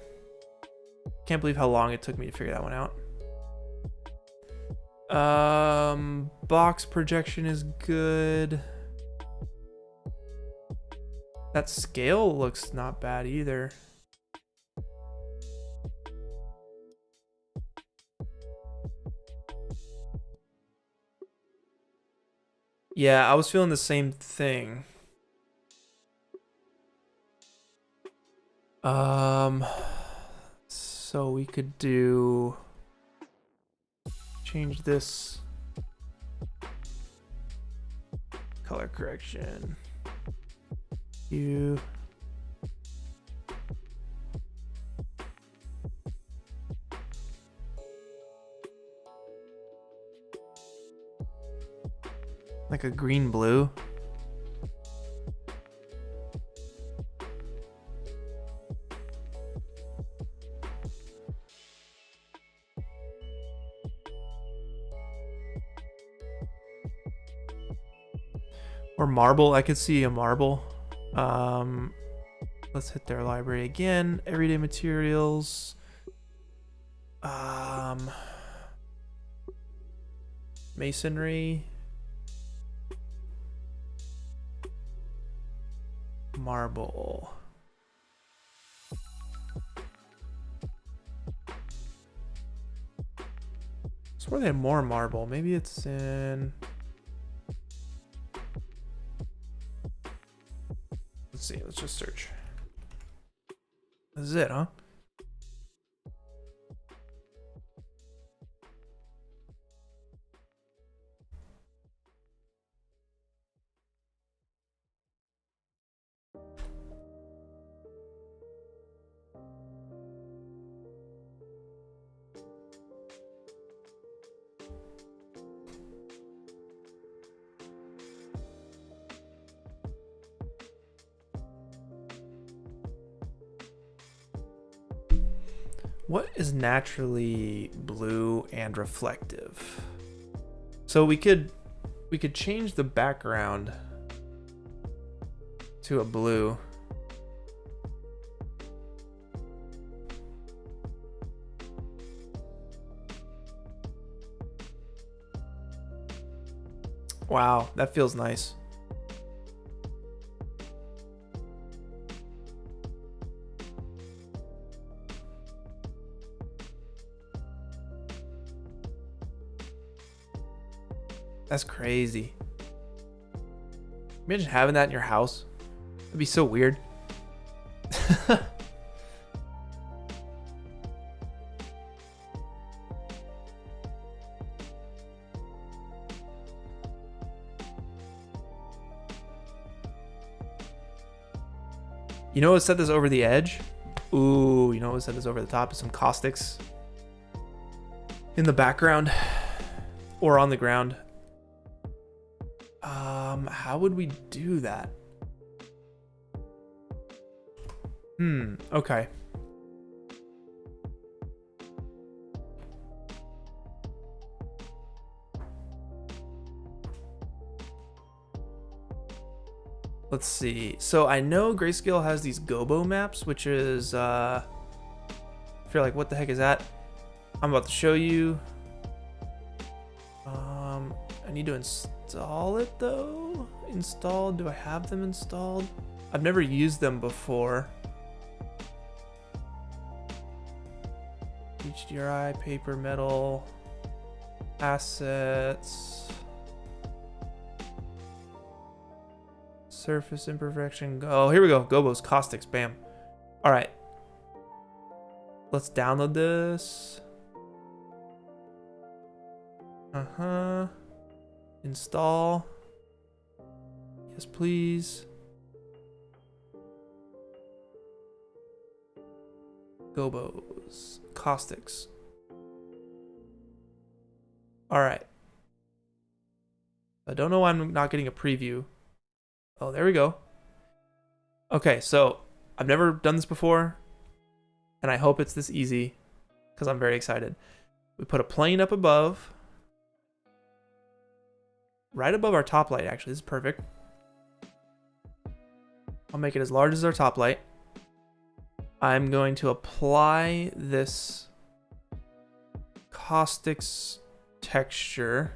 [SPEAKER 1] Can't believe how long it took me to figure that one out. Box projection is good. That scale looks not bad either. Yeah, I was feeling the same thing. So we could change this color correction. You. Like a green blue. Or marble. I could see a marble. Let's hit their library again. Everyday materials. Masonry. Marble. I swear they had more marble. Maybe it's in... Let's see. Let's just search. This is it, huh? What is naturally blue and reflective? So we could change the background to a blue. Wow, that feels nice. That's crazy. Imagine having that in your house. It'd be so weird. You know what set this over the edge? Ooh, you know what set this over the top is some caustics in the background or on the ground. How would we do that? Okay. Let's see. So I know Grayscale has these Gobo maps, which is, if you're like, what the heck is that? I'm about to show you. I need to install it though. Installed, do I have them installed? I've never used them before. HDRI, paper, metal, assets. Surface imperfection. Oh, here we go. Gobo's caustics. Bam. All right. Let's download this. Install. Yes, please. Gobo's caustics. All right. I don't know why I'm not getting a preview. Oh, there we go. Okay, so I've never done this before, and I hope it's this easy because I'm very excited. We put a plane up above, right above our top light, actually. This is perfect. I'll make it as large as our top light. I'm going to apply this caustics texture.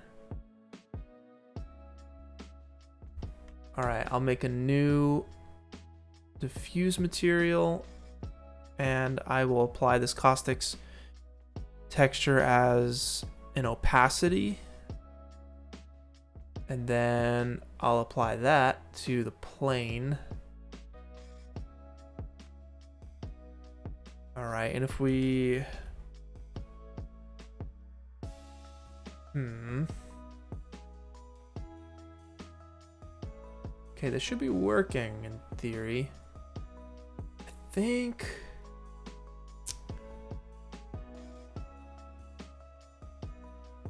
[SPEAKER 1] All right, I'll make a new diffuse material and I will apply this caustics texture as an opacity. And then I'll apply that to the plane. All right, and if we... Okay, this should be working in theory. I think...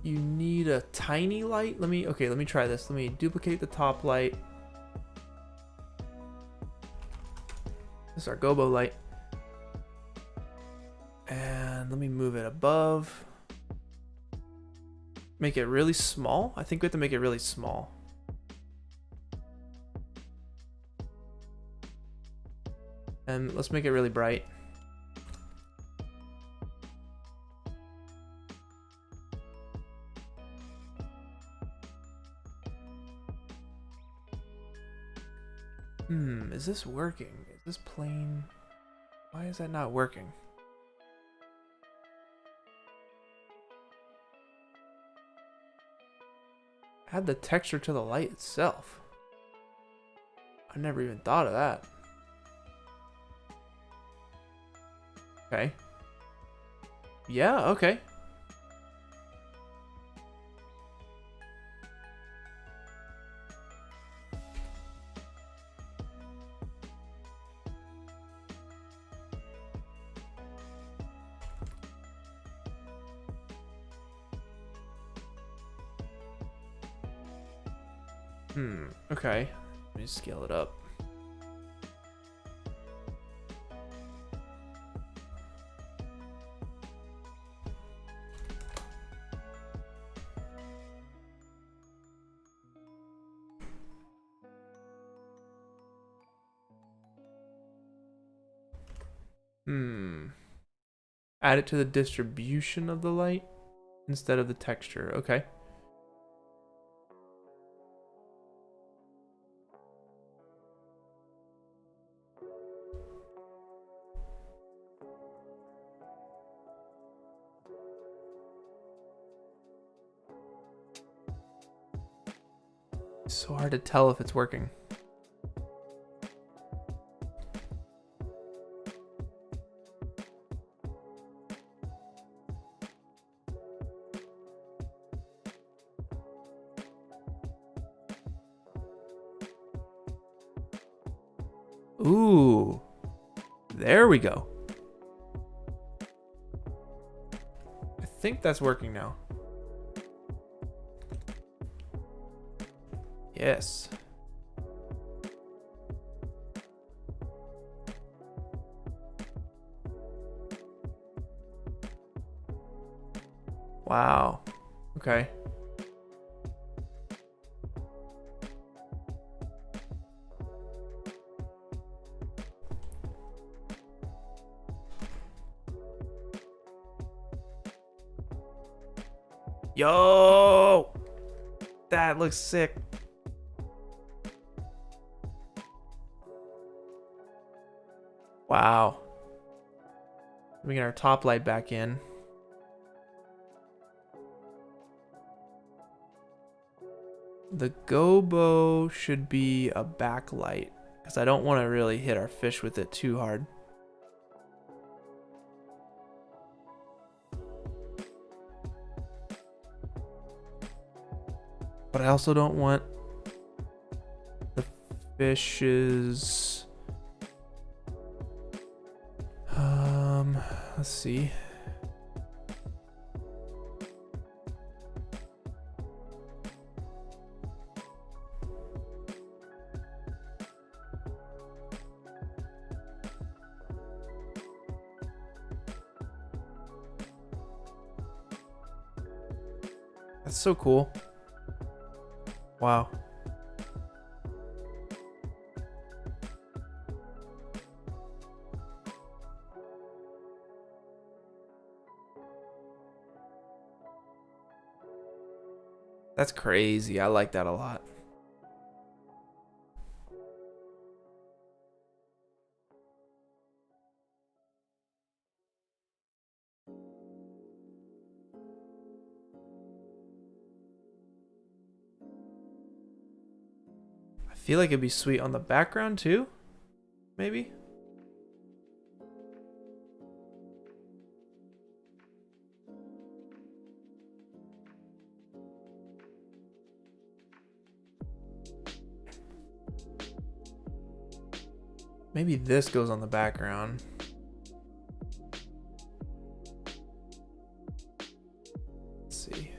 [SPEAKER 1] You need a tiny light. Let me try this. Let me duplicate the top light. This is our Gobo light. And let me move it above. Make it really small. I think we have to make it really small. And let's make it really bright. Is this working? Is this plane? Why is that not working? Add the texture to the light itself. I never even thought of that. Okay. Yeah, okay. Okay. Let me scale it up. Add it to the distribution of the light instead of the texture. Okay. It's so hard to tell if it's working. Ooh, there we go. I think that's working now. Yes. Wow. Okay. Yo! That looks sick. Wow. Let me get our top light back in. The Gobo should be a backlight because I don't want to really hit our fish with it too hard. But I also don't want the fishes. Let's see. That's so cool. Wow. That's crazy. I like that a lot. feel like it'd be sweet on the background too, maybe. Maybe this goes on the background. Let's see.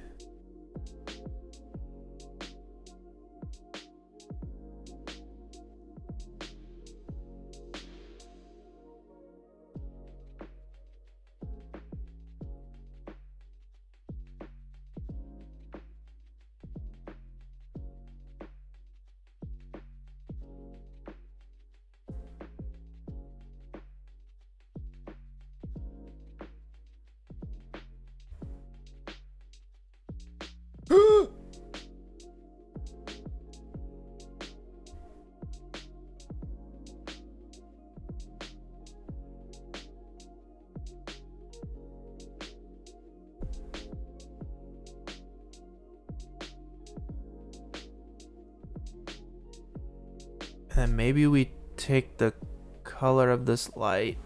[SPEAKER 1] And maybe we take the color of this light.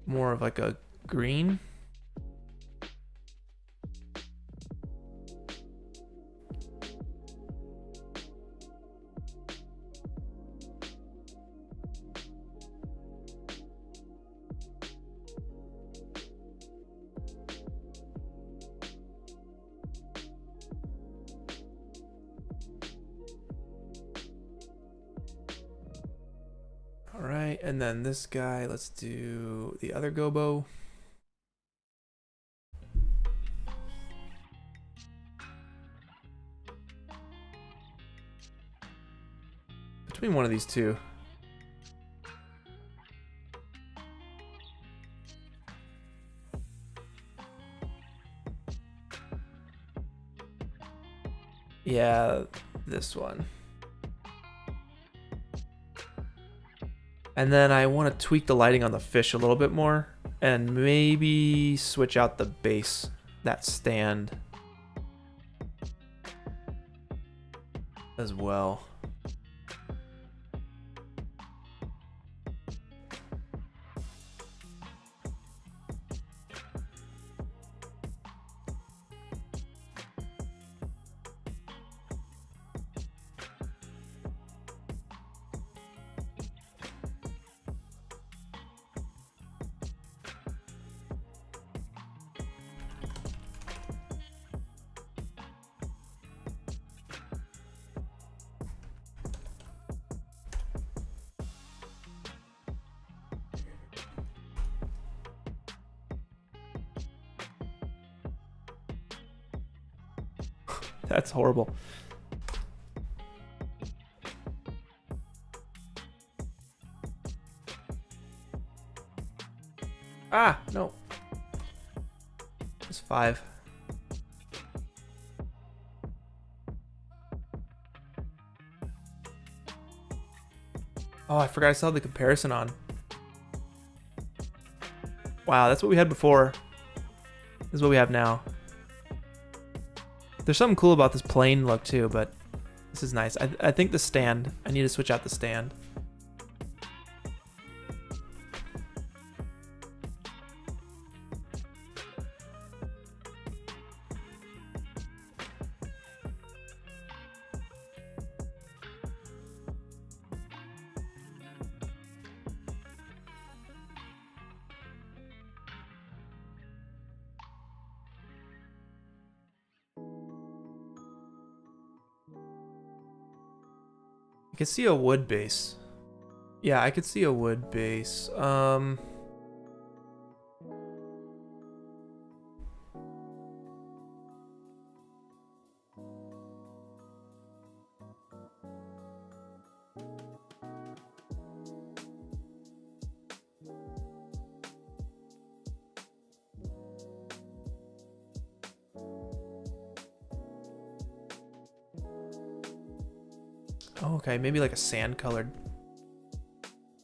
[SPEAKER 1] More of like a green. All right, and then this guy, let's do the other Gobo. Between one of these two. Yeah, this one. And then I want to tweak the lighting on the fish a little bit more and maybe switch out the base, that stand as well. That's horrible. Ah, no. It's 5. Oh, I forgot I still had the comparison on. Wow, that's what we had before. This is what we have now. There's something cool about this plain look too, but this is nice. I think the stand, I need to switch out the stand. I could see a wood base. Yeah, I could see a wood base. Oh, okay, maybe like a sand colored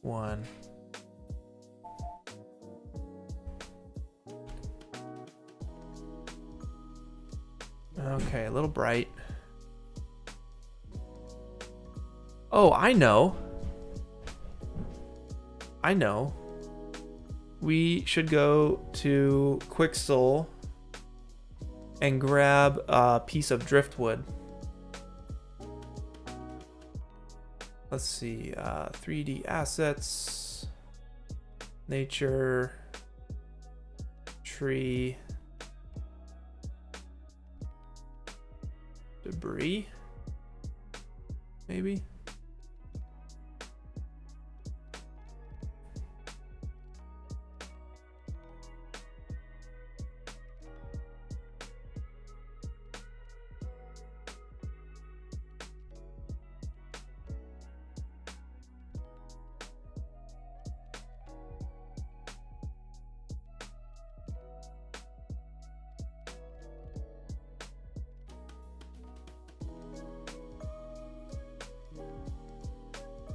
[SPEAKER 1] one. Okay, a little bright. Oh, I know. We should go to Quixel and grab a piece of driftwood. Let's see, 3D assets, nature, tree, debris, maybe?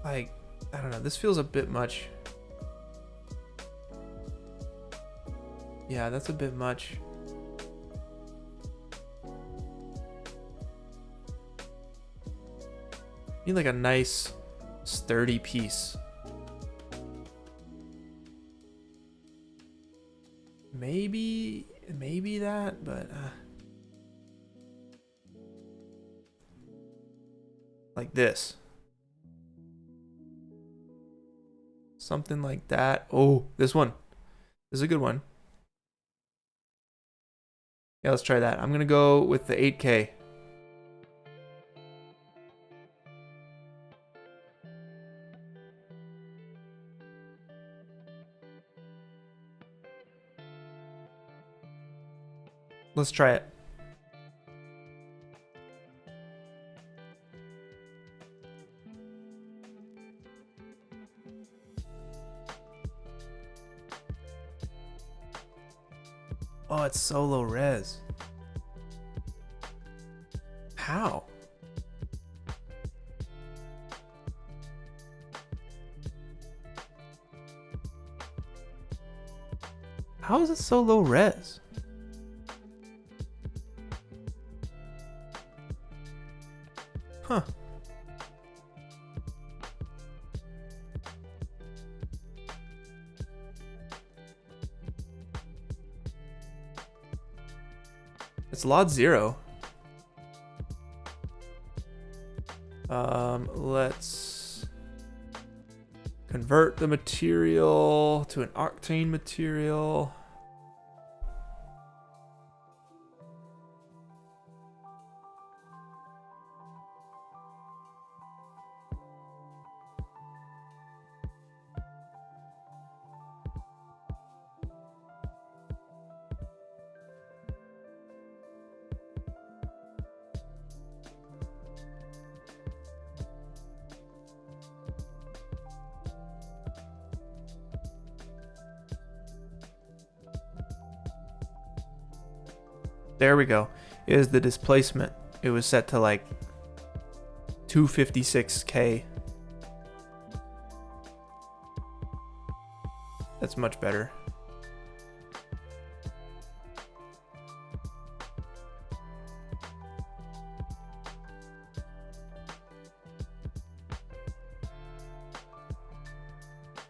[SPEAKER 1] Like, I don't know, this feels a bit much. Yeah, that's a bit much. Need like a nice, sturdy piece. Maybe that, but like this. Something like that. Oh, this one. This is a good one. Yeah, let's try that. I'm gonna go with the 8K. Let's try it. Oh, it's so low res. How? How is it so low res? Huh. It's LOD 0. Let's convert the material to an Octane material. There we go. Is the displacement. It was set to like 256K. That's much better.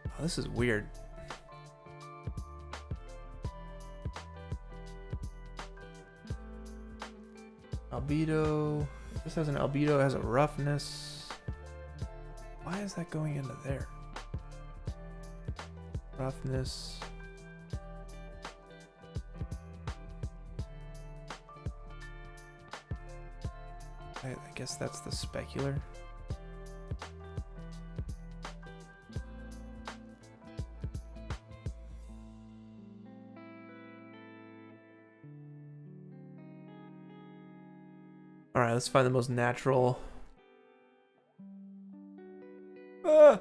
[SPEAKER 1] Oh, this is weird. Albedo. This has an albedo, has a roughness. Why is that going into there? Roughness. I guess that's the specular. Alright, let's find the most natural. Ah!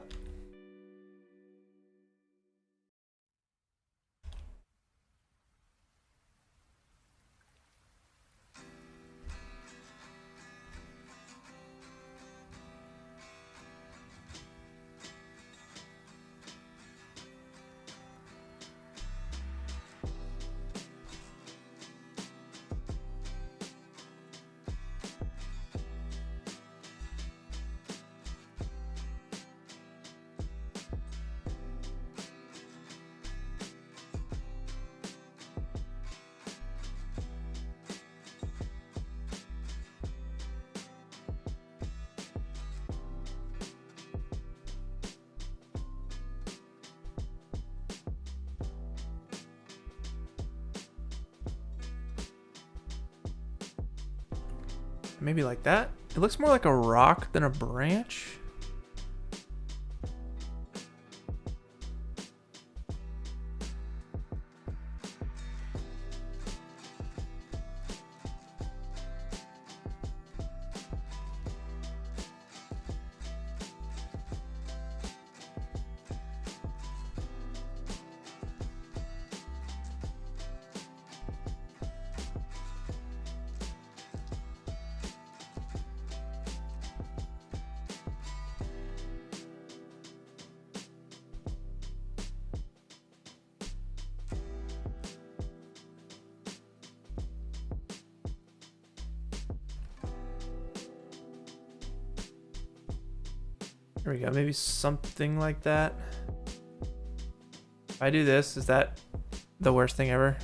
[SPEAKER 1] Maybe like that. It looks more like a rock than a branch. There we go, maybe something like that. If I do this, is that the worst thing ever?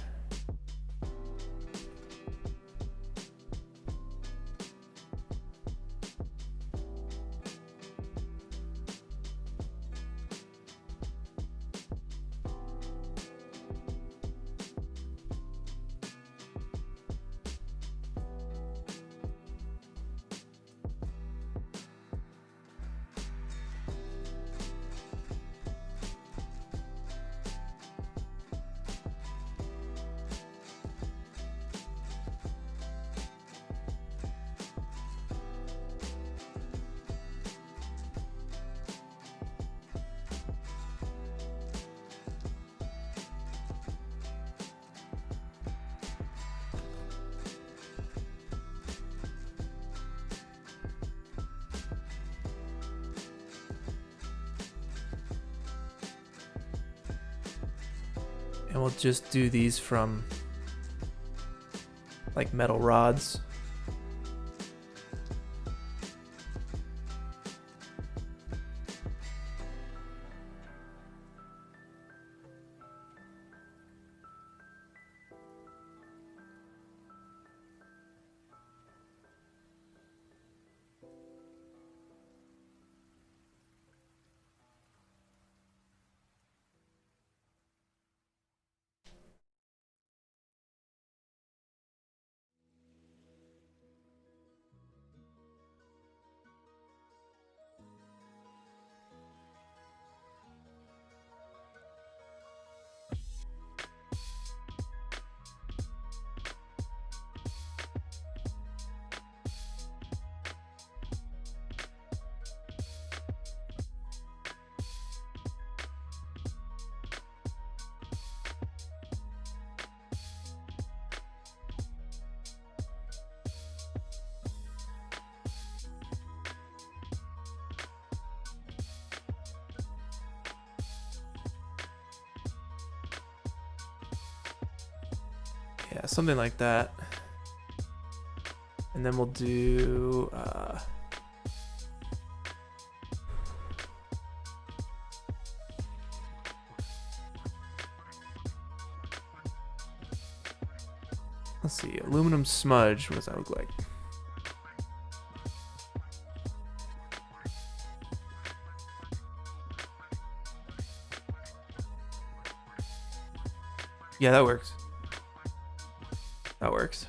[SPEAKER 1] And we'll just do these from like metal rods. Yeah, something like that. And then we'll do let's see, aluminum smudge. What does that look like? Yeah, that works. That works.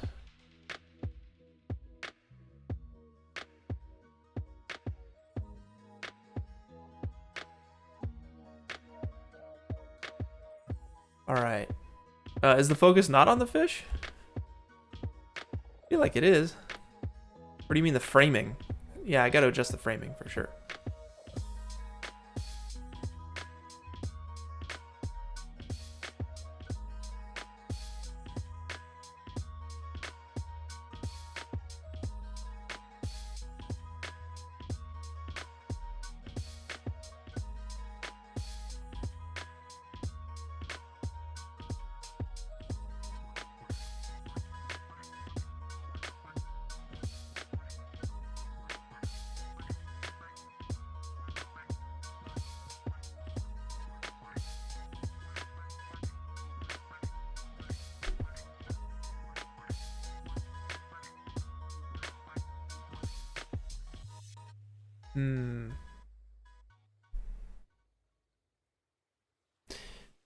[SPEAKER 1] All right. Is the focus not on the fish? I feel like it is. What do you mean the framing? Yeah, I got to adjust the framing for sure.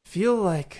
[SPEAKER 1] Feel like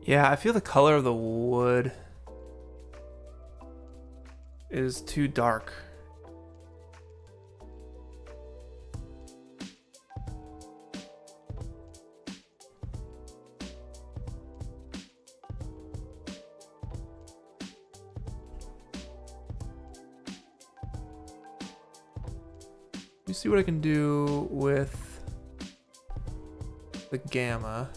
[SPEAKER 1] Yeah, I feel the color of the wood is too dark. Let me see what I can do with the gamma.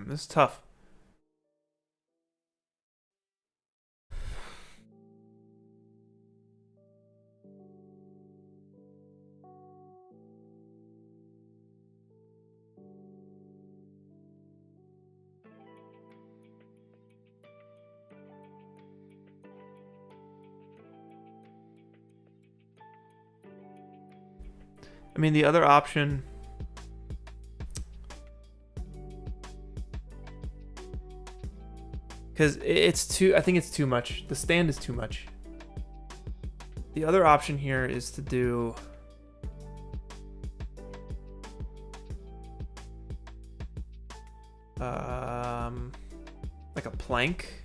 [SPEAKER 1] This is tough. I mean, the other option, because it's too, I think it's too much. The stand is too much. The other option here is to do like a plank.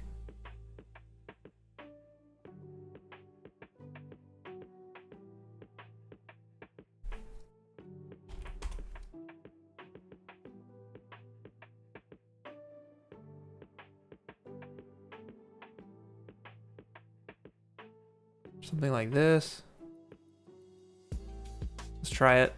[SPEAKER 1] Something like this. Let's try it.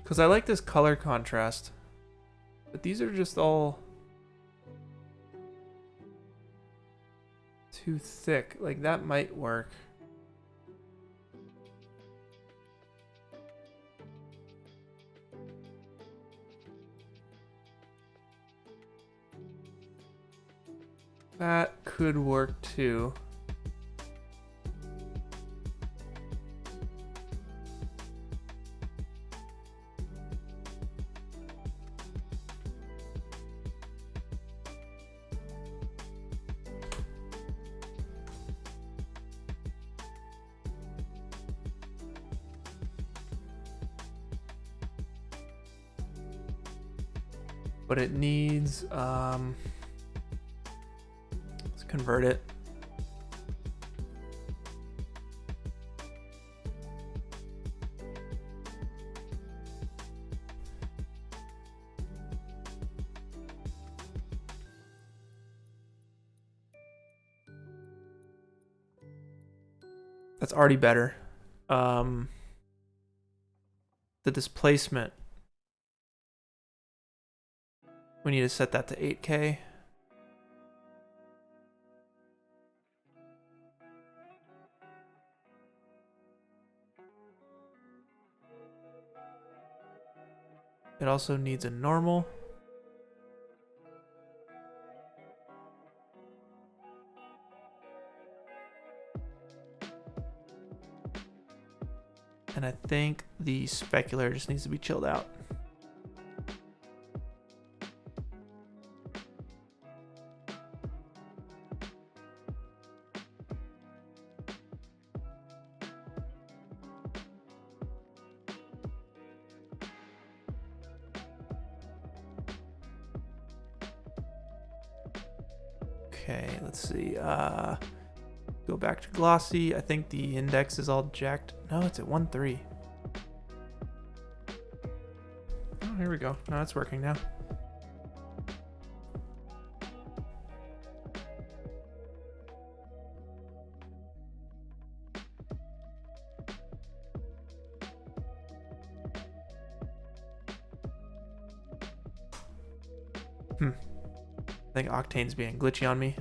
[SPEAKER 1] Because I like this color contrast, but these are just all too thick. Like, that might work. That could work too. But it needs, let's convert it. That's already better. The displacement, we need to set that to 8K. It also needs a normal. And I think the specular just needs to be chilled out. Okay, let's see. Go back to glossy. I think the index is all jacked. No, it's at 1.3. Oh, here we go. No, it's working now. I think Octane's being glitchy on me.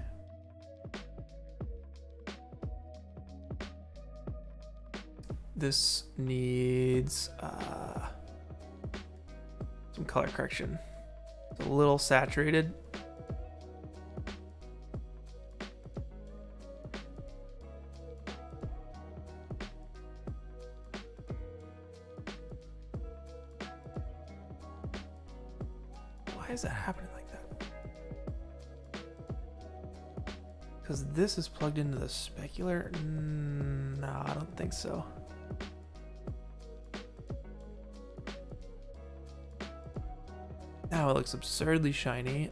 [SPEAKER 1] This needs some color correction. It's a little saturated. Why is that happening like that? Because this is plugged into the specular? No, I don't think so. Now it looks absurdly shiny.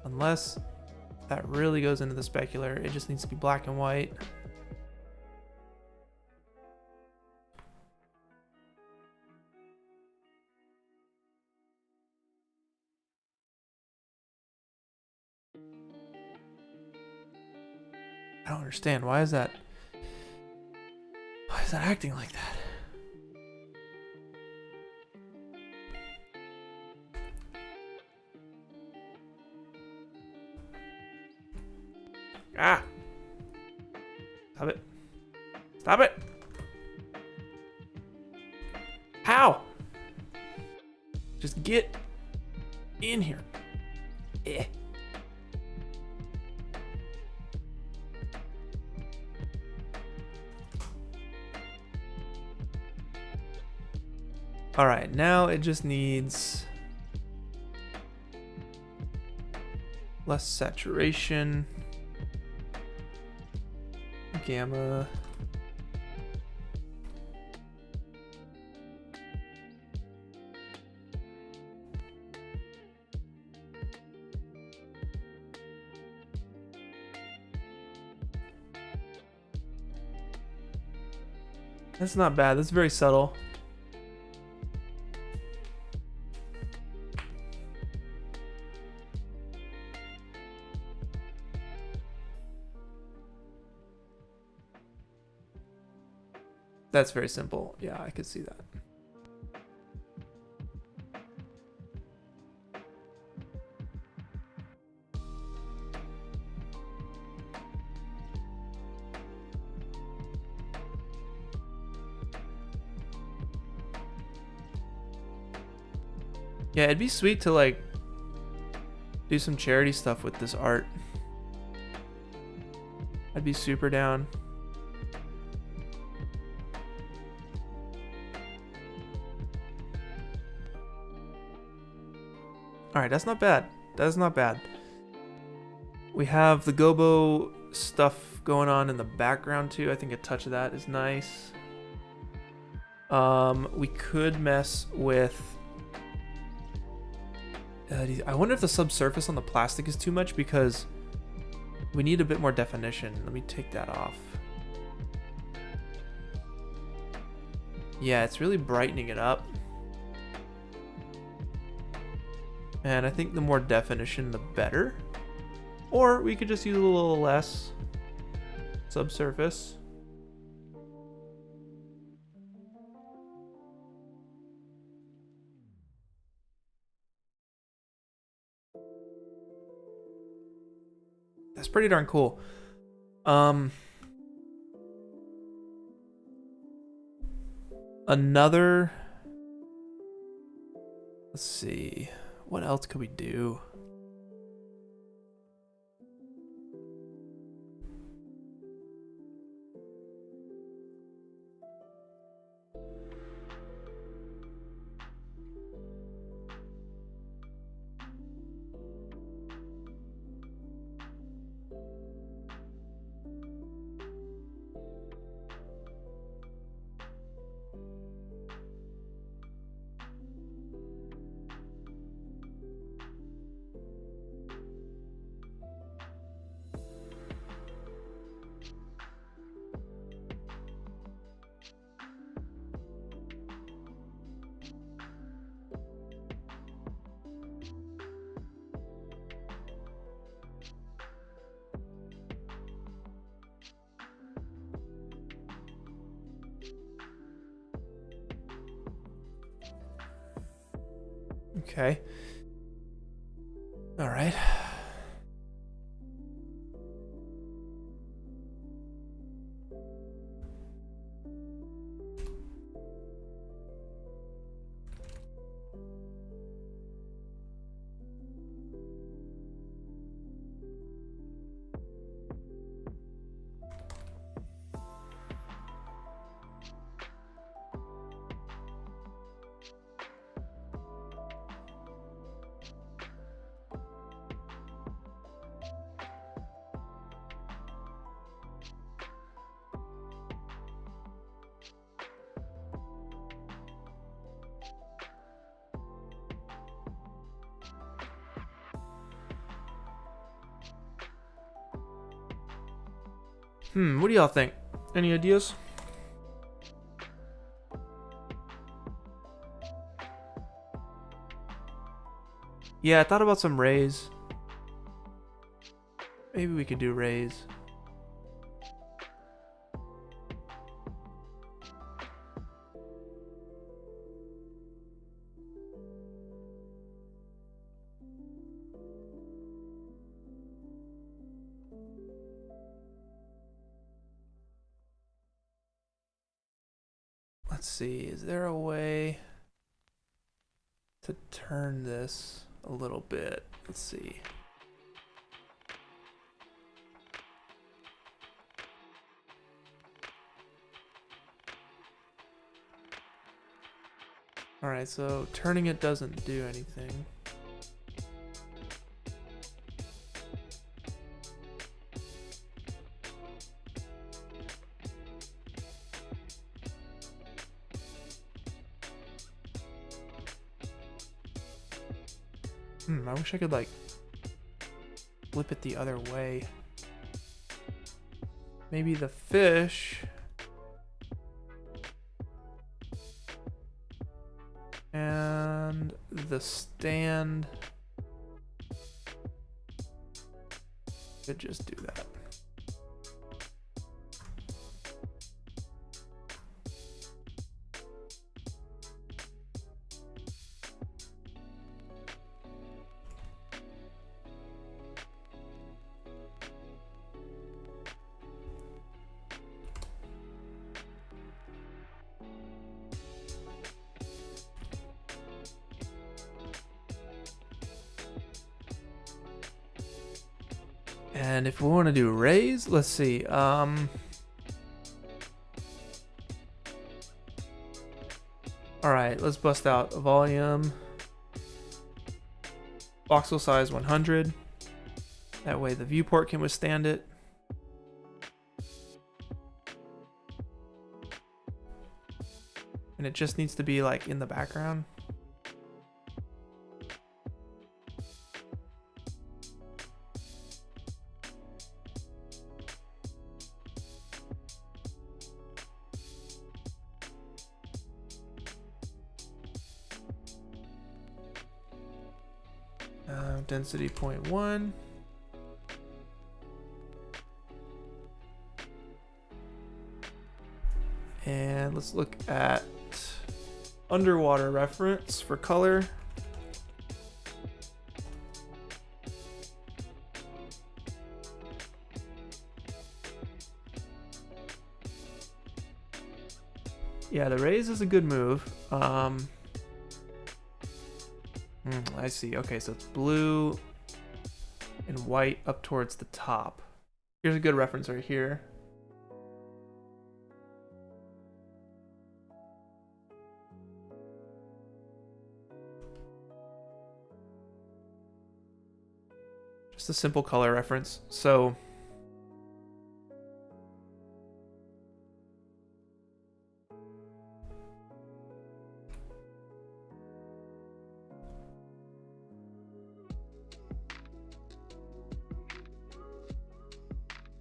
[SPEAKER 1] Unless that really goes into the specular, it just needs to be black and white. I don't understand. Why is that acting like that? Ah! Stop it. Stop it! How? Just get in here. Eh. All right, now it just needs less saturation. Gamma. That's not bad. That's very subtle. That's very simple. Yeah, I could see that. Yeah, it'd be sweet to like do some charity stuff with this art. I'd be super down. All right, that's not bad. That's not bad. We have the Gobo stuff going on in the background too. I think a touch of that is nice. We could mess with... I wonder if the subsurface on the plastic is too much because we need a bit more definition. Let me take that off. Yeah, it's really brightening it up. And I think the more definition, the better. Or we could just use a little less subsurface. That's pretty darn cool. Another... Let's see. What else could we do? Okay. All right. What do y'all think? Any ideas? Yeah, I thought about some rays. Maybe we could do rays. Let's see, is there a way to turn this a little bit? Let's see. All right, so turning it doesn't do anything. I wish I could like flip it the other way. Maybe the fish and the stand could just do that. And if we want to do rays, let's see. All right, let's bust out a volume. Voxel size 100. That way the viewport can withstand it. And it just needs to be like in the background. Density 0.1. And let's look at underwater reference for color. Yeah, the rays is a good move. I see. Okay, so it's blue and white up towards the top. Here's a good reference right here. Just a simple color reference. So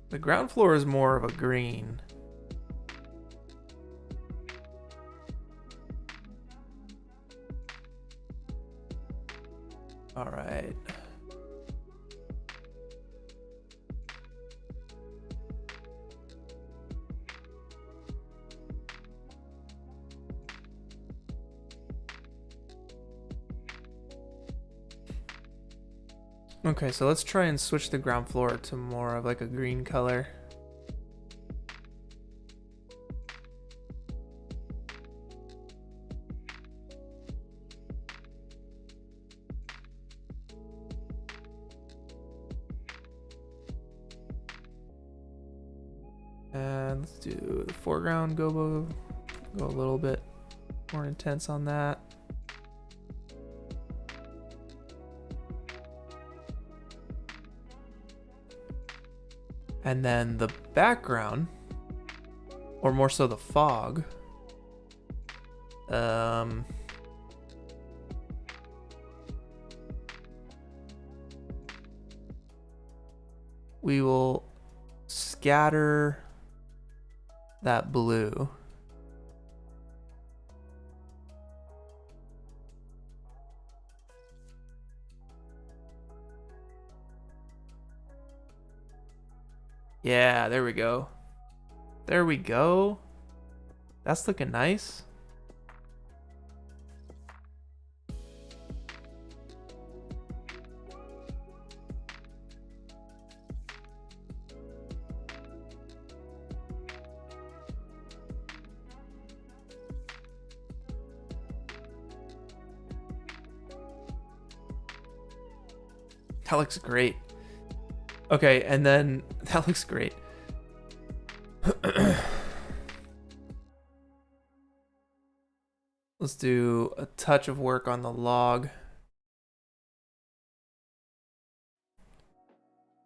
[SPEAKER 1] the ground floor is more of a green. All right. Okay, so let's try and switch the ground floor to more of like a green color. And let's do the foreground Gobo, go a little bit more intense on that. And then the background, or more so the fog, we will scatter that blue. Yeah, there we go. There we go. That's looking nice. That looks great. Okay, and then that looks great. Let's do a touch of work on the log.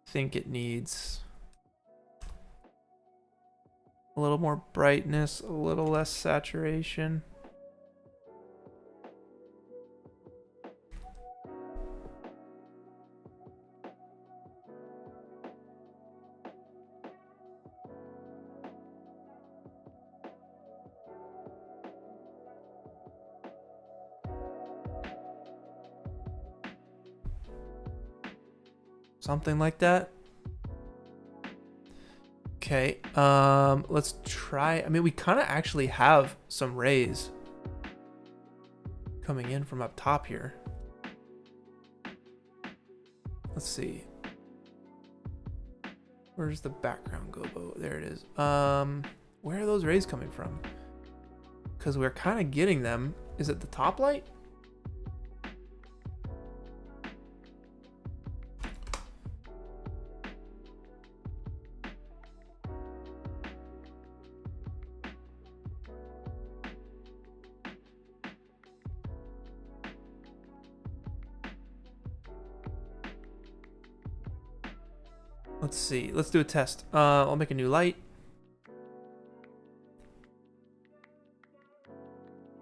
[SPEAKER 1] I think it needs a little more brightness, a little less saturation. Something like that. Okay, let's try. I mean, we kind of actually have some rays coming in from up top here. Let's see. Where's the background Gobo? There it is. Where are those rays coming from? Because we're kind of getting them. Is it the top light? Let's see. Let's do a test. I'll make a new light.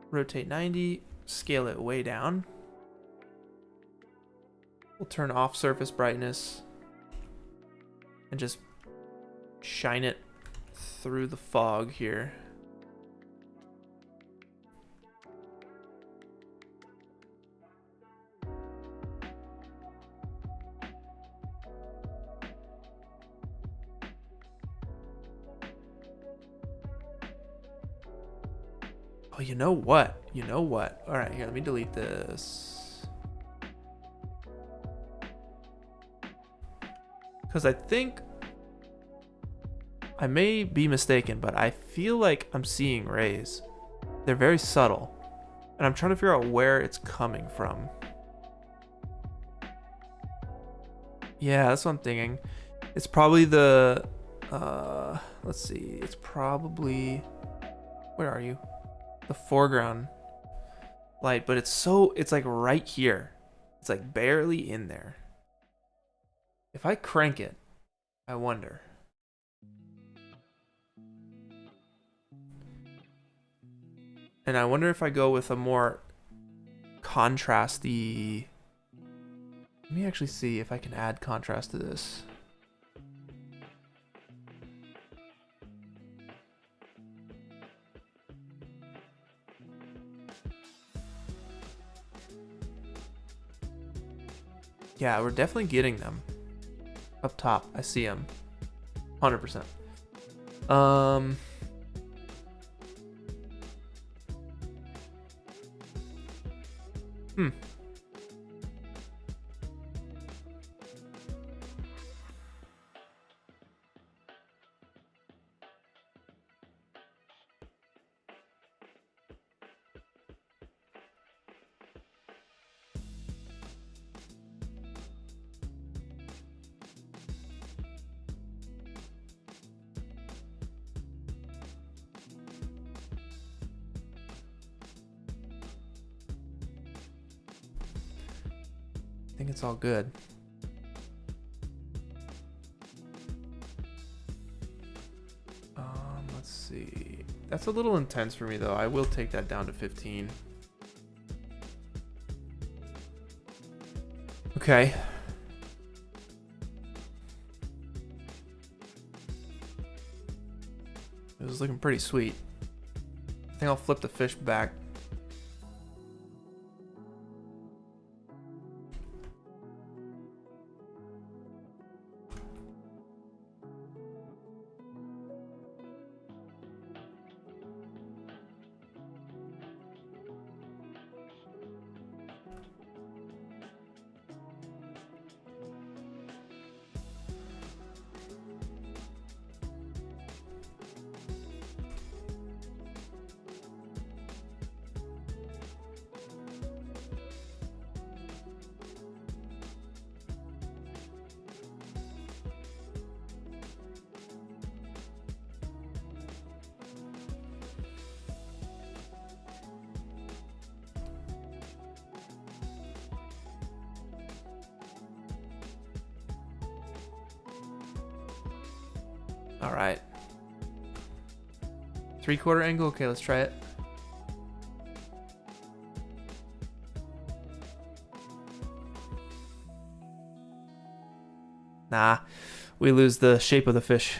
[SPEAKER 1] Rotate 90. Scale it way down. We'll turn off surface brightness. And just shine it through the fog here. Oh, you know what? You know what? All right, here, let me delete this. Because I think I may be mistaken, but I feel like I'm seeing rays. They're very subtle. And I'm trying to figure out where it's coming from. Yeah, that's what I'm thinking. It's probably the... let's see. It's probably... Where are you? The foreground light, but it's like right here. It's like barely in there. If I crank it, I wonder. And I wonder if I go with a more contrasty... Let me actually see if I can add contrast to this. Yeah, we're definitely getting them. Up top, I see them. 100%. think it's all good. Let's see. That's a little intense for me though. I will take that down to 15. Okay. It was looking pretty sweet. I think I'll flip the fish back. All right. 3/4 angle. Okay, let's try it. Nah, we lose the shape of the fish.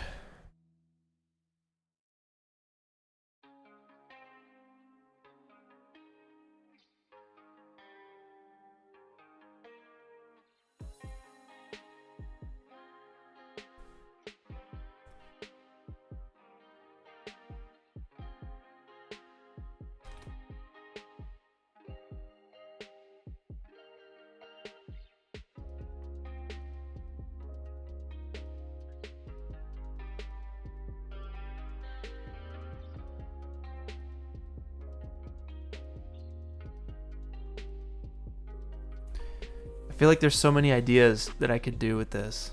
[SPEAKER 1] I feel like there's so many ideas that I could do with this.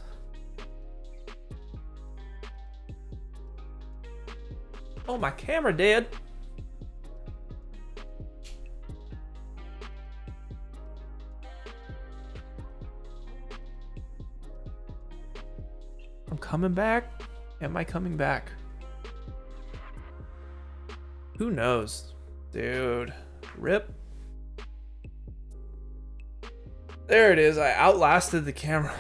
[SPEAKER 1] Oh, my camera dead. I'm coming back. Am I coming back? Who knows? Dude. Rip. There it is. I outlasted the camera.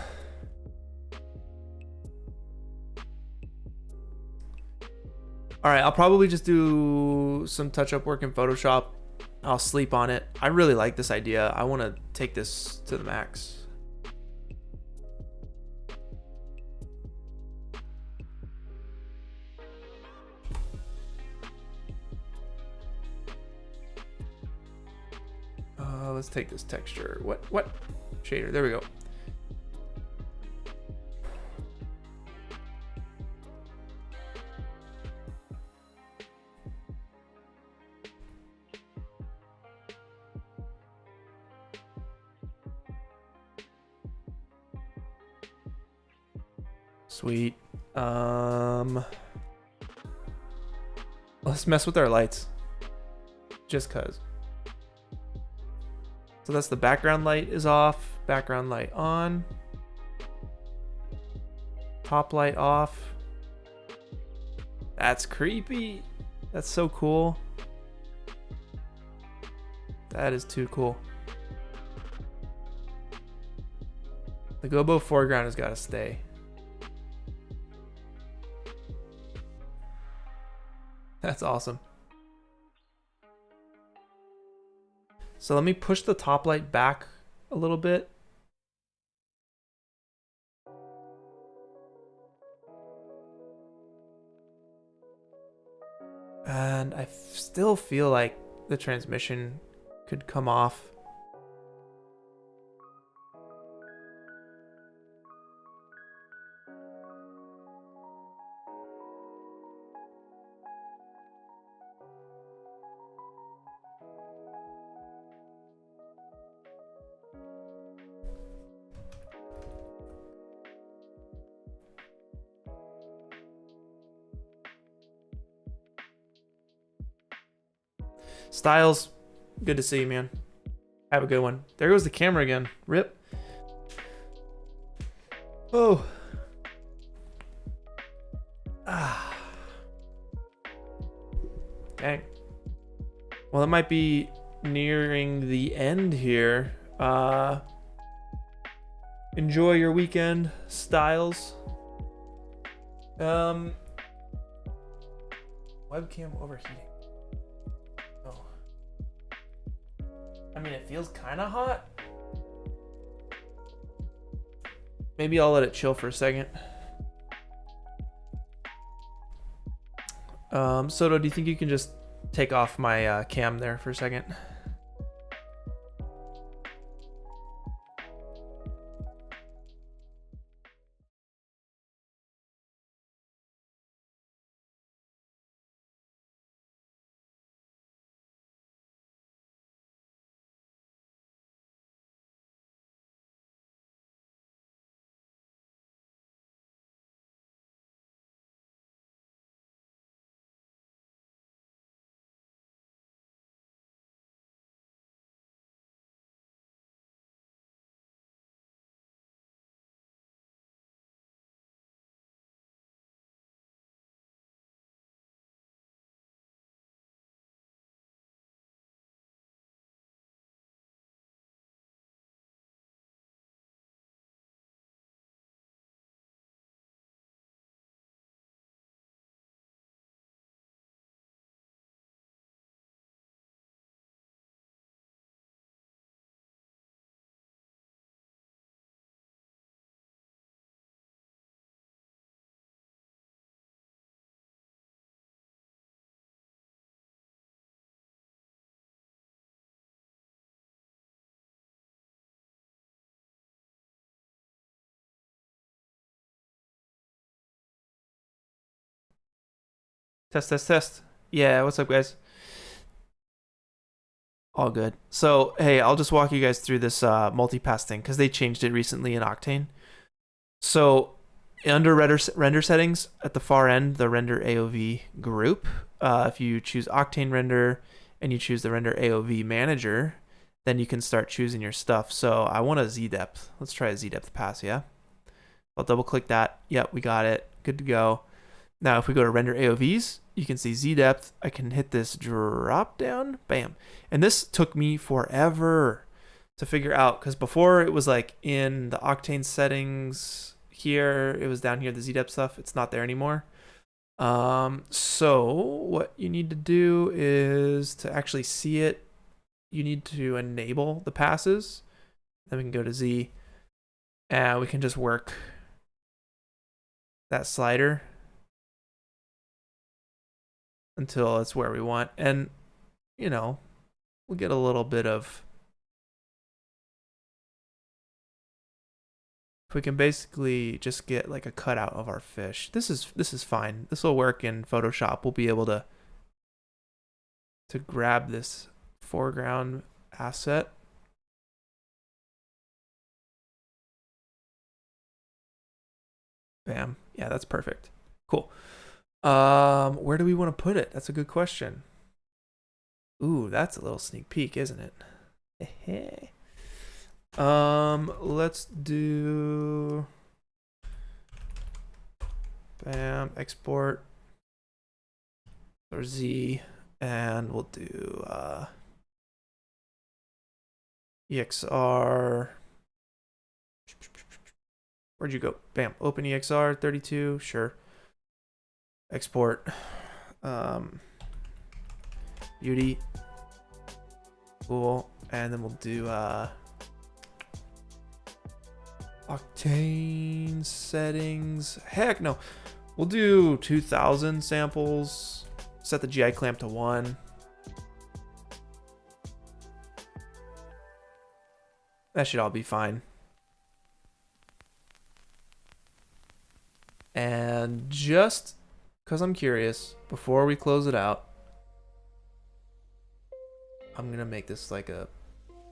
[SPEAKER 1] All right, I'll probably just do some touch-up work in Photoshop. I'll sleep on it. I really like this idea. I want to take this to the max. Let's take this texture. What? Shader. There we go. Sweet. Let's mess with our lights. Just cause. So that's the background light is off, background light on, top light off. That's creepy. That's so cool. That is too cool. The Gobo foreground has got to stay. That's awesome. So let me push the top light back a little bit. And I still feel like the transmission could come off. Styles, good to see you, man. Have a good one. There goes the camera again. Rip. Oh. Ah. Dang. Well, it might be nearing the end here. Enjoy your weekend, Styles. Webcam overheating. Oh. I mean, it feels kind of hot. Maybe I'll let it chill for a second. Soto, do you think you can just take off my cam there for a second? Test. Yeah, what's up, guys? All good. So, hey, I'll just walk you guys through this multipass thing because they changed it recently in Octane. So, under render settings at the far end, the render AOV group, if you choose Octane render and you choose the render AOV manager, then you can start choosing your stuff. So, I want a Z depth. Let's try a Z depth pass, yeah? I'll double click that. Yep, we got it. Good to go. Now, if we go to render AOVs, you can see Z depth. I can hit this drop down, bam. And this took me forever to figure out because before it was like in the Octane settings here, it was down here, the Z depth stuff. It's not there anymore. So what you need to do is to actually see it, you need to enable the passes. Then we can go to Z and we can just work that slider until it's where we want. And, you know, we'll get a little bit of, if we can basically just get like a cutout of our fish. This is fine. This will work in Photoshop. We'll be able to grab this foreground asset. Bam. Yeah, that's perfect. Cool. Where do we want to put it? That's a good question. Ooh, that's a little sneak peek, isn't it? Let's do bam, export or Z, and we'll do EXR. Where'd you go? Bam, open EXR 32, sure. Export beauty, cool, and then we'll do Octane settings. Heck no, we'll do 2000 samples, set the GI clamp to 1. That should all be fine. And just because I'm curious, before we close it out, I'm going to make this like a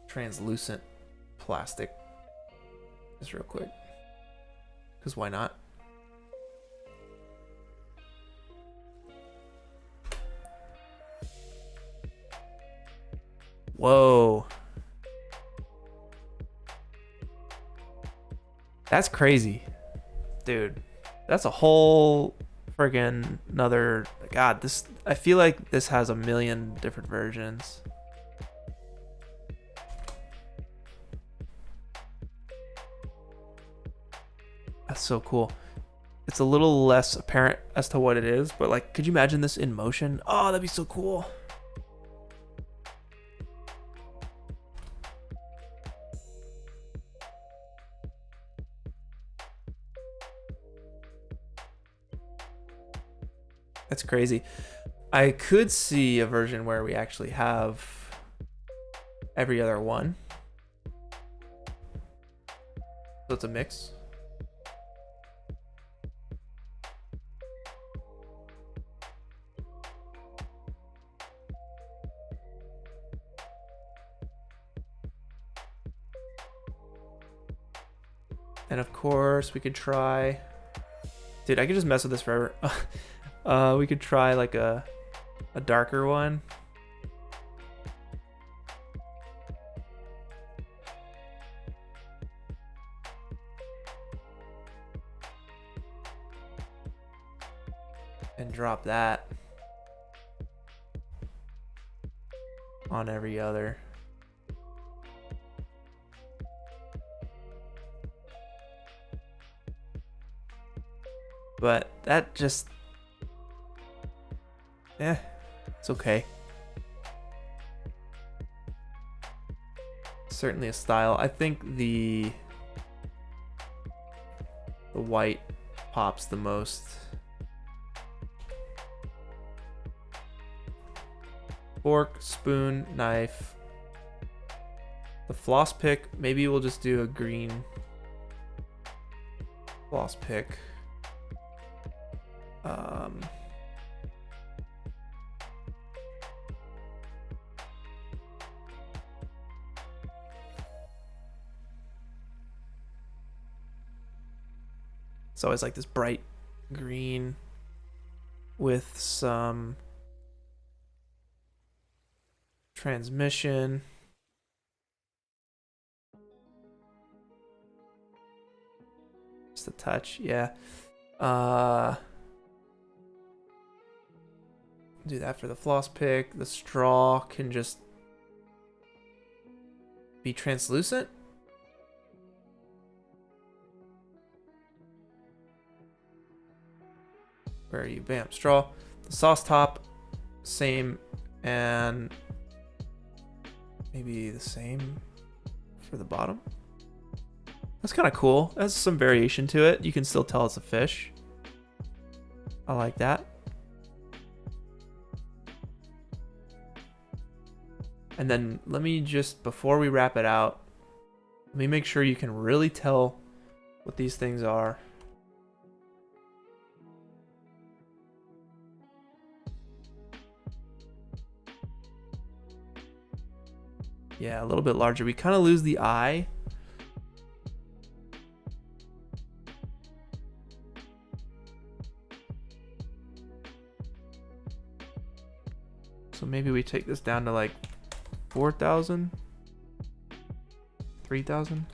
[SPEAKER 1] translucent plastic. Just real quick. Because why not? Whoa. That's crazy. Dude, that's a whole friggin' another. God, this. I feel like this has a million different versions. That's so cool. It's a little less apparent as to what it is, but like, could you imagine this in motion? Oh, that'd be so cool. That's crazy. I could see a version where we actually have every other one. So it's a mix. And of course we could try, dude, I could just mess with this forever. We could try like a darker one. And drop that on every other. But that just, it's okay. Certainly a style. I think the white pops the most. Fork, spoon, knife. The floss pick, maybe we'll just do a green floss pick. It's always like this bright green with some transmission. Just a touch, yeah. Do that for the floss pick. The straw can just be translucent. Where are you? Bam, straw. The sauce top, same, and maybe the same for the bottom. That's kind of cool. It has some variation to it. You can still tell it's a fish. I like that. And then let me just, before we wrap it out, let me make sure you can really tell what these things are. Yeah, a little bit larger. We kind of lose the eye. So maybe we take this down to like 4,000, 3,000.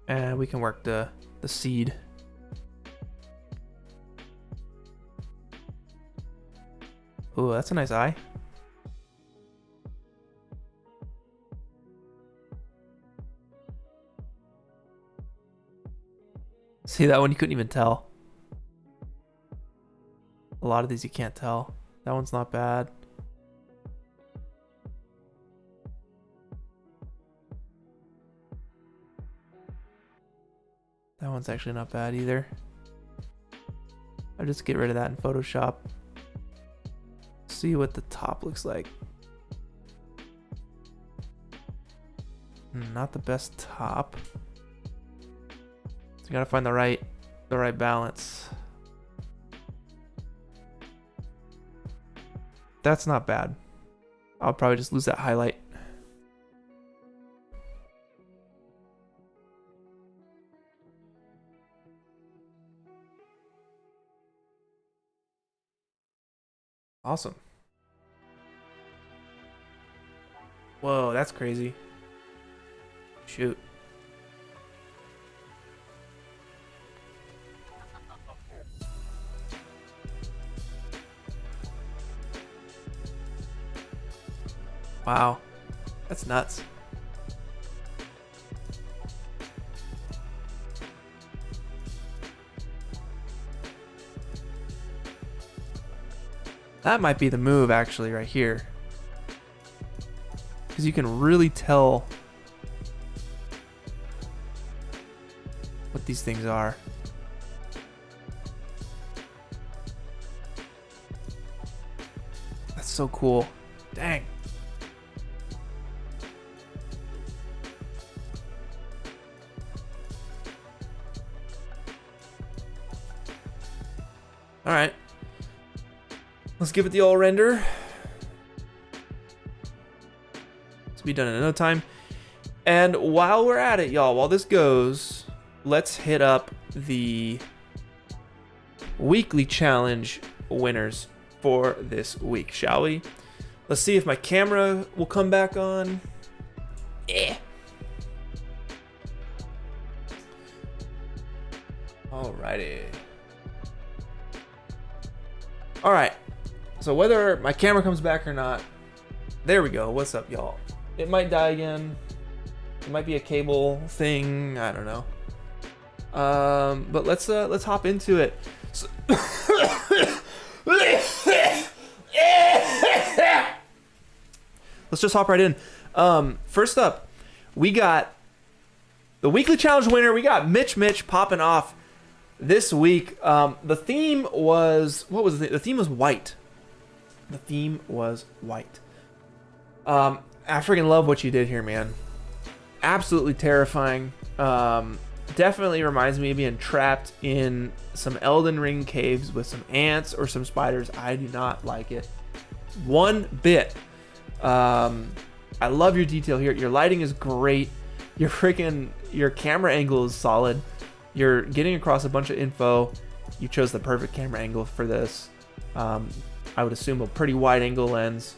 [SPEAKER 1] And we can work the seed. Ooh, that's a nice eye. See, that one you couldn't even tell. A lot of these you can't tell. That one's not bad. That one's actually not bad either. I'll just get rid of that in Photoshop. See what the top looks like. Not the best top. So you gotta find the right balance. That's not bad. I'll probably just lose that highlight. Awesome. Whoa, that's crazy. Shoot. Wow. That's nuts. That might be the move actually right here. Because you can really tell what these things are. That's so cool. Dang. All right. Let's give it the all render. This will be done in no time. And while we're at it, y'all, while this goes, let's hit up the weekly challenge winners for this week, shall we? Let's see if my camera will come back on. Yeah. Alrighty. All right. So whether my camera comes back or not, there we go. What's up, y'all? It might die again. It might be a cable thing. I don't know. But let's hop into it. So let's just hop right in. First up, we got the weekly challenge winner. We got Mitch popping off this week. The theme was, what was the theme was white. The theme was white. I freaking love what you did here, man. Absolutely terrifying. Definitely reminds me of being trapped in some Elden Ring caves with some ants or some spiders. I do not like it one bit. I love your detail here. Your lighting is great. Your camera angle is solid. You're getting across a bunch of info. You chose the perfect camera angle for this. I would assume a pretty wide angle lens.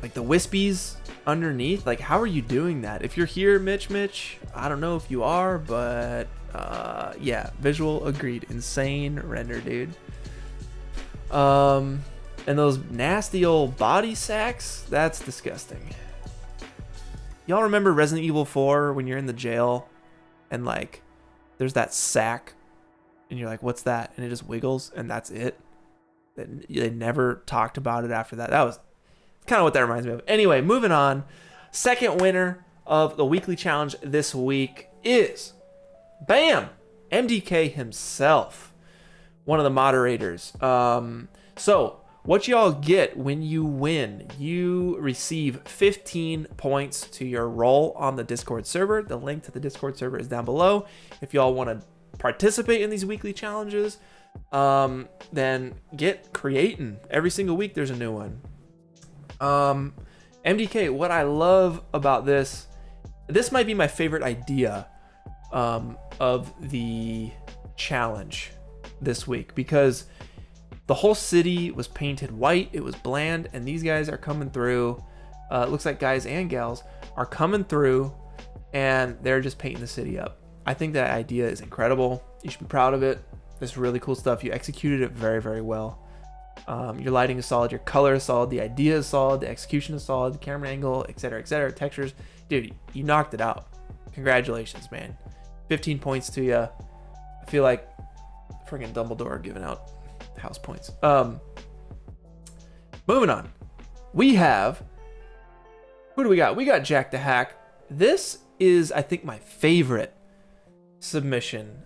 [SPEAKER 1] Like the wispies underneath, like how are you doing that? If you're here, Mitch, I don't know if you are, but yeah, visual agreed. Insane render, dude. And those nasty old body sacks, that's disgusting. Y'all remember Resident Evil 4 when you're in the jail and like there's that sack and you're like, what's that? And it just wiggles and that's it. They never talked about it after that. That was kind of what that reminds me of. Anyway, moving on. Second winner of the weekly challenge this week is, bam, MDK himself, one of the moderators. So what y'all get when you win, you receive 15 points to your role on the Discord server. The link to the Discord server is down below. If y'all want to participate in these weekly challenges, then get creating. Every single week there's a new one. MDK, what I love about this might be my favorite idea of the challenge this week, because the whole city was painted white, it was bland, and these guys are coming through. It looks like guys and gals are coming through and they're just painting the city up. I think that idea is incredible. You should be proud of it. This really cool stuff. You executed it very, very well. Your lighting is solid, your color is solid, the idea is solid, the execution is solid, the camera angle, etc., textures. Dude, you knocked it out. Congratulations, man. 15 points to you. I feel like friggin' Dumbledore giving out house points. Moving on. We have, who do we got? We got Jack the Hack. This is, I think, my favorite submission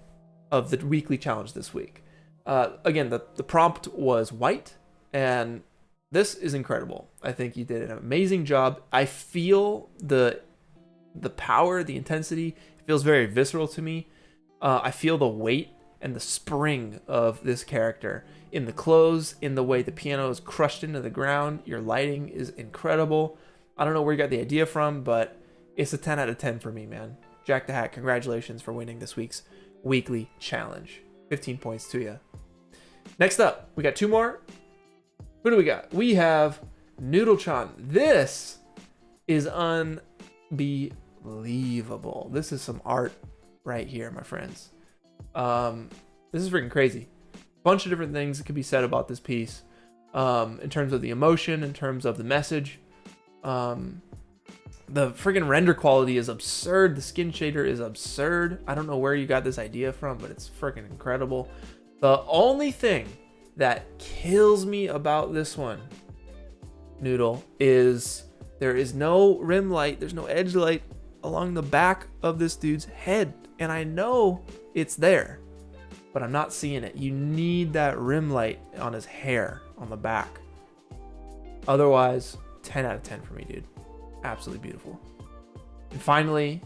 [SPEAKER 1] of the weekly challenge this week. Again, the prompt was white, and this is incredible. I think you did an amazing job. I feel the power, the intensity. It feels very visceral to me. I feel the weight and the spring of this character in the clothes, in the way the piano is crushed into the ground. Your lighting is incredible. I don't know where you got the idea from, but it's a 10 out of 10 for me, man. Jack the Hack, congratulations for winning this week's weekly challenge. 15 points to you. Next up, we got two more. Who do we got? We have Noodle-chan. This is unbelievable. This is some art right here, my friends. This is freaking crazy. Bunch of different things that could be said about this piece, in terms of the emotion, in terms of the message. The friggin' render quality is absurd. The skin shader is absurd. I don't know where you got this idea from, but it's freaking incredible. The only thing that kills me about this one, Noodle, is there is no rim light. There's no edge light along the back of this dude's head. And I know it's there, but I'm not seeing it. You need that rim light on his hair on the back. Otherwise, 10 out of 10 for me, dude. Absolutely beautiful. And finally,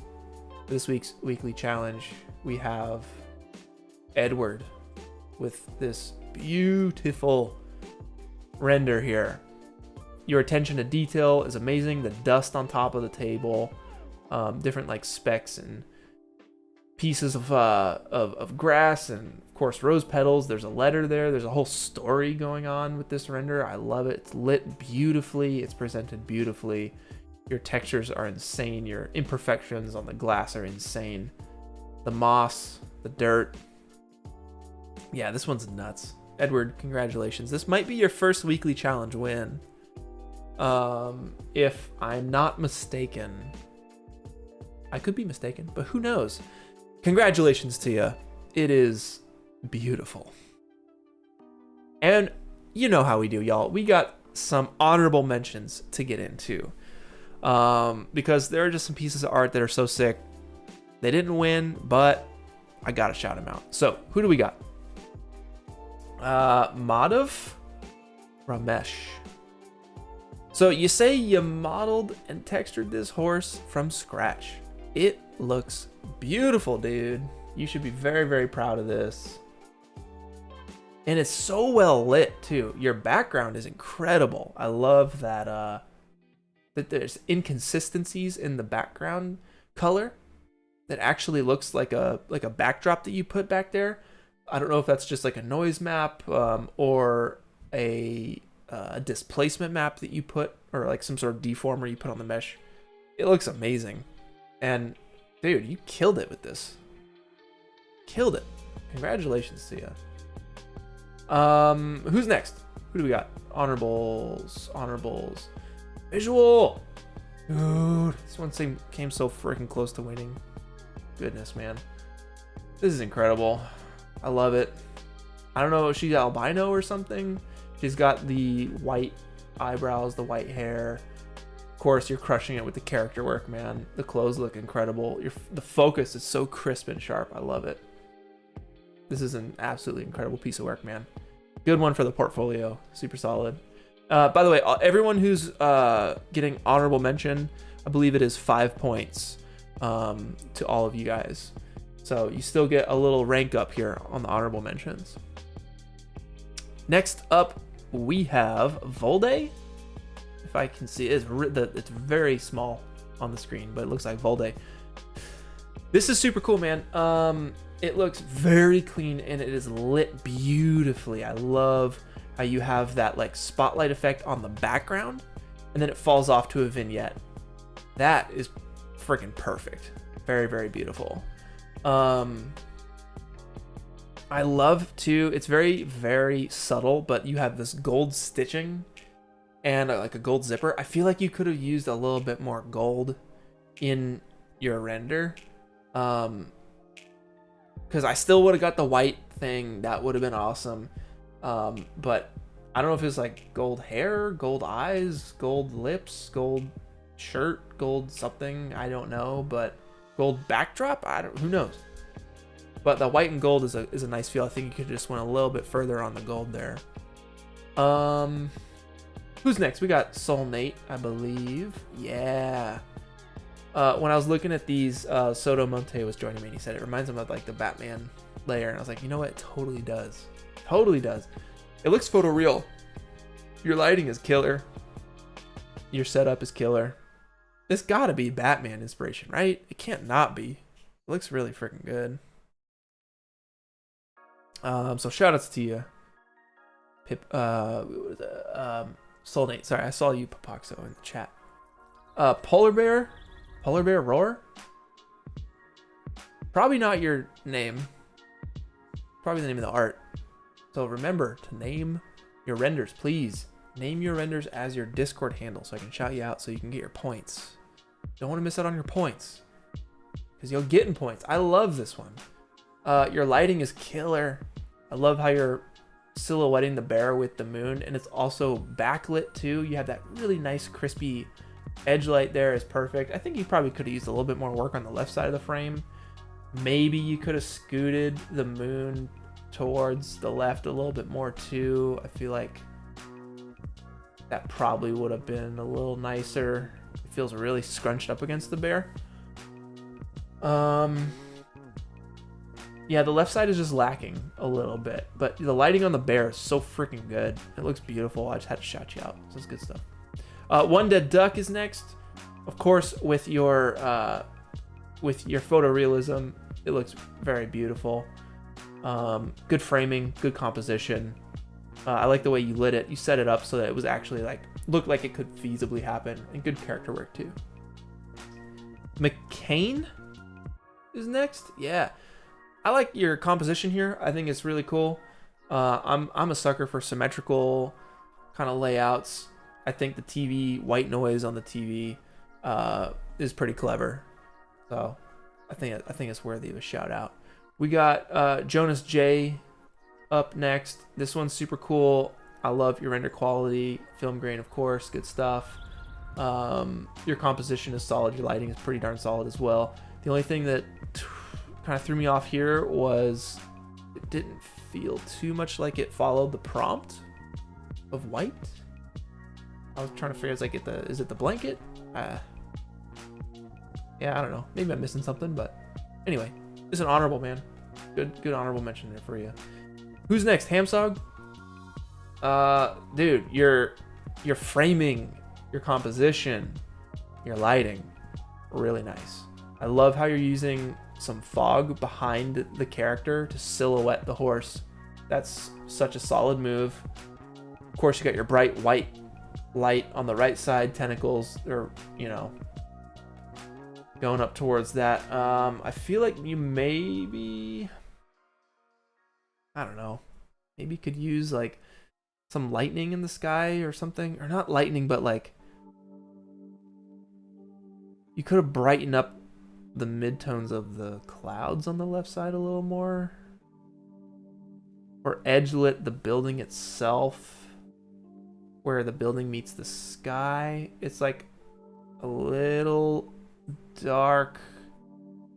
[SPEAKER 1] this week's weekly challenge, we have Edward with this beautiful render here. Your attention to detail is amazing. The dust on top of the table, different like specks and pieces of grass, and of course rose petals. There's a letter there. There's a whole story going on with this render. I love it. It's lit beautifully. It's presented beautifully. Your textures are insane. Your imperfections on the glass are insane. The moss, the dirt. Yeah, this one's nuts. Edward, congratulations. This might be your first weekly challenge win. If I'm not mistaken. I could be mistaken, but who knows? Congratulations to you. It is beautiful. And you know how we do, y'all. We got some honorable mentions to get into. Because there are just some pieces of art that are so sick. They didn't win, but I gotta shout them out. So, who do we got? Madhav Ramesh. So you say you modeled and textured this horse from scratch. It looks beautiful, dude. You should be very, very proud of this. And it's so well lit too. Your background is incredible. I love that that there's inconsistencies in the background color that actually looks like a backdrop that you put back there. I don't know if that's just like a noise map, or a displacement map that you put, or like some sort of deformer you put on the mesh. It looks amazing. And dude, you killed it with this. Killed it. Congratulations to you. Who's next? Who do we got? Honorables. Visual. Dude, this one came so freaking close to winning. Goodness, man. This is incredible. I love it. I don't know if she's albino or something. She's got the white eyebrows, the white hair. Of course, you're crushing it with the character work, man. The clothes look incredible. The focus is so crisp and sharp. I love it. This is an absolutely incredible piece of work, man. Good one for the portfolio. Super solid. By the way, everyone who's getting honorable mention, I believe it is 5 points to all of you guys. So you still get a little rank up here on the honorable mentions. Next up, we have Volde. If I can see it, it's very small on the screen, but it looks like Volde. This is super cool, man. It looks very clean and it is lit beautifully. I love how you have that like spotlight effect on the background and then it falls off to a vignette. That is freaking perfect. Very, very beautiful. I love too, it's very, very subtle, but you have this gold stitching and like a gold zipper. I feel like you could have used a little bit more gold in your render. Because I still would have got the white thing. That would have been awesome. But I don't know if it's like gold hair, gold eyes, gold lips, gold shirt, gold something. I don't know, but gold backdrop. Who knows? But the white and gold is a nice feel. I think you could just went a little bit further on the gold there. Who's next? We got Soul Nate, I believe. Yeah. When I was looking at these, Soto Monte was joining me and he said it reminds him of like the Batman layer. And I was like, you know what? It totally does. Totally does. It looks photoreal. Your lighting is killer. Your setup is killer. This gotta be Batman inspiration, right? It can't not be. It looks really freaking good. So shout outs to you. Soulnate. Sorry, I saw you, Papaxo, in the chat. Polar Bear Roar. Probably not your name. Probably the name of the art. So remember to name your renders, please. Name your renders as your Discord handle so I can shout you out so you can get your points. Don't want to miss out on your points because you'll get in points. I love this one. Your lighting is killer. I love how you're silhouetting the bear with the moon, and it's also backlit too. You have that really nice crispy edge light there is perfect. I think you probably could have used a little bit more work on the left side of the frame. Maybe you could have scooted the moon towards the left a little bit more too. I feel like that probably would have been a little nicer. It feels really scrunched up against the bear. Yeah, the left side is just lacking a little bit, but the lighting on the bear is so freaking good. It looks beautiful. I just had to shout you out. So it's good stuff. One Dead Duck is next. Of course, with your photorealism, it looks very beautiful. Good framing, good composition. I like the way you lit it. You set it up so that it was actually like looked like it could feasibly happen, and good character work too. McCain is next. Yeah, I like your composition here. I think it's really cool. I'm a sucker for symmetrical kind of layouts. I think the TV white noise on the TV is pretty clever. So I think it's worthy of a shout out. We got Jonas J up next. This one's super cool. I love your render quality, film grain, of course, good stuff. Your composition is solid. Your lighting is pretty darn solid as well. The only thing that kind of threw me off here was it didn't feel too much like it followed the prompt of white. I was trying to figure out, like, is it the blanket? Yeah, I don't know. Maybe I'm missing something, but anyway, it's an honorable, man. Good honorable mention there for you. Who's next? Hamsog? Dude, your framing, your composition, your lighting, really nice. I love how you're using some fog behind the character to silhouette the horse. That's such a solid move. Of course, you got your bright white light on the right side, tentacles, or, you know, going up towards that. I feel like you maybe, I don't know, maybe could use like some lightning in the sky or something, or not lightning, but like you could have brightened up the midtones of the clouds on the left side a little more, or edge lit the building itself where the building meets the sky. It's like a little dark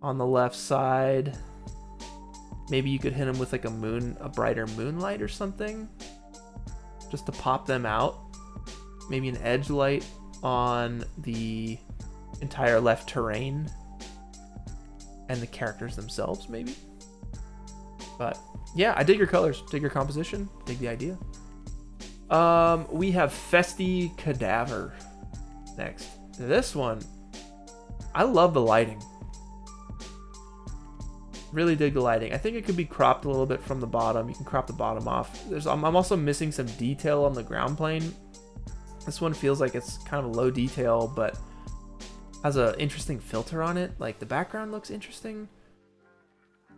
[SPEAKER 1] on the left side. Maybe you could hit them with like a brighter moonlight or something, just to pop them out. Maybe an edge light on the entire left terrain and the characters themselves, maybe. But yeah, I dig your colors, dig your composition, dig the idea. We have Festi Cadaver next. This one, I love the lighting. Really dig the lighting. I think it could be cropped a little bit from the bottom. You can crop the bottom off. I'm also missing some detail on the ground plane. This one feels like it's kind of low detail, but has an interesting filter on it. Like the background looks interesting.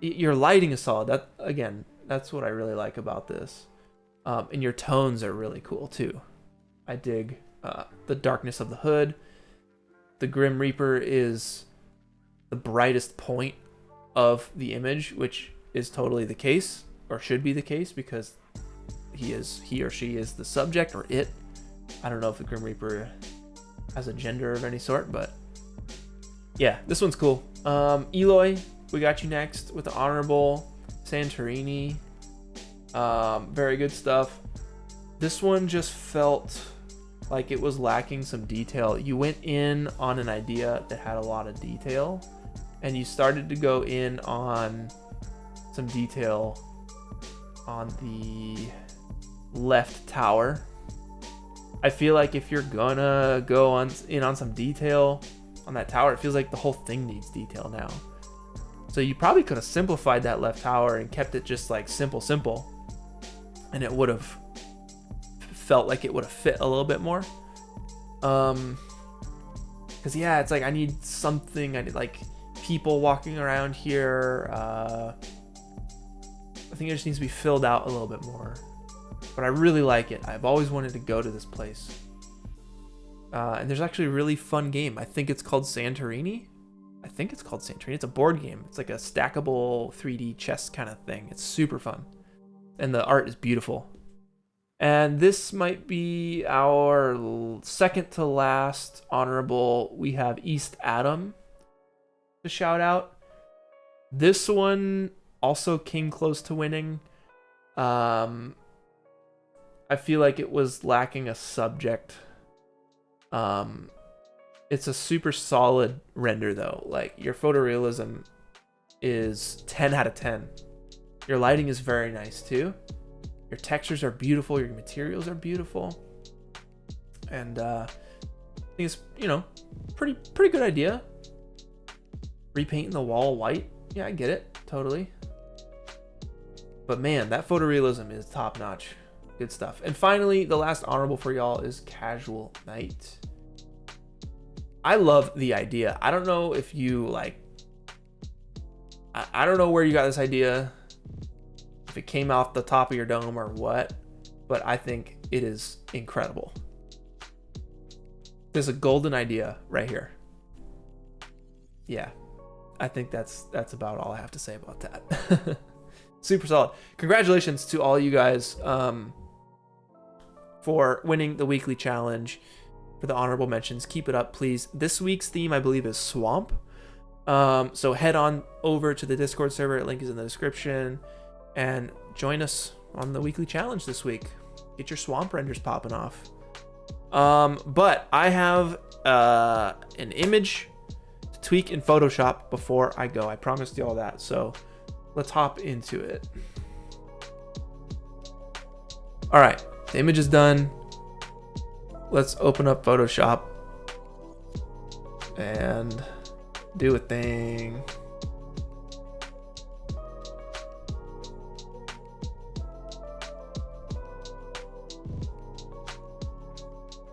[SPEAKER 1] Your lighting is solid. That's what I really like about this. And your tones are really cool too. I dig the darkness of the hood. The Grim Reaper is the brightest point of the image, which is totally the case, or should be the case, because he or she is the subject, or it. I don't know if the Grim Reaper has a gender of any sort, but yeah, this one's cool. Eloy, we got you next with the honorable. Santorini, very good stuff. This one just felt like it was lacking some detail. You went in on an idea that had a lot of detail, and you started to go in on some detail on the left tower. I feel like if you're gonna go in on some detail on that tower, it feels like the whole thing needs detail now. So you probably could have simplified that left tower and kept it just like simple, and it would have felt like it would have fit a little bit more. Because yeah, it's like I need something. I need like people walking around here. I think it just needs to be filled out a little bit more. But I really like it. I've always wanted to go to this place. And there's actually a really fun game. I think it's called Santorini. It's a board game. It's like a stackable 3D chess kind of thing. It's super fun. And the art is beautiful. And this might be our second to last honorable. We have East Adam to shout out. This one also came close to winning. I feel like it was lacking a subject. It's a super solid render though. Like your photorealism is 10 out of 10. Your lighting is very nice too. Your textures are beautiful. Your materials are beautiful. And I think it's, you know, pretty good idea. Repainting the wall white. Yeah, I get it. Totally. But man, that photorealism is top notch. Good stuff. And finally, the last honorable for y'all is Casual Night. I love the idea. I don't know if you like, I don't know where you got this idea, if it came off the top of your dome or what, but I think it is incredible. There's a golden idea right here. Yeah, I think that's about all I have to say about that. Super solid. Congratulations to all you guys for winning the weekly challenge. For the honorable mentions, keep it up, please. This week's theme, I believe, is Swamp. So head on over to the Discord server. Link is in the description. And join us on the weekly challenge this week. Get your swamp renders popping off. But I have an image to tweak in Photoshop before I go. I promised you all that. So let's hop into it. All right, the image is done. Let's open up Photoshop and do a thing.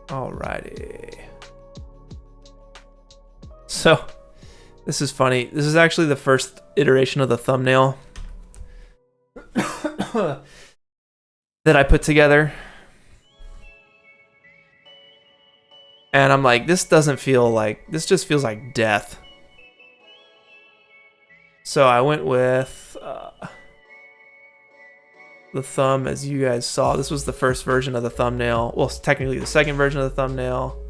[SPEAKER 1] Alrighty. So this is funny. This is actually the first iteration of the thumbnail that I put together. And I'm like, this doesn't feel like, this just feels like death. So I went with the thumb, as you guys saw. This was the first version of the thumbnail. Well, it's technically the second version of the thumbnail.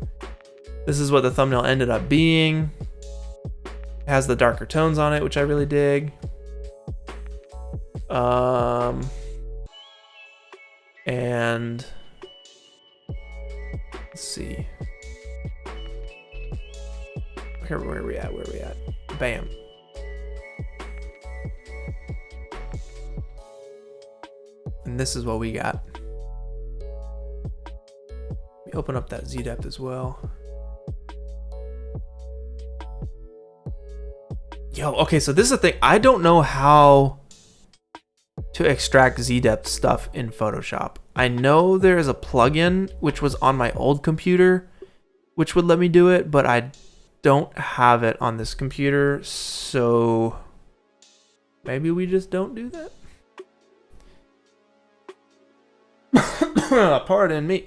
[SPEAKER 1] This is what the thumbnail ended up being. It has the darker tones on it, which I really dig. And let's see. Where are we at? Bam. And this is what we got. We open up that Z-depth as well. Yo, okay, so this is the thing. I don't know how to extract Z-depth stuff in Photoshop. I know there is a plugin which was on my old computer which would let me do it, but I don't have it on this computer, so maybe we just don't do that. Pardon me.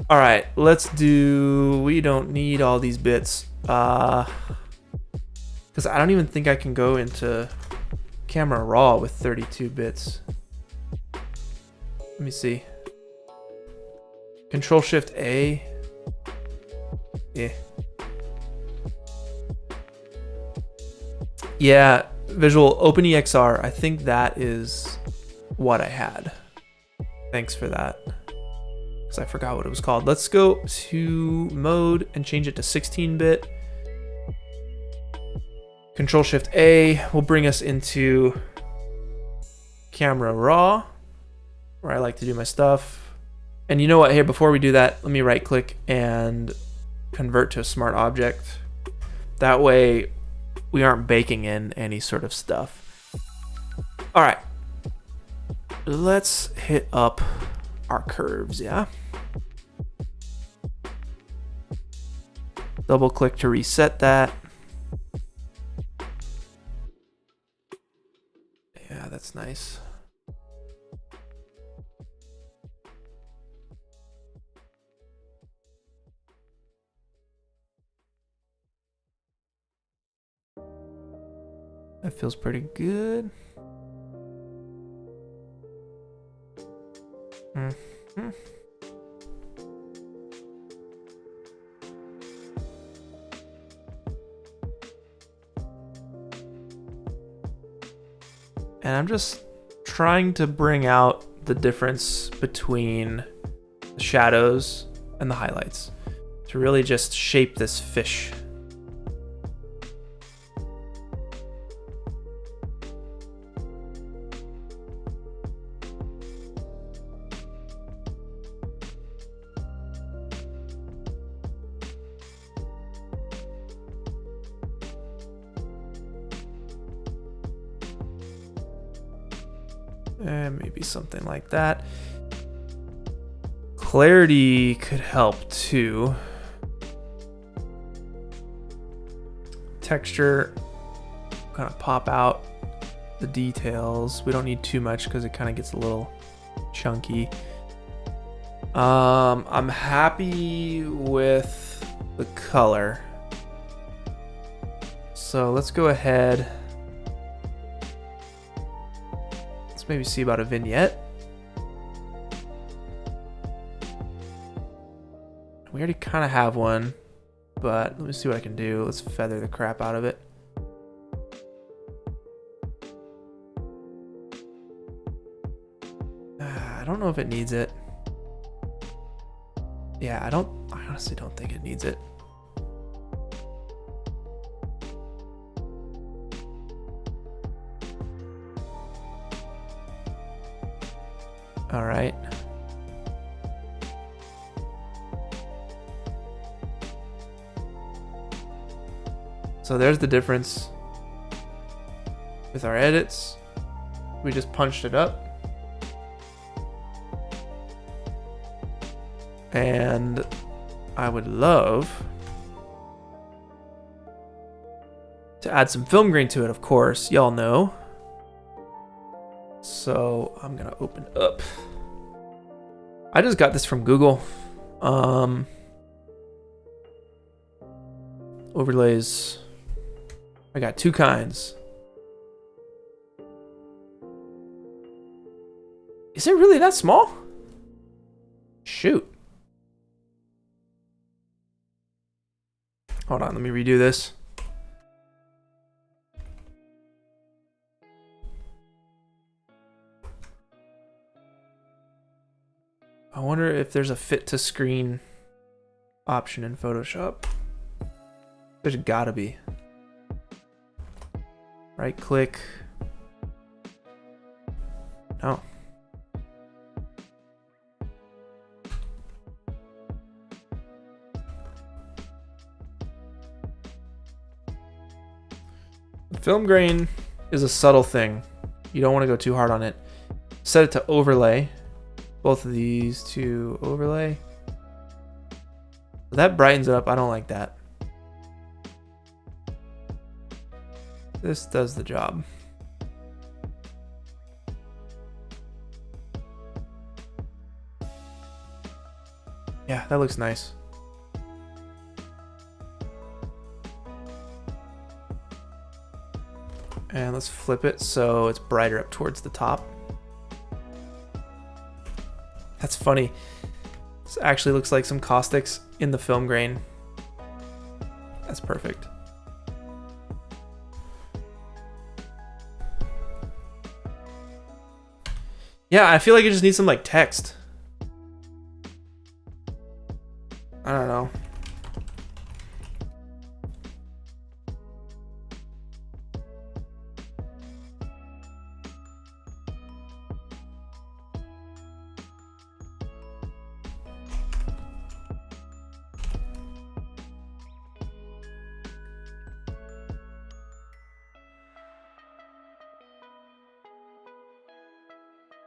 [SPEAKER 1] All right, let's do, we don't need all these bits because I don't even think I can go into Camera Raw with 32 bits. Let me see. Control Shift A. Yeah, Visual OpenEXR. I think that is what I had. Thanks for that. Because I forgot what it was called. Let's go to mode and change it to 16-bit. Control Shift A will bring us into Camera Raw, where I like to do my stuff. And you know what? Here, before we do that, let me right click and convert to a smart object. That way we aren't baking in any sort of stuff. All right, let's hit up our curves, yeah. Double click to reset that. Yeah, that's nice. That feels pretty good. Mm-hmm. And I'm just trying to bring out the difference between the shadows and the highlights to really just shape this fish. And maybe something like that. Clarity could help too. Texture, kind of pop out the details. We don't need too much because it kind of gets a little chunky. I'm happy with the color. So let's go ahead. Let's maybe see about a vignette. We already kind of have one, but let me see what I can do. Let's feather the crap out of it. I don't know if it needs it. Yeah, I honestly don't think it needs it. All right. So there's the difference with our edits. We just punched it up. And I would love to add some film grain to it, of course, y'all know. So I'm gonna open up. I just got this from Google. Overlays. I got two kinds. Is it really that small? Shoot. Hold on, let me redo this. I wonder if there's a fit to screen option in Photoshop. There's gotta be. Right click. No. Film grain is a subtle thing. You don't want to go too hard on it. Set it to overlay. Both of these to overlay. That brightens it up. I don't like that. This does the job. Yeah, that looks nice. And let's flip it so it's brighter up towards the top. That's funny. This actually looks like some caustics in the film grain. That's perfect. Yeah, I feel like it just needs some like text. I don't know.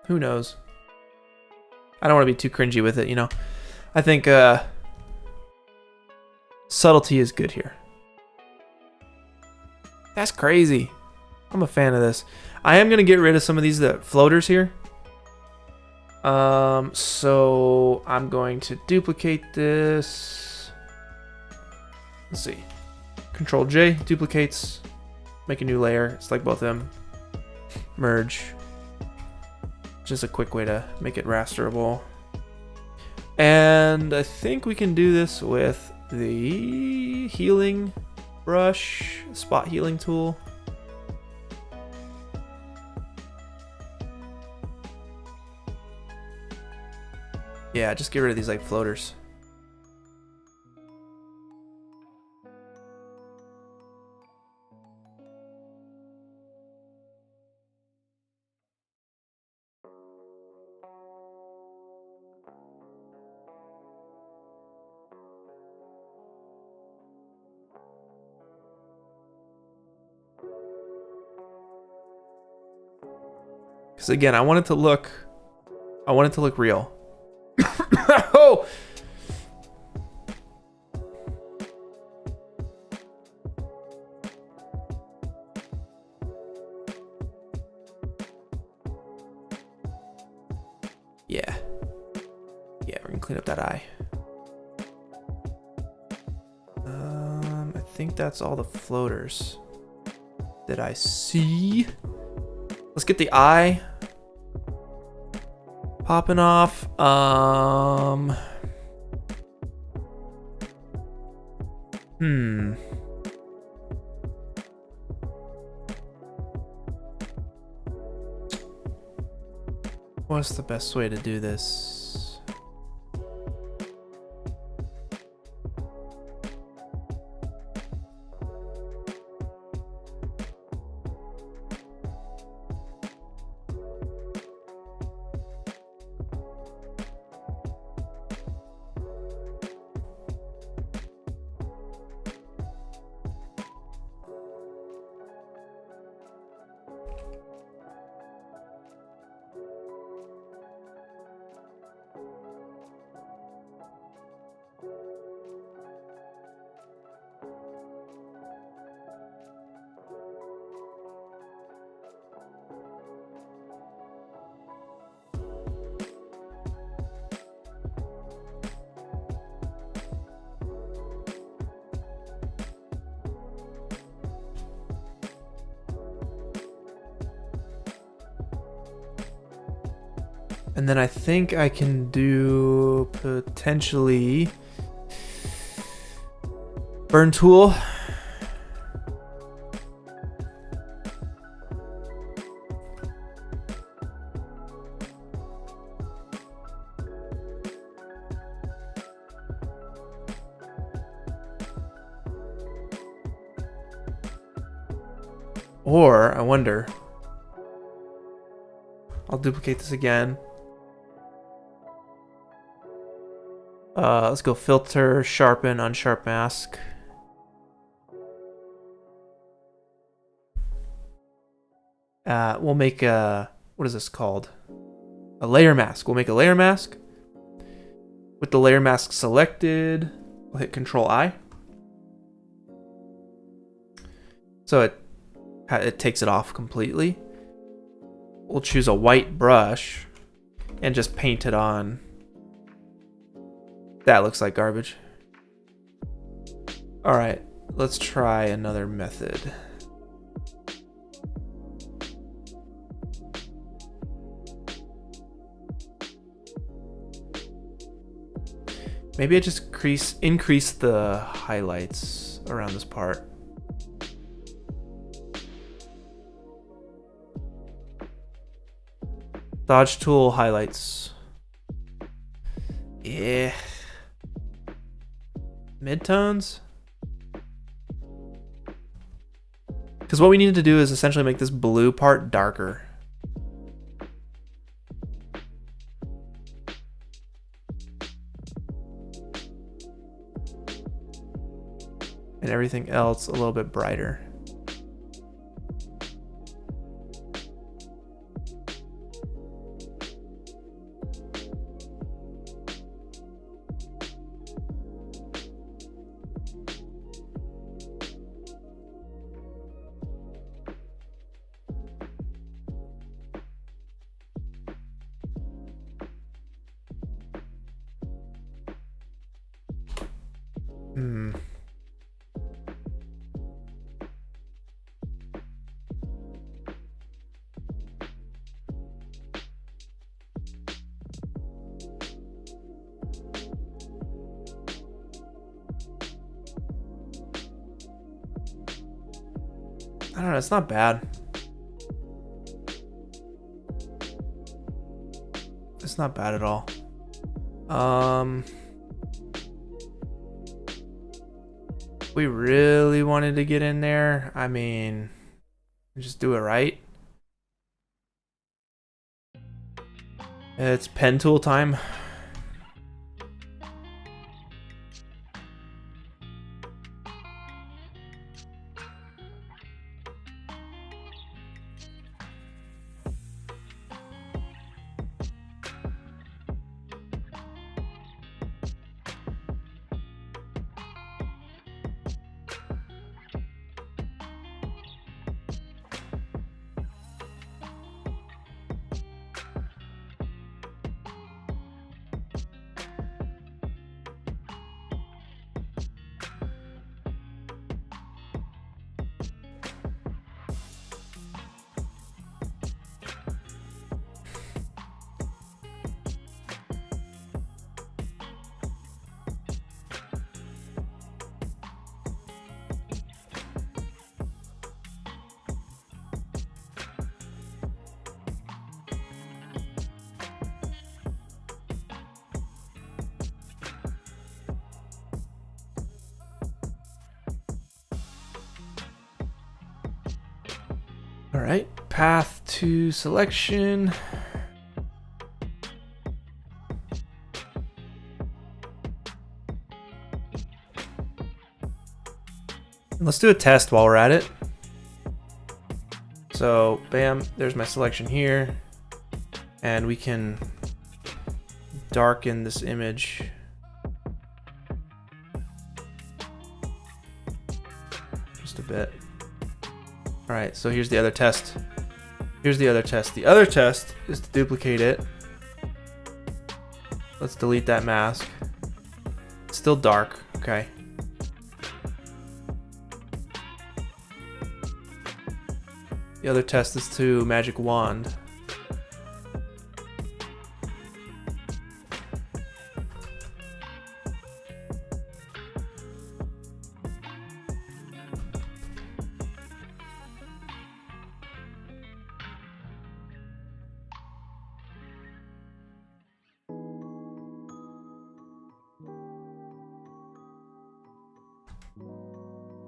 [SPEAKER 1] Who knows? I don't want to be too cringy with it, you know. I think subtlety is good here. That's crazy. I'm a fan of this. I am gonna get rid of some of these floaters here. So I'm going to duplicate this. Let's see. Control J, duplicates, make a new layer. It's like both of them. Merge. Just a quick way to make it rasterable. And I think we can do this with the healing brush, spot healing tool. Yeah, just get rid of these like floaters. Because again, I want it to look real. Oh! Yeah. Yeah, we're gonna clean up that eye. I think that's all the floaters that I see. Let's get the eye popping off. What's the best way to do this? And then I think I can do potentially burn tool. Or I wonder, I'll duplicate this again. Let's go filter, sharpen, unsharp mask. We'll make a, what is this called? A layer mask. We'll make a layer mask. With the layer mask selected, we'll hit Control I. So it takes it off completely. We'll choose a white brush and just paint it on. That looks like garbage. All right, let's try another method. Maybe I just increase the highlights around this part. Dodge tool highlights. Yeah. Midtones? Because what we need to do is essentially make this blue part darker. And everything else a little bit brighter. I don't know, it's not bad. It's not bad at all. We really wanted to get in there. I mean, just do it right. It's pen tool time. All right, path to selection. Let's do a test while we're at it. So, bam, there's my selection here. And we can darken this image. Just a bit. All right, so here's the other test. Here's the other test. The other test is to duplicate it. Let's delete that mask. It's still dark, okay. The other test is to magic wand.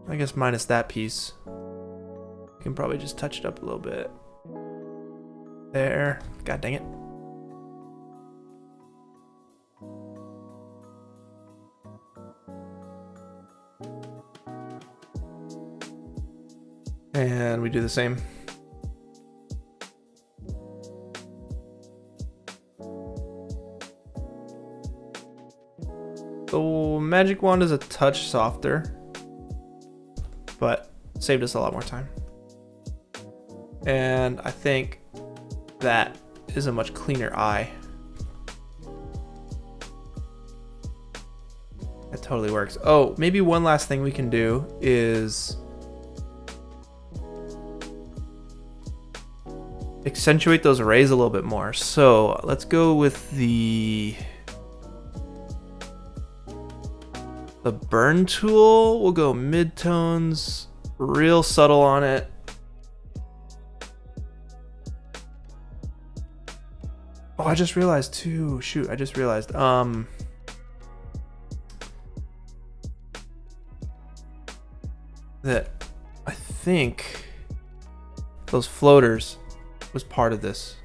[SPEAKER 1] I guess minus that piece. You can probably just touch it up a little bit. There. God dang it. And we do the same. The magic wand is a touch softer, but saved us a lot more time. And I think that is a much cleaner eye. That totally works. Oh, maybe one last thing we can do is accentuate those rays a little bit more. So let's go with the burn tool. We'll go mid-tones, real subtle on it. Oh, I just realized too. Shoot, I just realized. That I think those floaters was part of this.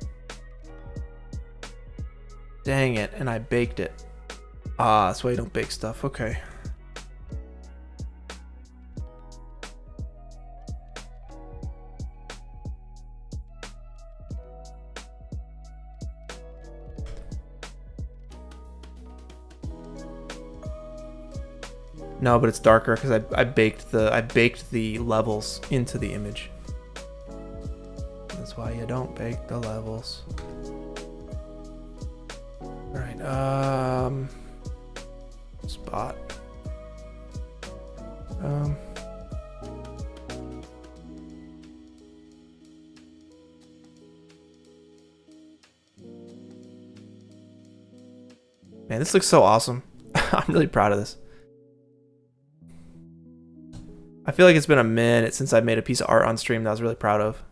[SPEAKER 1] Dang it, and I baked it. Ah, that's why you don't bake stuff. Okay. No, but it's darker because I baked the levels into the image. That's why you don't bake the levels. All right, spot. Man, this looks so awesome. I'm really proud of this. I feel like it's been a minute since I made a piece of art on stream that I was really proud of.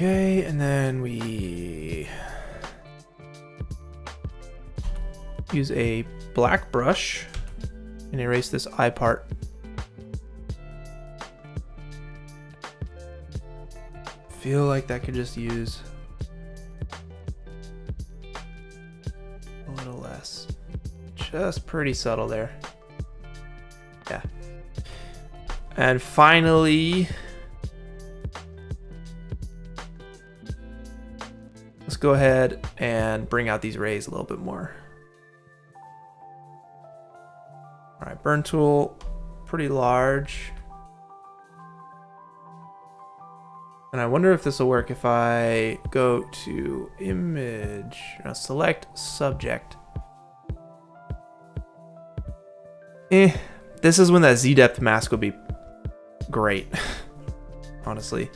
[SPEAKER 1] Okay, and then we use a black brush and erase this eye part. Feel like that could just use a little less. Just pretty subtle there. Yeah. And finally, let's go ahead and bring out these rays a little bit more. All right, burn tool, pretty large. And I wonder if this will work if I go to image, select subject. This is when that Z-depth mask would be great, honestly.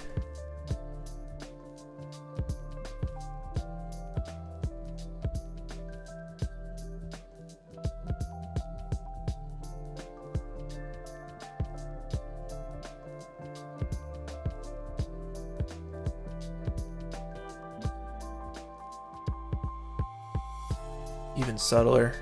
[SPEAKER 1] Even subtler.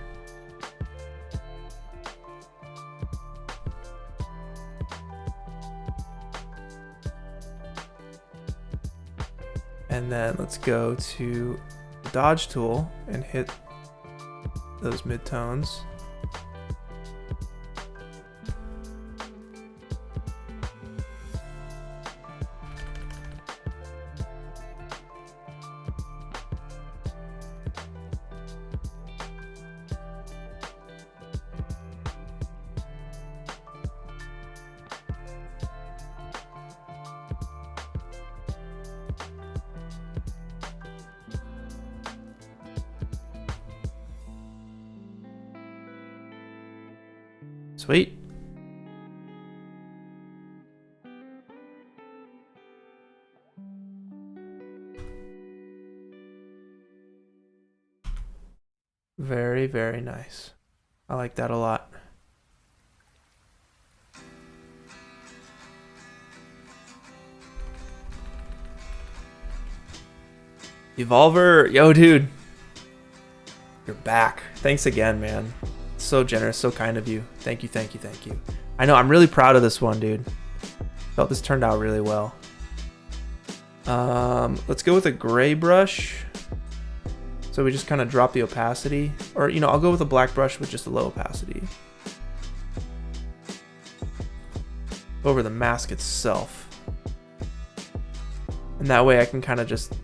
[SPEAKER 1] And then let's go to the dodge tool and hit those midtones. Sweet. Very, very nice. I like that a lot. Evolver, yo dude. You're back. Thanks again, man. So generous, so kind of you. Thank you, thank you, thank you. I know, I'm really proud of this one, dude. Felt this turned out really well. Let's go with a gray brush. So we just kind of drop the opacity. Or, you know, I'll go with a black brush with just a low opacity. Over the mask itself. And that way I can kind of just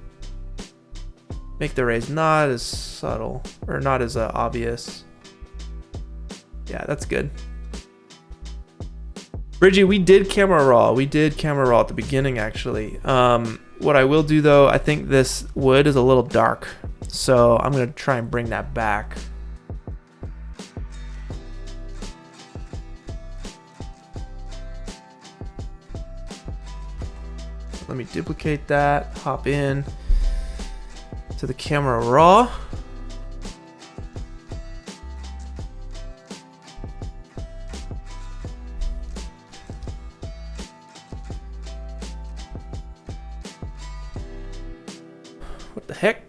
[SPEAKER 1] make the rays not as subtle, or not as obvious. Yeah, that's good. Bridgie, we did camera raw. We did camera raw at the beginning, actually. What I will do, though, I think this wood is a little dark. So I'm going to try and bring that back. Let me duplicate that, hop in to the camera raw. What the heck?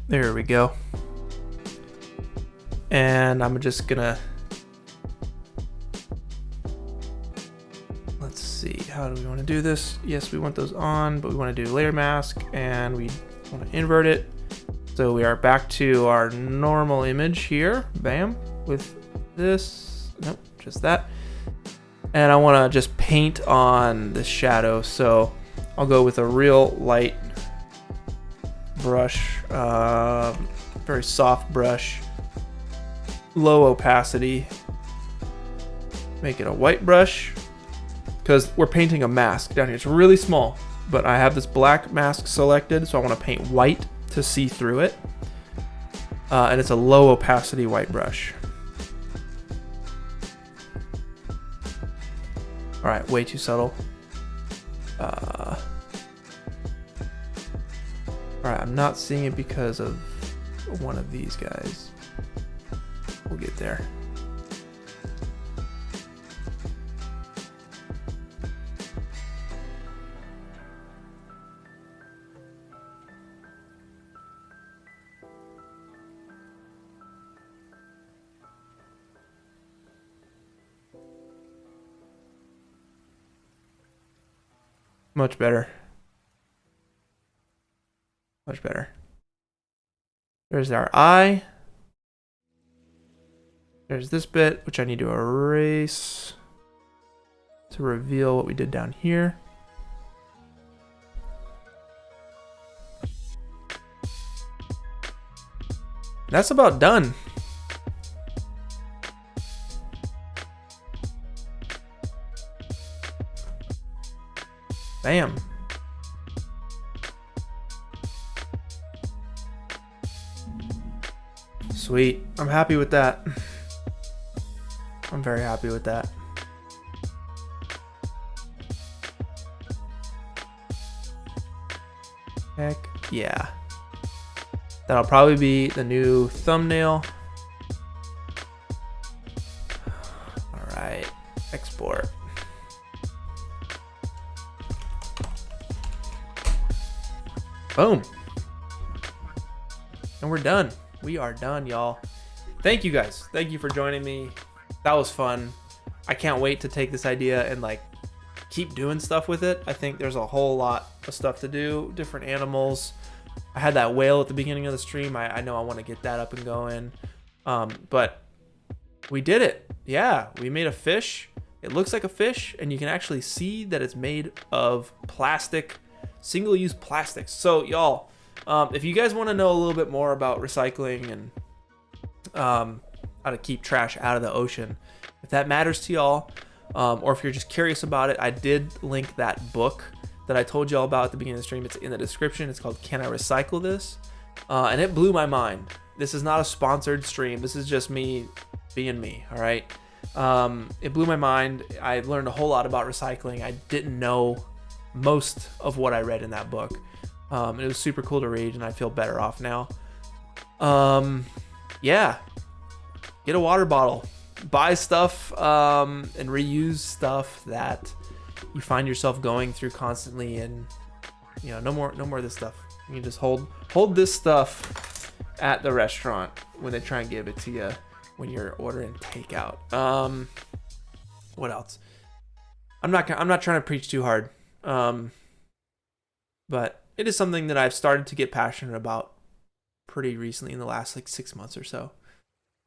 [SPEAKER 1] There we go. And I'm just gonna, let's see, how how do we want to do this? Yes, we want those on, but we want to do layer mask and we want to invert it. So we are back to our normal image here. Bam. With this. Nope, just that. And I want to just paint on the shadow. So I'll go with a real light brush, very soft brush, low opacity. Make it a white brush because we're painting a mask down here. It's really small, but I have this black mask selected, so I want to paint white to see through it. And it's a low opacity white brush. All right, way too subtle. All right, I'm not seeing it because of one of these guys. We'll get there. Much better. Much better. There's our eye. There's this bit, which I need to erase to reveal what we did down here. That's about done. Bam. Sweet. I'm happy with that. I'm very happy with that. Heck yeah. That'll probably be the new thumbnail. All right. Export. Boom. And we're done. We are done, y'all. Thank you guys. Thank you for joining me. That was fun. I can't wait to take this idea and like keep doing stuff with it. I think there's a whole lot of stuff to do. Different animals. I had that whale at the beginning of the stream. I know I want to get that up and going. But we did it. Yeah, we made a fish. It looks like a fish, and you can actually see that it's made of plastic. Single-use plastics. So y'all, if you guys want to know a little bit more about recycling and how to keep trash out of the ocean, if that matters to y'all, or if you're just curious about it, I did link that book that I told y'all about at the beginning of the stream. It's in the description. It's called Can I Recycle This? And it blew my mind. This is not a sponsored stream. This is just me being me, all right? It blew my mind. I learned a whole lot about recycling. I didn't know most of what I read in that book. It was super cool to read, and I feel better off now. Yeah, get a water bottle, buy stuff, and reuse stuff that you find yourself going through constantly, and you know, no more of this stuff. You can just hold this stuff at the restaurant when they try and give it to you when you're ordering takeout. What else? I'm not trying to preach too hard. But it is something that I've started to get passionate about pretty recently in the last like 6 months or so.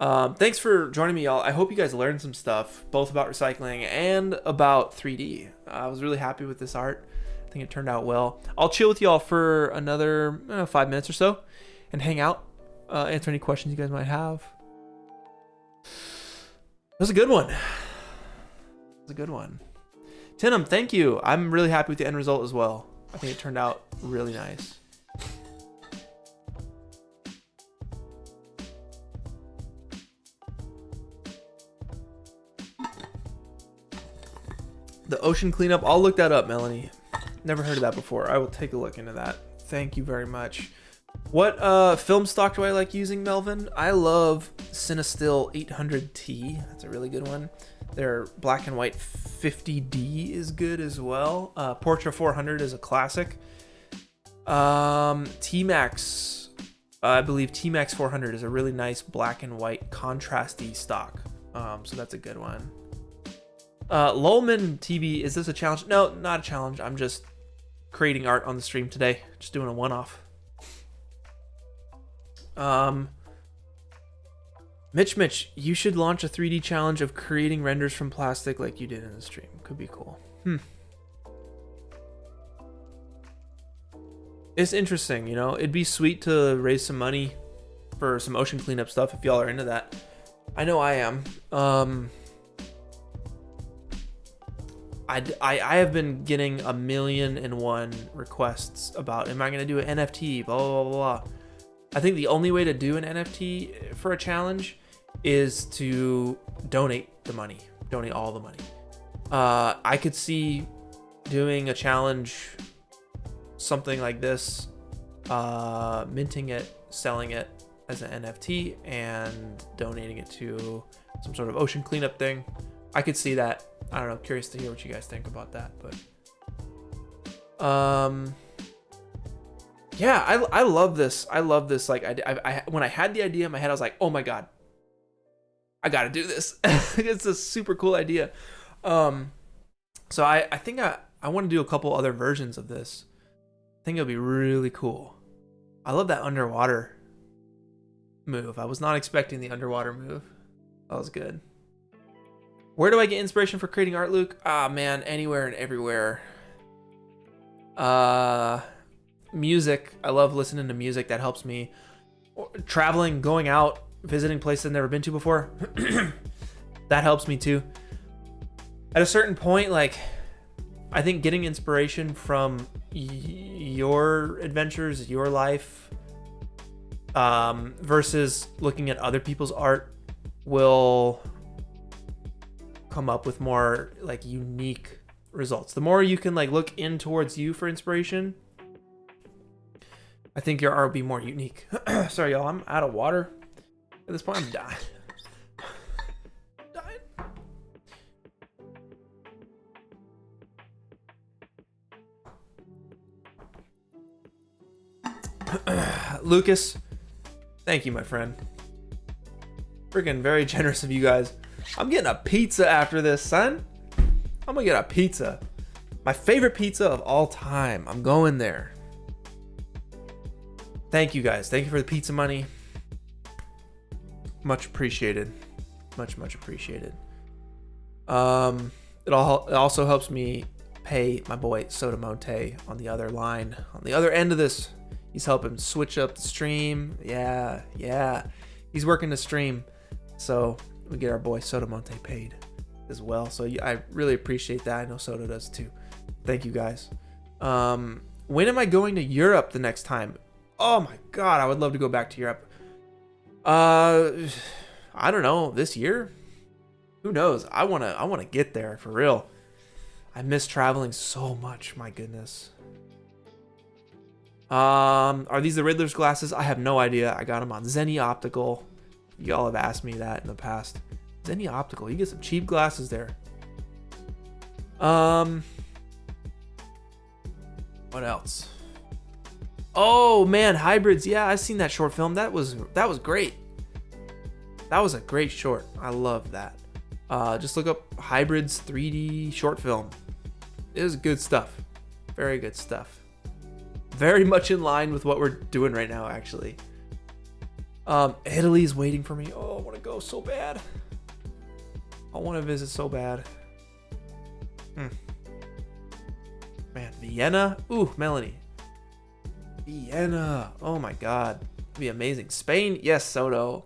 [SPEAKER 1] Thanks for joining me, y'all. I hope you guys learned some stuff, both about recycling and about 3D. I was really happy with this art. I think it turned out well. I'll chill with y'all for another 5 minutes or so and hang out, answer any questions you guys might have. That was a good one. Tinum, thank you. I'm really happy with the end result as well. I think it turned out really nice. The ocean cleanup, I'll look that up, Melanie. Never heard of that before. I will take a look into that. Thank you very much. What film stock do I like using, Melvin? I love Cinestill 800T. That's a really good one. Their black and white 50D is good as well. Portra 400 is a classic. T-Max, I believe T-Max 400 is a really nice black and white contrasty stock. So that's a good one. Lolman TV, is this a challenge? No, not a challenge. I'm just creating art on the stream today. Just doing a one-off. Mitch, you should launch a 3D challenge of creating renders from plastic like you did in the stream. Could be cool. It's interesting, you know. It'd be sweet to raise some money for some ocean cleanup stuff if y'all are into that. I know I am. I have been getting 1,000,001 requests about, am I going to do an NFT, blah, blah, blah, blah. I think the only way to do an NFT for a challenge is to donate the money, donate all the money. I could see doing a challenge, something like this, minting it, selling it as an NFT, and donating it to some sort of ocean cleanup thing. I could see that. I don't know. Curious to hear what you guys think about that, but yeah, I love this. I love this. Like I when I had the idea in my head, I was like, oh my god, I gotta do this. It's a super cool idea. So I think I want to do a couple other versions of this. I think it'll be really cool. I love that underwater move. I was not expecting the underwater move. That was good. Where do I get inspiration for creating art, Luke? Ah, man, anywhere and everywhere. Music. I love listening to music. That helps me. Traveling, going out, visiting places I've never been to before. That helps me too. At a certain point, like, I think getting inspiration from your adventures, your life, versus looking at other people's art will come up with more like unique results. The more you can like look in towards you for inspiration, I think your art will be more unique. Sorry, y'all, I'm out of water. At this point, I'm dying. Lucas, thank you, my friend. Freaking very generous of you guys. I'm getting a pizza after this, son. I'm gonna get a pizza. My favorite pizza of all time. I'm going there. Thank you guys. Thank you for the pizza money. Much appreciated. Much appreciated. It also helps me pay my boy Soda Monte on the other line, on the other end of this. He's helping switch up the stream. Yeah. He's working the stream. So we get our boy Soda Monte paid as well. So I really appreciate that. I know Soda does too. Thank you guys. When am I going to Europe the next time? Oh my god, I would love to go back to Europe. I don't know, this year? Who knows? I wanna get there for real. I miss traveling so much, my goodness. Are these the Riddler's glasses? I have no idea. I got them on Zenny Optical. Y'all have asked me that in the past. Zenny Optical, you get some cheap glasses there. What else? Oh man, Hybrids. Yeah, I've seen that short film. That was great. That was a great short. I love that. Just look up Hybrids 3D short film. It was good stuff. Very good stuff. Very much in line with what we're doing right now, actually. Italy's waiting for me. Oh, I want to go so bad. I want to visit so bad. Man, Vienna. Ooh, Melanie. Vienna. Oh my god. It'd be amazing. Spain. Yes, Soto.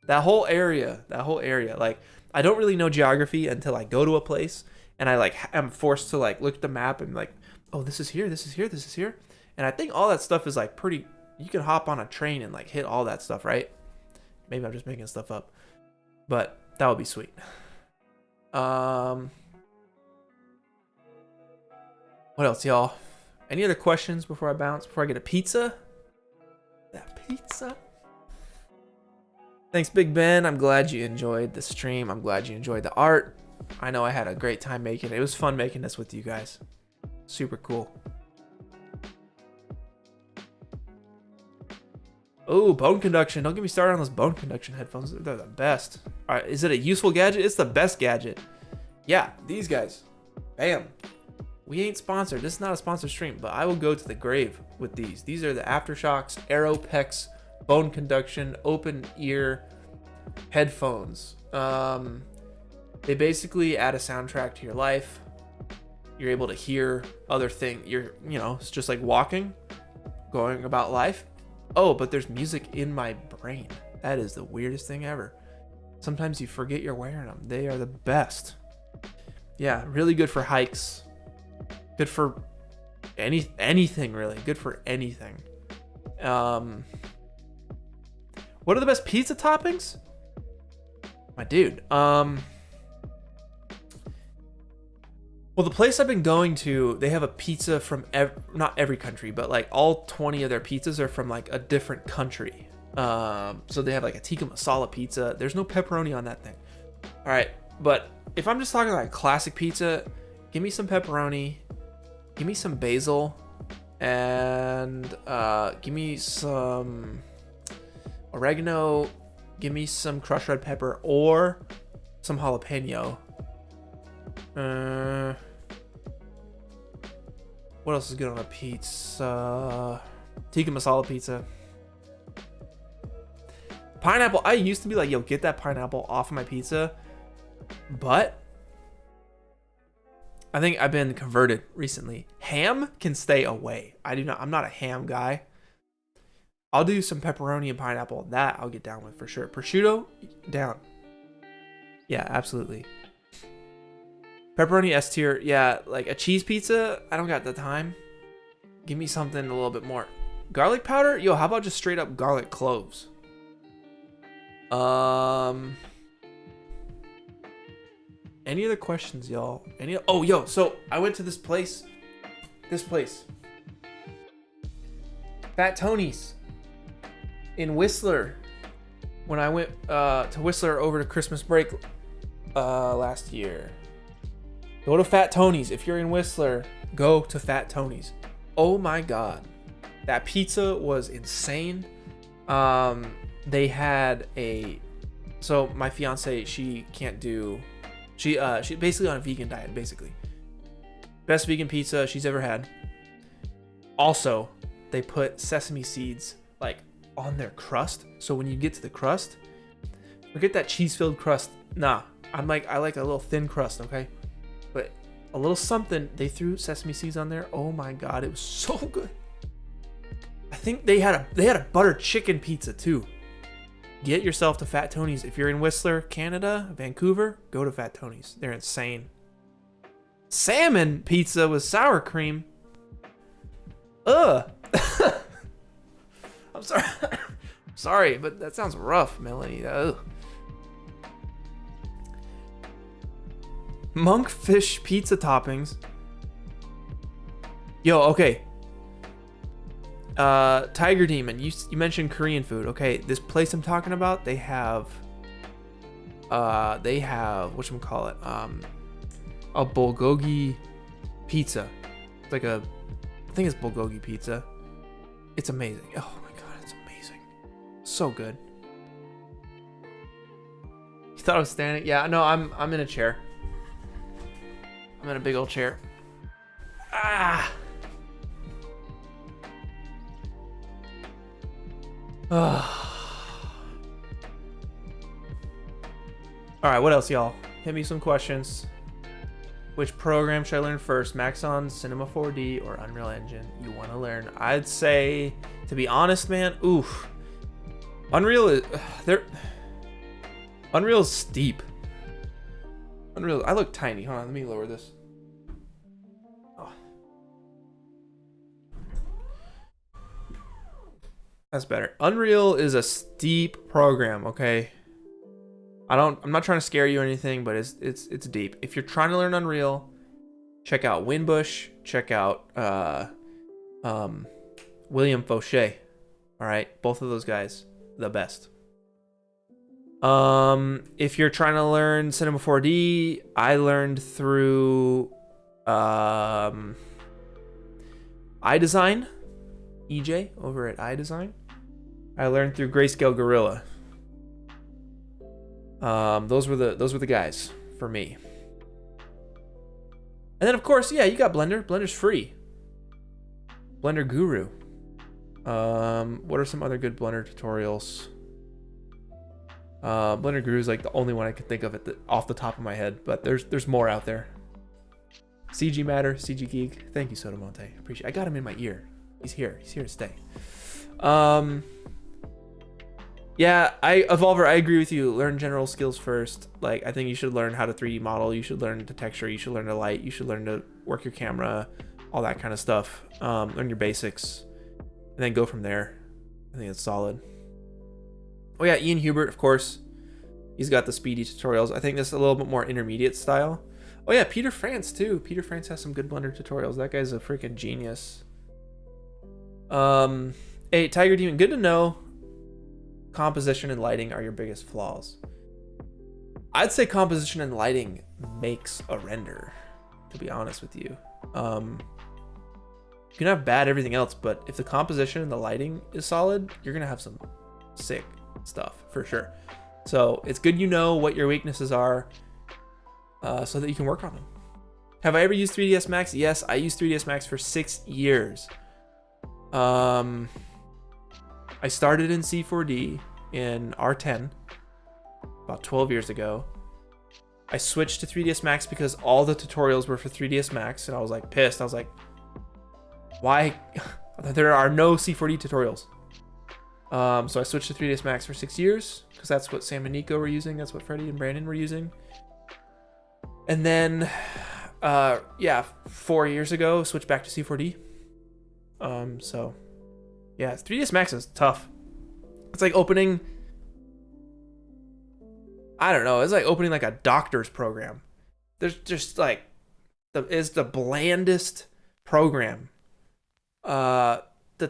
[SPEAKER 1] That whole area. Like, I don't really know geography until I go to a place and I like am forced to like look at the map and like, oh, this is here, this is here, this is here. And I think all that stuff is like pretty, you can hop on a train and like hit all that stuff, right? Maybe I'm just making stuff up, but that would be sweet. What else, y'all? Any other questions before I bounce, before I get a pizza? That pizza. Thanks, Big Ben. I'm glad you enjoyed the stream. I'm glad you enjoyed the art. I know I had a great time making it. It was fun making this with you guys. Super cool. Oh, bone conduction. Don't get me started on those bone conduction headphones. They're the best. All right, is it a useful gadget? It's the best gadget. Yeah, these guys. Bam. We ain't sponsored. This is not a sponsored stream, but I will go to the grave with these. These are the Aftershokz Aero Pex bone conduction open ear headphones. They basically add a soundtrack to your life. You're able to hear other things. It's just like walking, going about life. Oh, but there's music in my brain. That is the weirdest thing ever. Sometimes you forget you're wearing them. They are the best. Yeah, really good for hikes. Good for anything really. Good for anything. What are the best pizza toppings? My dude. Well, the place I've been going to, they have a pizza from not every country, but like all 20 of their pizzas are from like a different country. So they have like a tikka masala pizza. There's no pepperoni on that thing. All right, but if I'm just talking like classic pizza, give me some pepperoni, give me some basil, and give me some oregano, give me some crushed red pepper or some jalapeno. What else is good on a pizza? Tikka masala pizza. Pineapple. I used to be like, yo, get that pineapple off of my pizza, but I think I've been converted recently. Ham can stay away. I'm not a ham guy. I'll do some pepperoni and pineapple. That I'll get down with for sure. Prosciutto, down. Yeah, absolutely. Pepperoni S tier. Yeah, like a cheese pizza. I don't got the time. Give me something a little bit more. Garlic powder? Yo, how about just straight up garlic cloves? Any other questions, y'all? Oh, yo, so I went to this place. Fat Tony's in Whistler. When I went to Whistler over to Christmas break last year. Go to Fat Tony's. If you're in Whistler, go to Fat Tony's. Oh my God. That pizza was insane. They had so my fiance, she basically on a vegan diet, basically. Best vegan pizza she's ever had. Also, they put sesame seeds like on their crust. So when you get to the crust, forget that cheese-filled crust. Nah, I like a little thin crust, okay? But a little something, they threw sesame seeds on there. Oh my God, it was so good. I think they had a butter chicken pizza too. Get yourself to Fat Tony's. If you're in Whistler, Canada, Vancouver, go to Fat Tony's. They're insane. Salmon pizza with sour cream. Ugh. I'm sorry. Sorry, but that sounds rough, Melanie. Ugh. Monkfish pizza toppings. Yo, okay. Tiger Demon, you mentioned Korean food. Okay, this place I'm talking about, they have whatchamacallit, a bulgogi pizza. It's like I think it's bulgogi pizza. It's amazing. Oh my God, it's amazing. So good. You thought I was standing? Yeah, no, I'm in a chair. I'm in a big old chair. Ah. All right, what else, y'all? Hit me some questions. Which program should I learn first? Maxon, Cinema 4D, or Unreal Engine? You want to learn? I'd say, to be honest, man, oof. Unreal is Unreal's steep. Unreal. I look tiny. Hold on, let me lower this. Oh. That's better. Unreal is a steep program, okay? I'm not trying to scare you or anything, but it's deep. If you're trying to learn Unreal, check out Winbush, check out William Fauché. All right, both of those guys, the best. If you're trying to learn Cinema 4D, I learned through iDesign, EJ over at iDesign. I learned through Grayscale Gorilla. Those were the guys for me. And then of course, yeah, you got Blender. Blender's free. Blender Guru. What are some other good Blender tutorials? Blender Guru is like the only one I can think of off the top of my head, but there's more out there. CG Matter, CG Geek. Thank you, Sotomonte. Appreciate. I got him in my ear. He's here. He's here to stay. Yeah, Evolver, I agree with you. Learn general skills first. Like, I think you should learn how to 3D model. You should learn to texture. You should learn to light. You should learn to work your camera, all that kind of stuff. Learn your basics, and then go from there. I think it's solid. Oh yeah, Ian Hubert, of course. He's got the speedy tutorials. I think this is a little bit more intermediate style. Oh yeah, Peter France too. Peter France has some good Blender tutorials. That guy's a freaking genius. Hey, Tiger Demon, good to know. Composition and lighting are your biggest flaws. I'd say composition and lighting makes a render, to be honest with you. You can have bad everything else, but if the composition and the lighting is solid, you're gonna have some sick stuff for sure. So it's good you know what your weaknesses are, so that you can work on them. Have I ever used 3ds Max? Yes, I used 3ds Max for 6 years. I started in C4D in R10 about 12 years ago. I switched to 3ds Max because all the tutorials were for 3ds Max, and I was like pissed. I was like, why? There are no C4D tutorials. So I switched to 3ds Max for 6 years because that's what Sam and Nico were using. That's what Freddie and Brandon were using. And then, yeah, 4 years ago, switched back to C4D. So yeah, 3ds Max is tough. It's like opening, I don't know, it's like opening like a doctor's program. There's just like, it's the blandest program. The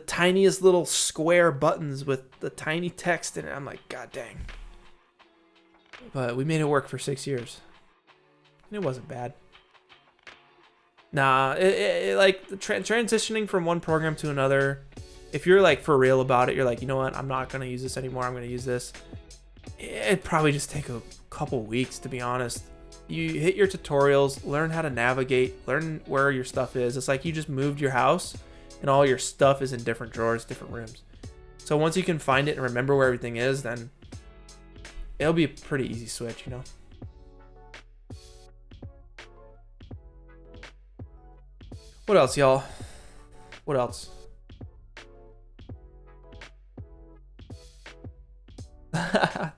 [SPEAKER 1] tiniest little square buttons with the tiny text in it. I'm like, god dang. But we made it work for 6 years. And it wasn't bad. Nah, it like transitioning from one program to another, if you're like for real about it, you're like, you know what, I'm not going to use this anymore, I'm going to use this. It'd probably just take a couple weeks, to be honest. You hit your tutorials, learn how to navigate, learn where your stuff is. It's like you just moved your house and all your stuff is in different drawers, different rooms. So once you can find it and remember where everything is, then it'll be a pretty easy switch, you know? What else, y'all? What else?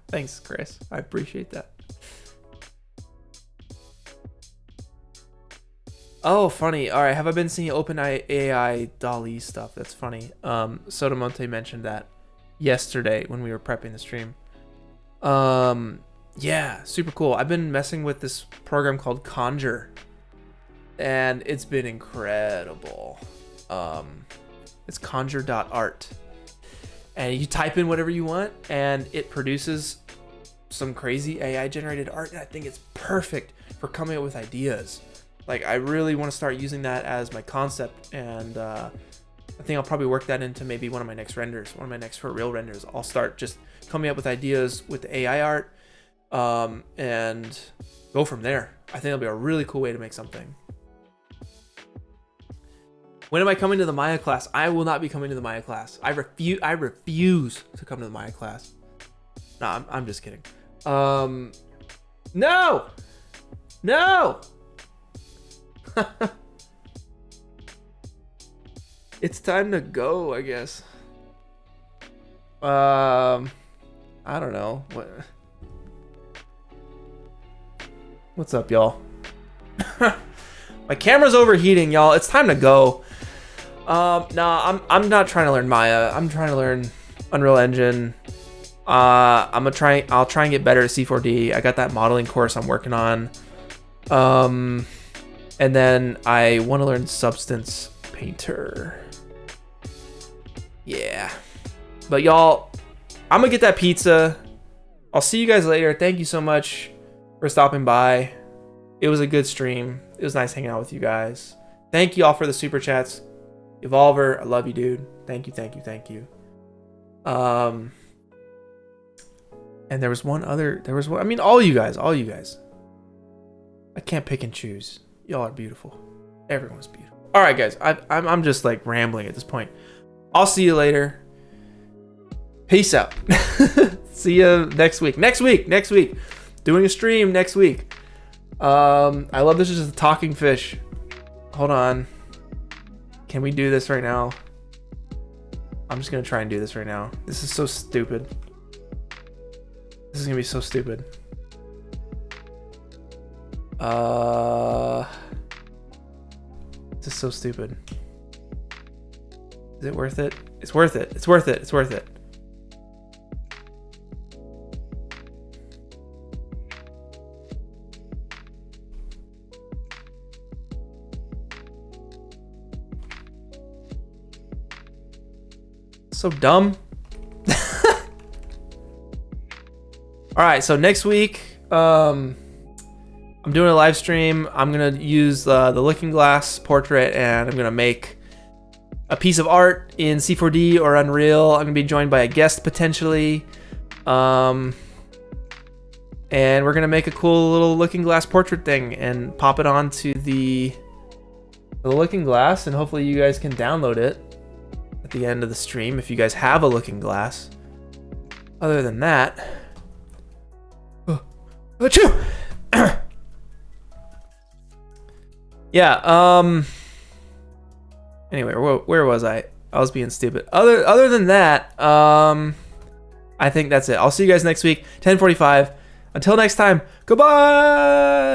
[SPEAKER 1] Thanks, Chris. I appreciate that. Oh, funny. All right, have I been seeing OpenAI DALL-E stuff? That's funny. Sotomonte mentioned that yesterday when we were prepping the stream. Yeah, super cool. I've been messing with this program called Conjure, and it's been incredible. It's conjure.art. And you type in whatever you want, and it produces some crazy AI generated art. And I think it's perfect for coming up with ideas. Like, I really want to start using that as my concept, and I think I'll probably work that into maybe one of my next renders, one of my next for real renders. I'll start just coming up with ideas with the AI art, and go from there. I think it'll be a really cool way to make something. When am I coming to the Maya class? I will not be coming to the Maya class. I refuse to come to the Maya class. No, I'm just kidding. No! It's time to go, I guess. I don't know. What's up, y'all? My camera's overheating, y'all. It's time to go. No, I'm not trying to learn Maya. I'm trying to learn Unreal Engine. I'll try and get better at C4D. I got that modeling course I'm working on. And then I want to learn Substance Painter. Yeah. But y'all, I'm gonna get that pizza. I'll see you guys later. Thank you so much for stopping by. It was a good stream. It was nice hanging out with you guys. Thank you all for the super chats. Evolver, I love you, dude. Thank you. And there was one other, I mean, all you guys. I can't pick and choose. Y'all are beautiful. Everyone's beautiful. All right, guys. I'm just like rambling at this point. I'll see you later. Peace out. See you next week. Next week. Doing a stream next week. I love this. Is just a talking fish. Hold on. Can we do this right now? I'm just gonna try and do this right now. This is so stupid. This is gonna be so stupid. This is so stupid. Is it worth it? It's worth it. It's worth it. It's worth it. So dumb. All right, so next week, I'm doing a live stream. I'm gonna use the looking glass portrait, and I'm gonna make a piece of art in C4D or Unreal. I'm gonna be joined by a guest potentially, and we're gonna make a cool little looking glass portrait thing and pop it onto the looking glass, and hopefully you guys can download it at the end of the stream if you guys have a looking glass. Other than that, yeah. Anyway, where was I? I was being stupid. Other than that, I think that's it. I'll see you guys next week, 10:45. Until next time, goodbye.